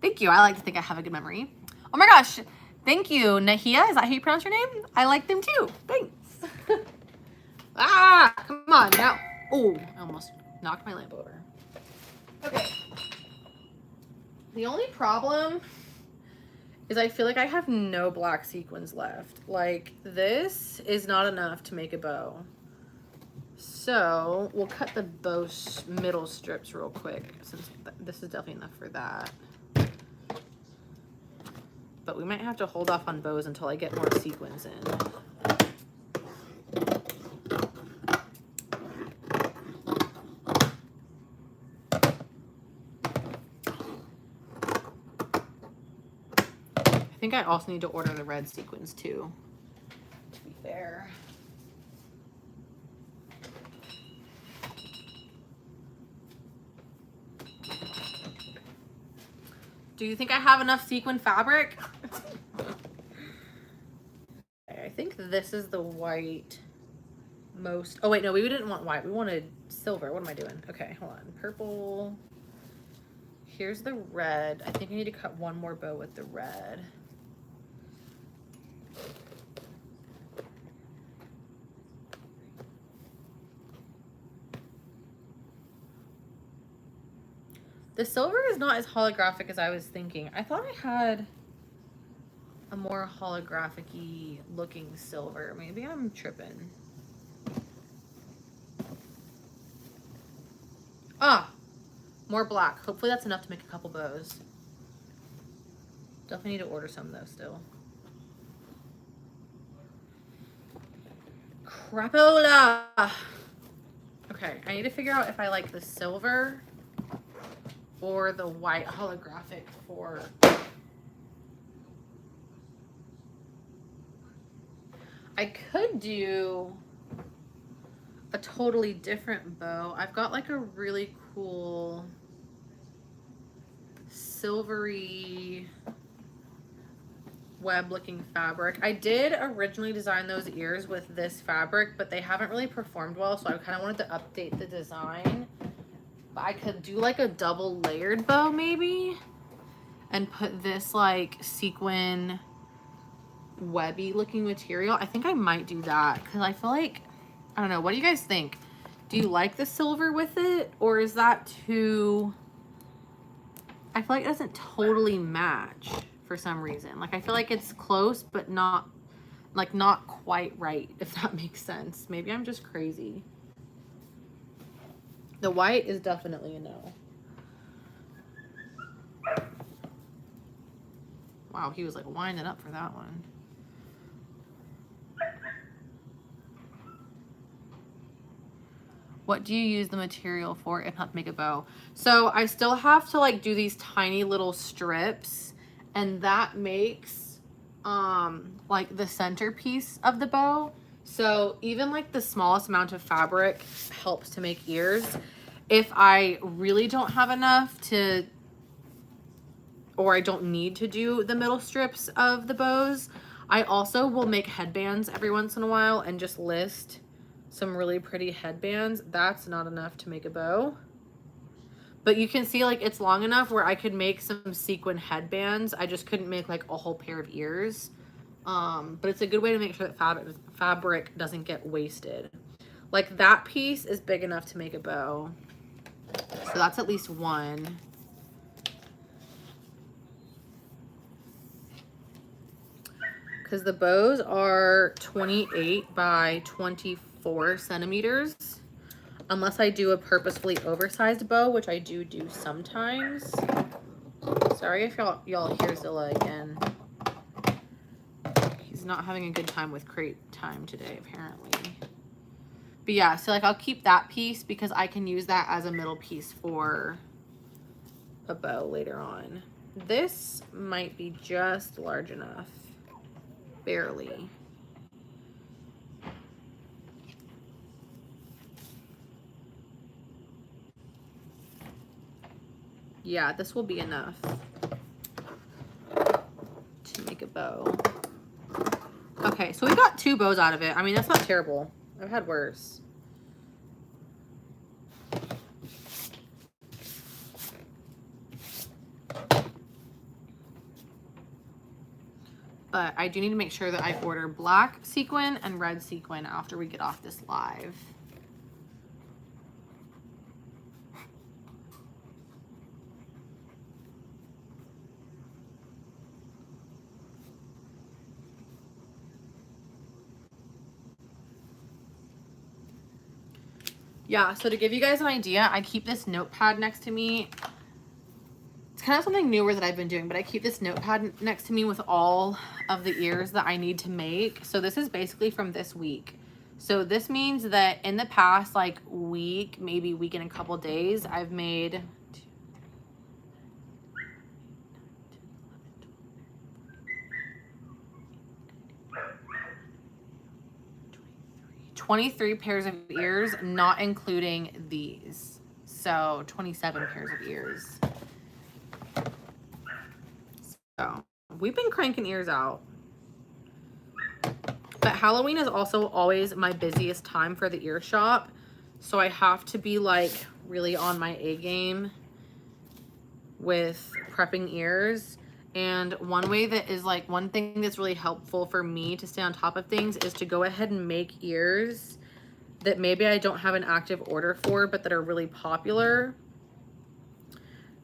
Thank you. I like to think I have a good memory. Oh my gosh. Thank you, Nahia. Is that how you pronounce your name? I like them too. Thanks. Ah, come on now. Oh, I almost knocked my lamp over. Okay. The only problem is I feel like I have no black sequins left. Like, this is not enough to make a bow. So we'll cut the bow middle strips real quick, since this is definitely enough for that. But we might have to hold off on bows until I get more sequins in. I think I also need to order the red sequins too, to be fair. Do you think I have enough sequin fabric? I think this is the white most. Oh wait, no, we didn't want white. We wanted silver. What am I doing? Okay, hold on. Purple. Here's the red. I think I need to cut one more bow with the red. The silver is not as holographic as I was thinking. I thought I had a more holographic-y looking silver. Maybe I'm tripping. Ah, more black. Hopefully that's enough to make a couple bows. Definitely need to order some though still. Crapola. Okay, I need to figure out if I like the silver or the white holographic for. I could do a totally different bow. I've got like a really cool silvery web looking fabric. I did originally design those ears with this fabric, but they haven't really performed well, so I kind of wanted to update the design. But I could do like a double layered bow maybe and put this like sequin webby looking material. I think I might do that because I feel like, I don't know, what do you guys think? Do you like the silver with it, or is that too, I feel like it doesn't totally match for some reason. Like I feel like it's close, but not quite right, if that makes sense. Maybe I'm just crazy. The white is definitely a no. Wow, he was like winding up for that one. What do you use the material for if not to make a bow? So I still have to like do these tiny little strips, and that makes like the centerpiece of the bow. So even like the smallest amount of fabric helps to make ears. If I really don't have enough to, or I don't need to do the middle strips of the bows, I also will make headbands every once in a while and just list some really pretty headbands. That's not enough to make a bow. But you can see like it's long enough where I could make some sequin headbands. I just couldn't make like a whole pair of ears. But it's a good way to make sure that fabric doesn't get wasted. Like that piece is big enough to make a bow. So that's at least one. Because the bows are 28 by 24 centimeters. Unless I do a purposefully oversized bow, which I do sometimes. Sorry if y'all hear Zilla again. He's not having a good time with crate time today, apparently. But yeah, so like I'll keep that piece because I can use that as a middle piece for a bow later on. This might be just large enough. Barely. Yeah, this will be enough to make a bow. Okay, so we got 2 bows out of it. I mean, that's not terrible. I've had worse. But I do need to make sure that I order black sequin and red sequin after we get off this live. Yeah, so to give you guys an idea, I keep this notepad next to me. It's kind of something newer that I've been doing, but I keep this notepad next to me with all of the ears that I need to make. So this is basically from this week. So this means that in the past like week, maybe week and a couple days, I've made 23 pairs of ears, not including these. So 27 pairs of ears. So we've been cranking ears out. But Halloween is also always my busiest time for the ear shop. So I have to be like really on my A game with prepping ears. And one way that is like, one thing that's really helpful for me to stay on top of things is to go ahead and make ears that maybe I don't have an active order for, but that are really popular.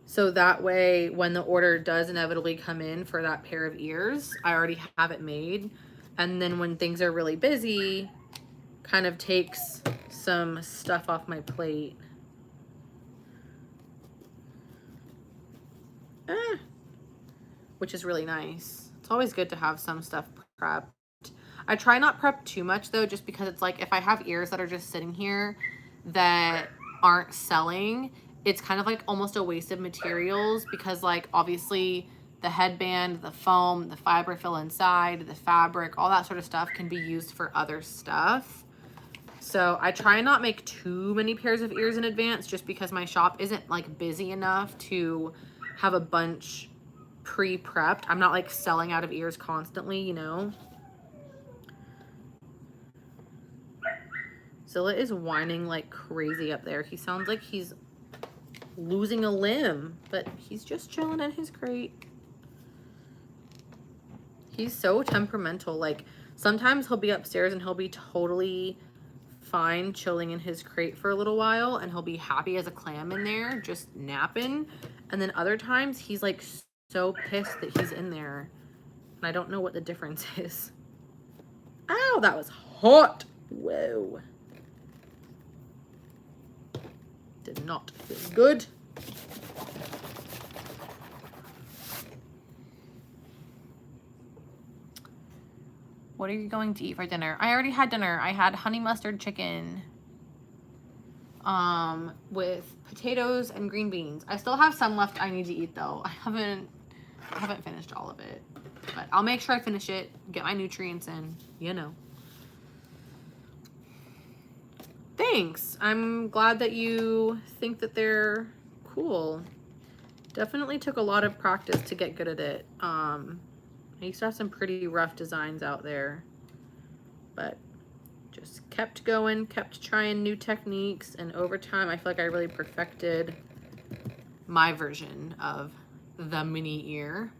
So that way, when the order does inevitably come in for that pair of ears, I already have it made. And then when things are really busy, kind of takes some stuff off my plate. Which is really nice. It's always good to have some stuff prepped. I try not prep too much though, just because it's like if I have ears that are just sitting here that aren't selling, it's kind of like almost a waste of materials, because like obviously the headband, the foam, the fiberfill inside, the fabric, all that sort of stuff can be used for other stuff. So I try and not make too many pairs of ears in advance just because my shop isn't like busy enough to have a bunch pre-prepped. I'm not like selling out of ears constantly, you know. Zilla is whining like crazy up there. He sounds like he's losing a limb, but he's just chilling in his crate. He's so temperamental. Like sometimes he'll be upstairs and he'll be totally fine chilling in his crate for a little while and he'll be happy as a clam in there just napping, and then other times he's like so pissed that he's in there and I don't know what the difference is. Ow, that was hot. Whoa, did not feel good. What are you going to eat for dinner? I already had dinner. I had honey mustard chicken with potatoes and green beans. I still have some left I need to eat though. I haven't finished all of it, but I'll make sure I finish it, get my nutrients in, you know. Thanks. I'm glad that you think that they're cool. Definitely took a lot of practice to get good at it. I used to have some pretty rough designs out there, but just kept going, kept trying new techniques, and over time I feel like I really perfected my version of the mini ear.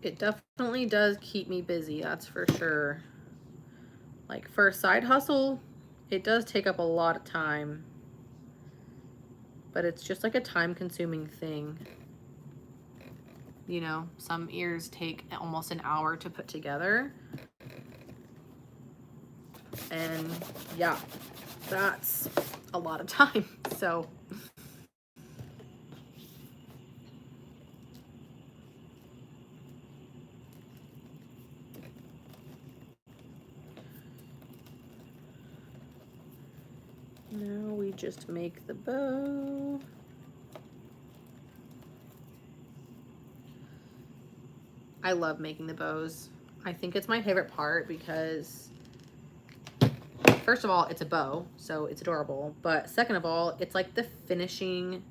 It definitely does keep me busy, that's for sure. Like for a side hustle, it does take up a lot of time, but it's just like a time-consuming thing. You know, some ears take almost an hour to put together. And yeah, that's a lot of time. So now we just make the bow. I love making the bows. I think it's my favorite part because first of all, it's a bow, so it's adorable. But second of all, it's like the finishing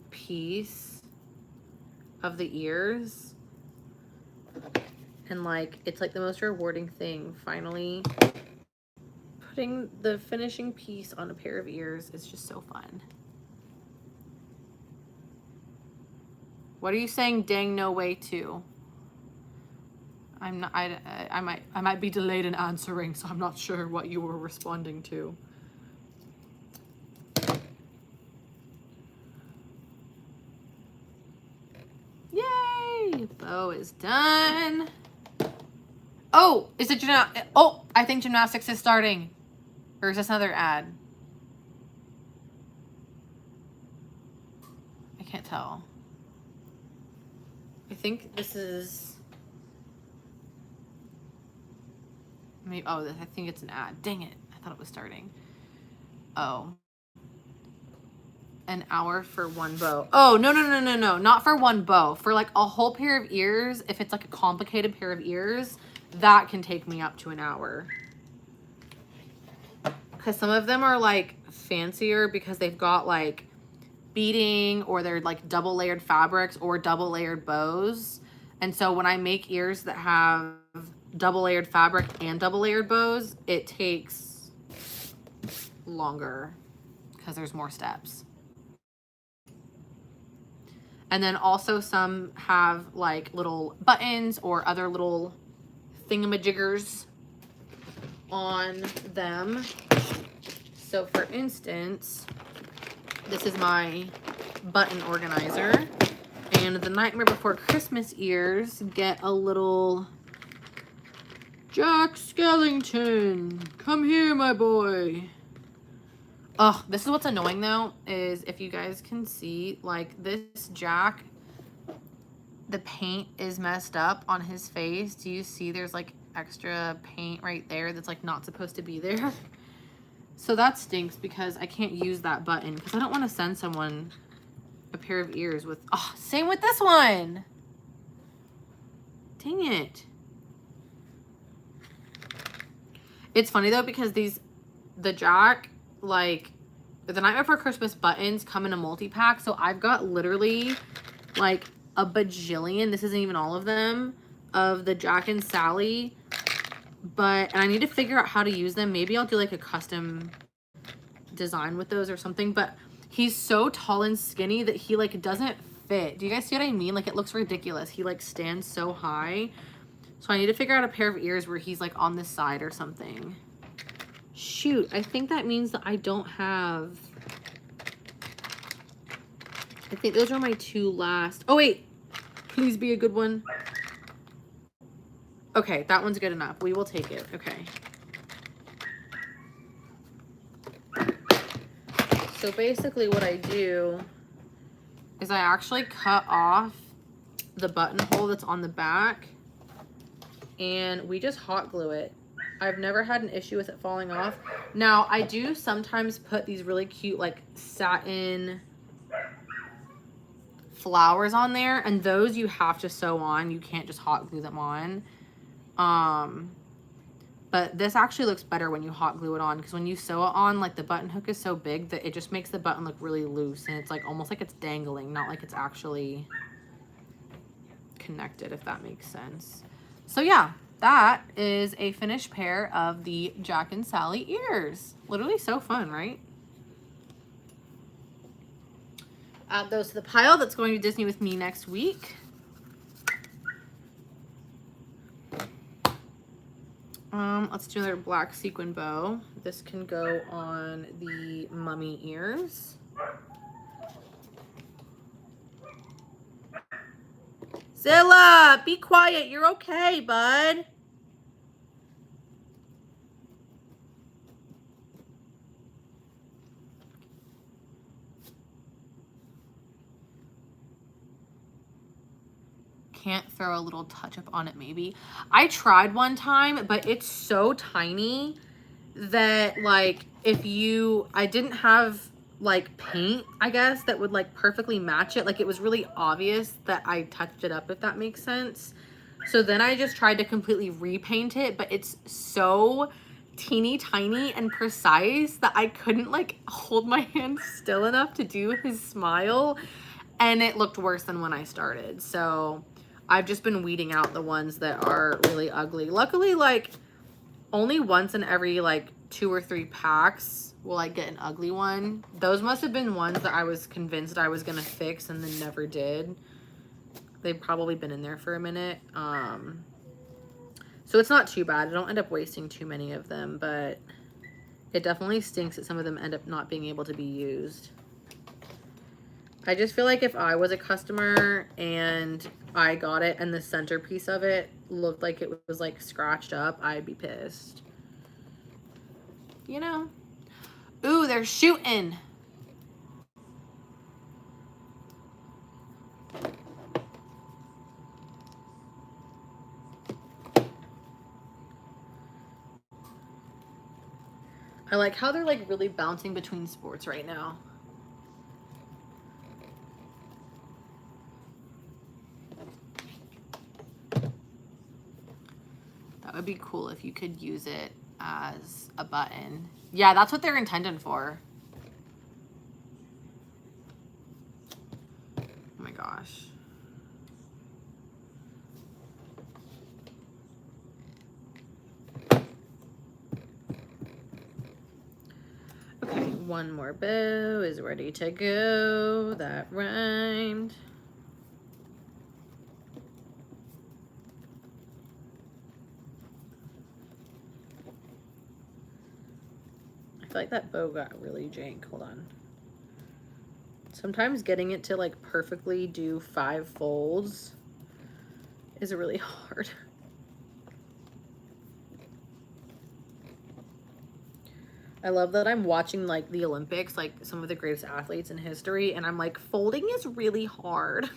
piece of the ears. And like, it's like the most rewarding thing. Finally, putting the finishing piece on a pair of ears is just so fun. What are you saying, dang no way to? I'm not, I might be delayed in answering, so I'm not sure what you were responding to. Yay! Bow is done. Oh, is it oh, I think gymnastics is starting. Or is this another ad? I can't tell. I think this is... Maybe, oh, I think it's an ad. Dang it. I thought it was starting. Oh. An hour for one bow. Oh, no. Not for one bow. For like a whole pair of ears, if it's like a complicated pair of ears, that can take me up to an hour. Because some of them are like fancier because they've got like beading or they're like double layered fabrics or double layered bows. And so when I make ears that have double layered fabric and double layered bows, it takes longer because there's more steps. And then also some have like little buttons or other little thingamajiggers on them. So for instance, this is my button organizer, and the Nightmare Before Christmas ears get a little Jack Skellington, come here, my boy. Oh, this is what's annoying though, is if you guys can see, like this Jack, the paint is messed up on his face. Do you see there's like extra paint right there that's like not supposed to be there? So that stinks because I can't use that button because I don't want to send someone a pair of ears with, oh, same with this one. Dang it. It's funny though, because the Jack, like, the Night Before Christmas buttons come in a multi-pack. So I've got literally like a bajillion, this isn't even all of them, of the Jack and Sally. And I need to figure out how to use them. Maybe I'll do like a custom design with those or something. But he's so tall and skinny that he like doesn't fit. Do you guys see what I mean? Like, it looks ridiculous. He like stands so high. So I need to figure out a pair of ears where he's like on this side or something. Shoot, I think that means that I don't have... I think those are my two last. Oh wait, please be a good one. Okay, that one's good enough. We will take it. Okay. So basically what I do is I actually cut off the buttonhole that's on the back and we just hot glue it. I've never had an issue with it falling off. Now, I do sometimes put these really cute like satin flowers on there, and those you have to sew on. You can't just hot glue them on. But this actually looks better when you hot glue it on, because when you sew it on, like, the button hook is so big that it just makes the button look really loose, and it's like almost like it's dangling, not like it's actually connected, if that makes sense. So yeah, that is a finished pair of the Jack and Sally ears. Literally so fun, right? Add those to the pile. That's going to Disney with me next week. Let's do another black sequin bow. This can go on the mummy ears. Zilla, be quiet. You're okay, bud. Can't throw a little touch up on it maybe. I tried one time, but it's so tiny that like I didn't have like paint, I guess, that would like perfectly match it. Like, it was really obvious that I touched it up, if that makes sense. So then I just tried to completely repaint it, but it's so teeny tiny and precise that I couldn't like hold my hand still enough to do his smile, and it looked worse than when I started. So I've just been weeding out the ones that are really ugly. Luckily, like, only once in every like 2 or 3 packs will I get an ugly one. Those must have been ones that I was convinced I was gonna fix and then never did. They've probably been in there for a minute. So it's not too bad. I don't end up wasting too many of them, but it definitely stinks that some of them end up not being able to be used. I just feel like if I was a customer and I got it and the centerpiece of it looked like it was like scratched up, I'd be pissed. You know? Ooh, they're shooting. I like how they're like really bouncing between sports right now. That would be cool if you could use it as a button. Yeah, that's what they're intended for. Oh my gosh. Okay, one more bow is ready to go. That rhymed. I feel like that bow got really jank. Hold on. Sometimes getting it to like perfectly do 5 folds is really hard. I love that I'm watching like the Olympics, like some of the greatest athletes in history, and I'm like, folding is really hard.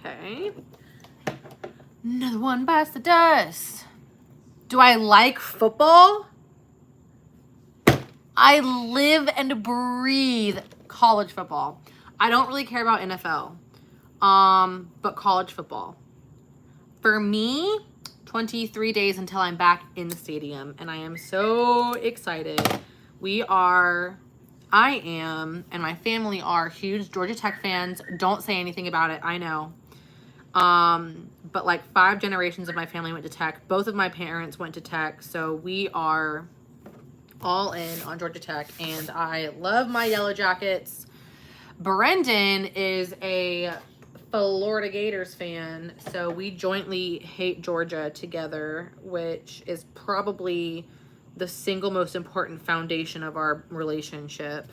Okay. Another one bites the dust. Do I like football? I live and breathe college football. I don't really care about NFL. But college football. For me, 23 days until I'm back in the stadium, and I am so excited. I am, and my family are huge Georgia Tech fans. Don't say anything about it, I know. But like 5 generations of my family went to Tech. Both of my parents went to Tech, so we are all in on Georgia Tech, and I love my Yellow Jackets. Brendan is a Florida Gators fan, so we jointly hate Georgia together, which is probably the single most important foundation of our relationship.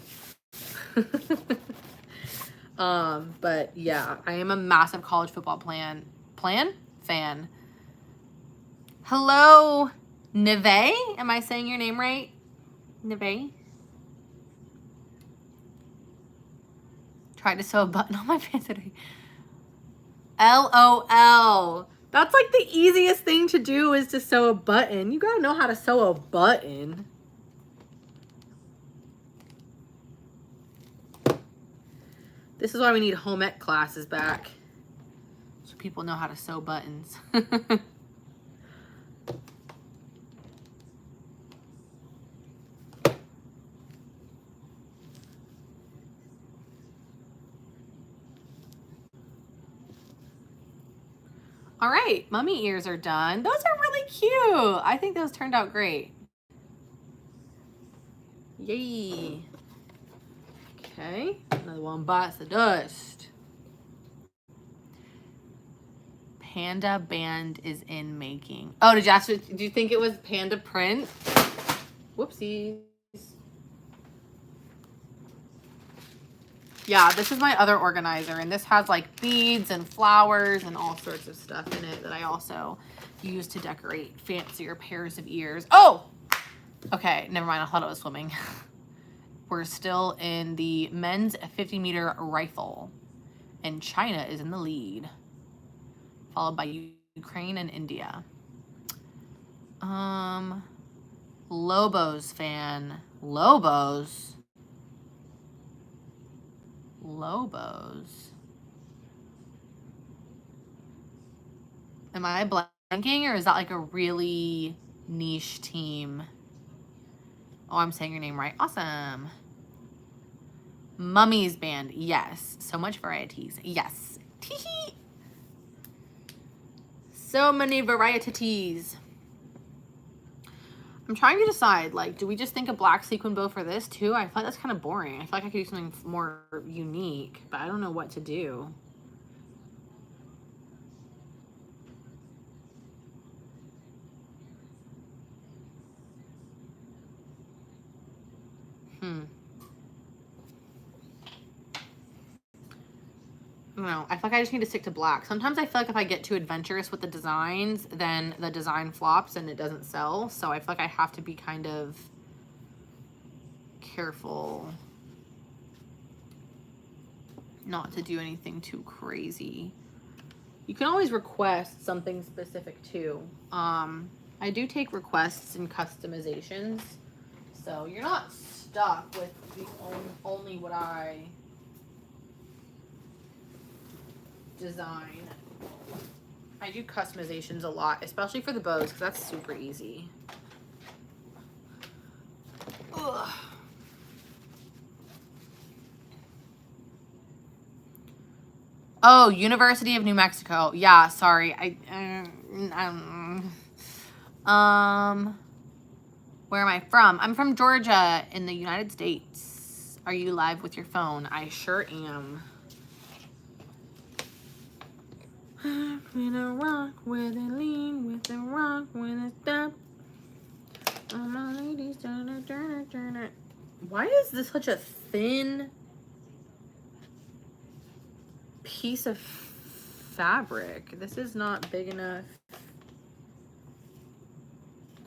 But yeah, I am a massive college football fan. Hello, Neve? Am I saying your name right? Neve? Tried to sew a button on my pants today. LOL. That's like the easiest thing to do is to sew a button. You gotta know how to sew a button. This is why we need home ec classes back. So people know how to sew buttons. All right, mummy ears are done. Those are really cute. I think those turned out great. Yay. Okay, another one bites the dust. Panda band is in making. Oh, did you ask? Do you think it was panda print? Whoopsies. Yeah, this is my other organizer, and this has like beads and flowers and all sorts of stuff in it that I also use to decorate fancier pairs of ears. Oh, okay, never mind. I thought it was swimming. We're still in the men's 50-meter rifle, and China is in the lead, followed by Ukraine and India. Lobos fan. Lobos. Am I blanking, or is that like a really niche team? Oh, I'm saying your name right. Awesome. Mummies band. Yes. So much varieties. Yes. Tee-hee. So many varieties. I'm trying to decide, like, do we just think a black sequin bow for this too? I feel like that's kind of boring. I feel like I could do something more unique, but I don't know what to do. I don't know. I feel like I just need to stick to black. Sometimes I feel like if I get too adventurous with the designs, then the design flops and it doesn't sell. So I feel like I have to be kind of careful not to do anything too crazy. You can always request something specific too. I do take requests and customizations, so you're not stuck with the only what I design. I do customizations a lot, especially for the bows, because that's super easy. Ugh. Oh, University of New Mexico. Yeah, sorry. Where am I from? I'm from Georgia in the United States. Are you live with your phone? I sure am. With a rock, with a lean, with a rock, with a step. All my ladies, turn it. Why is this such a thin piece of fabric? This is not big enough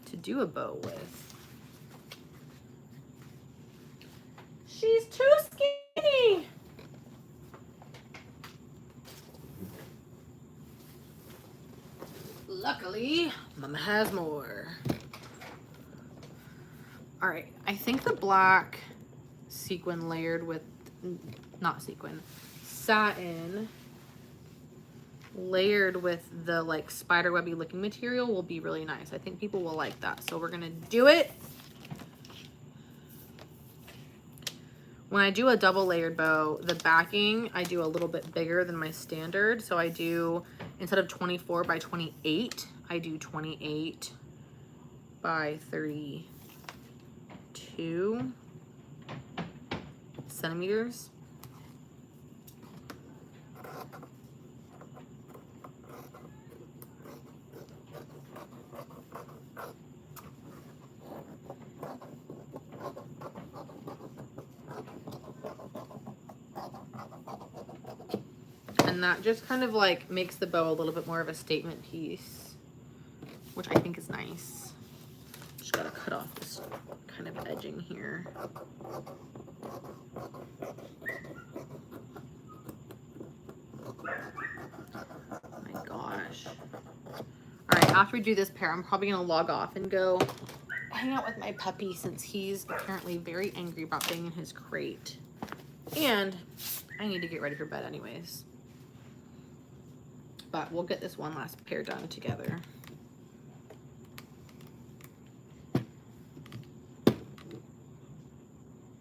to do a bow with. She's too skinny. Luckily, Mama has more. All right, I think the black sequin layered with, not sequin, satin layered with the like spiderwebby looking material will be really nice. I think people will like that. So we're gonna do it. When I do a double layered bow, the backing, I do a little bit bigger than my standard. So I do, instead of 24 by 28, I do 28 by 32 centimeters. And that just kind of like makes the bow a little bit more of a statement piece, which I think is nice. Just gotta cut off this kind of edging here. Oh my gosh. All right, after we do this pair, I'm probably gonna log off and go hang out with my puppy since he's apparently very angry about being in his crate. And I need to get ready for bed anyways. But we'll get this one last pair done together.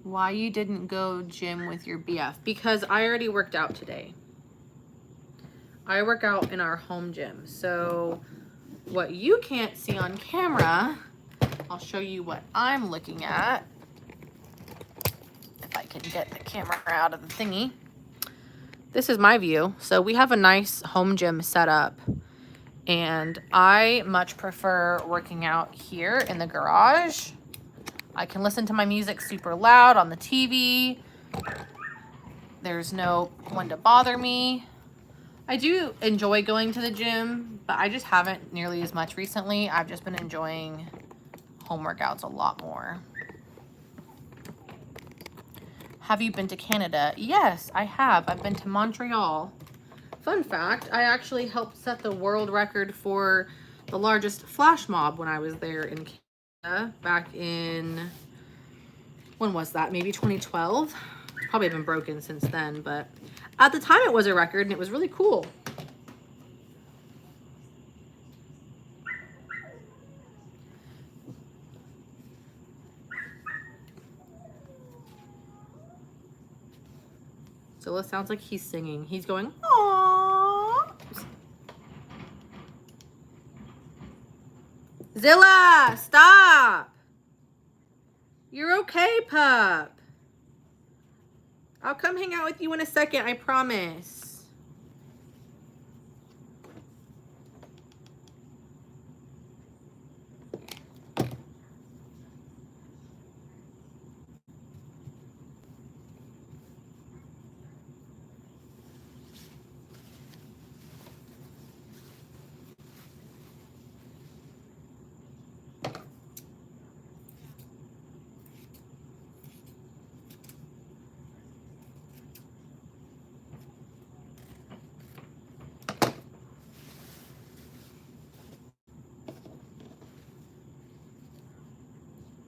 Why you didn't go gym with your BF? Because I already worked out today. I work out in our home gym. So what you can't see on camera, I'll show you what I'm looking at. If I can get the camera out of the thingy. This is my view. So we have a nice home gym set up, and I much prefer working out here in the garage. I can listen to my music super loud on the TV. There's no one to bother me. I do enjoy going to the gym, but I just haven't nearly as much recently. I've just been enjoying home workouts a lot more. Have you been to Canada? Yes, I have. I've been to Montreal. Fun fact, I actually helped set the world record for the largest flash mob when I was there in Canada back in, when was that? Maybe 2012? It's probably been broken since then, but at the time it was a record and it was really cool. Zilla sounds like he's singing. He's going, aww. Zilla, stop. You're okay, pup. I'll come hang out with you in a second, I promise.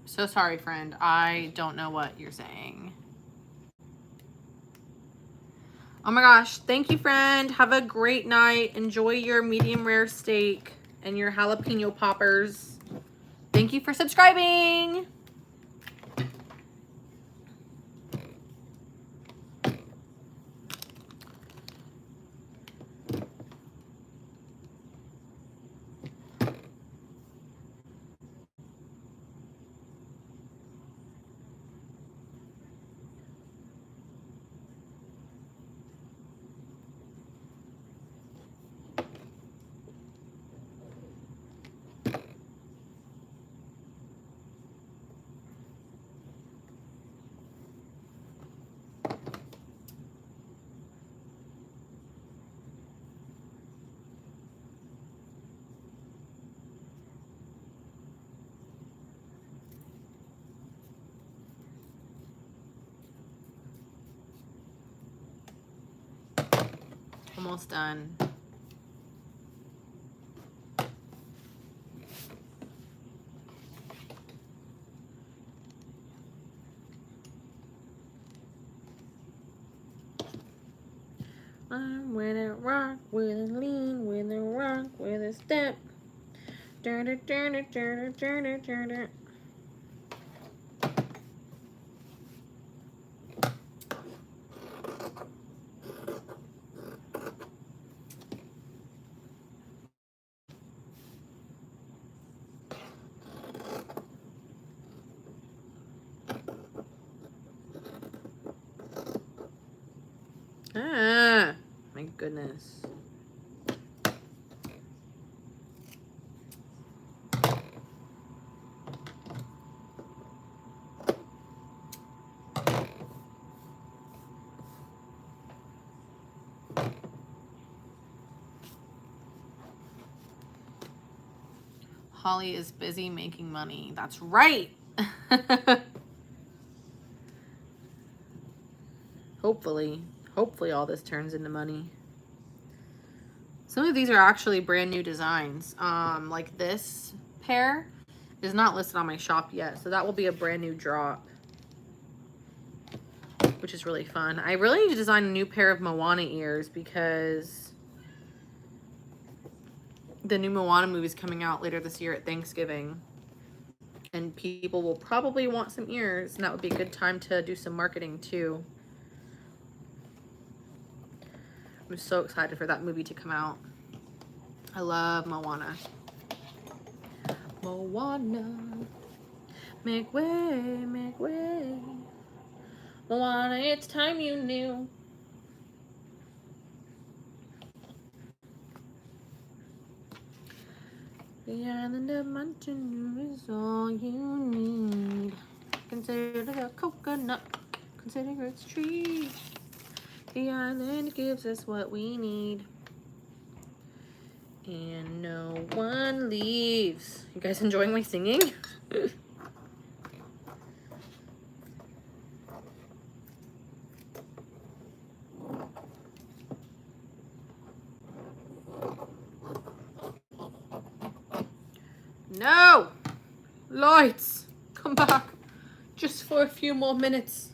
So sorry, friend. I don't know what you're saying. Oh my gosh. Thank you, friend. Have a great night. Enjoy your medium rare steak and your jalapeno poppers. Thank you for subscribing. Almost done. With a rock, with a lean, with a rock, with a step. Ah, my goodness. Holly is busy making money. That's right. Hopefully all this turns into money. Some of these are actually brand new designs. Like this pair is not listed on my shop yet, so that will be a brand new drop, which is really fun. I really need to design a new pair of Moana ears because the new Moana movie is coming out later this year at Thanksgiving, and people will probably want some ears, and that would be a good time to do some marketing too. I'm so excited for that movie to come out. I love Moana. Moana, make way, make way. Moana, it's time you knew. The island of Montanu is all you need. Consider the coconut, consider its trees. The island gives us what we need. And no one leaves. You guys enjoying my singing? No! Lights! Come back. Just for a few more minutes.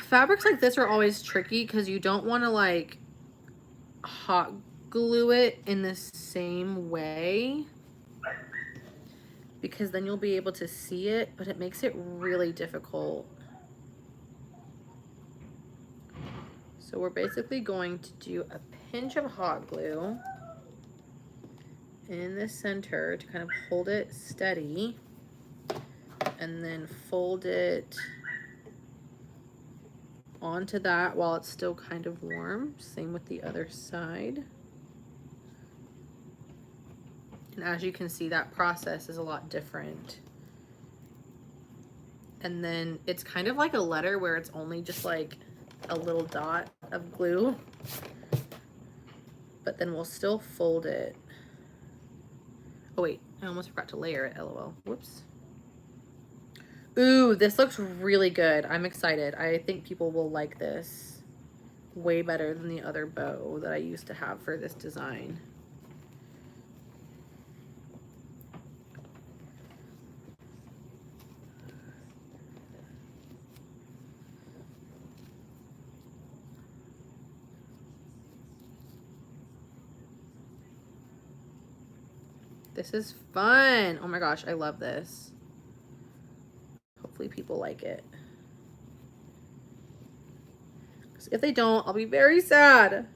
Fabrics like this are always tricky because you don't want to like hot glue it in the same way, because then you'll be able to see it, but it makes it really difficult. So we're basically going to do a pinch of hot glue in the center to kind of hold it steady, and then fold it onto that while it's still kind of warm. Same with the other side. And as you can see, that process is a lot different. And then it's kind of like a letter where it's only just like a little dot of glue, but then we'll still fold it. Oh wait, I almost forgot to layer it, LOL. Whoops. Ooh, this looks really good. I'm excited. I think people will like this way better than the other bow that I used to have for this design. This is fun. Oh my gosh, I love this. Hopefully people like it. If they don't, I'll be very sad.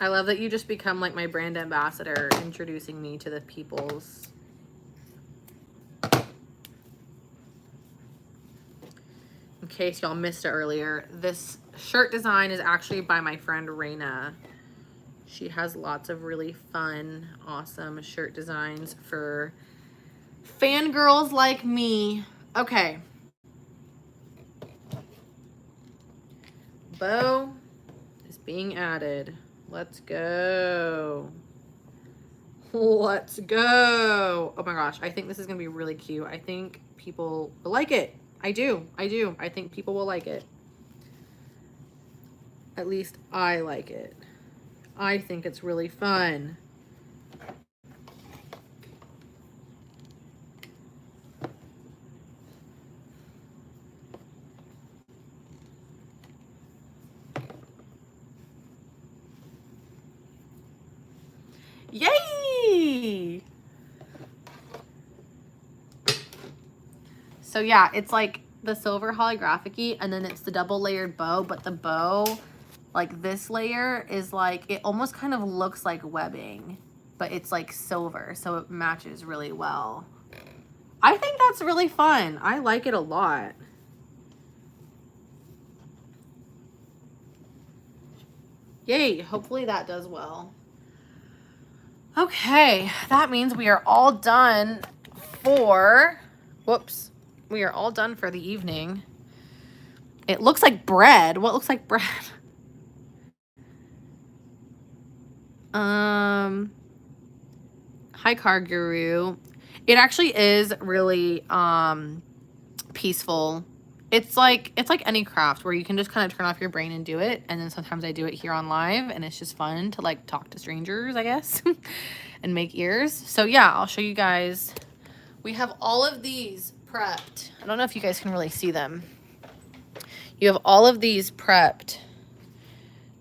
I love that you just become like my brand ambassador, introducing me to the peoples. In case y'all missed it earlier, this shirt design is actually by my friend Raina. She has lots of really fun, awesome shirt designs for fangirls like me. Okay. Bow is being added. Let's go. Let's go. Oh my gosh, I think this is gonna be really cute. I think people will like it. I do. I think people will like it. At least I like it. I think it's really fun. Yay! So yeah, it's like the silver holographic-y, and then it's the double layered bow, but the bow, like this layer is like, it almost kind of looks like webbing, but it's like silver, so it matches really well. I think that's really fun. I like it a lot. Yay, hopefully that does well. Okay, that means we are all done for, whoops, we are all done for the evening. It looks like bread. What looks like bread? Hi, Car Guru. It actually is really peaceful. It's like any craft where you can just kind of turn off your brain and do it. And then sometimes I do it here on live, and it's just fun to like talk to strangers, I guess, and make ears. So yeah, I'll show you guys. We have all of these prepped. I don't know if you guys can really see them. You have all of these prepped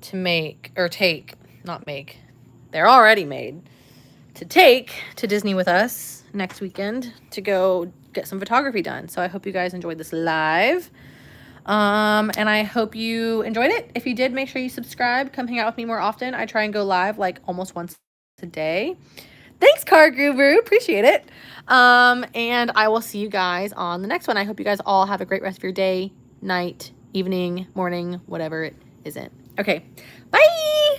to make, or take, not make. They're already made. To take to Disney with us next weekend to go get some photography done. So I hope you guys enjoyed this live. And I hope you enjoyed it. If you did, make sure you subscribe. Come hang out with me more often. I try and go live like almost once a day. Thanks, Car Guru. Appreciate it. And I will see you guys on the next one. I hope you guys all have a great rest of your day, night, evening, morning, whatever it isn't. Okay, bye.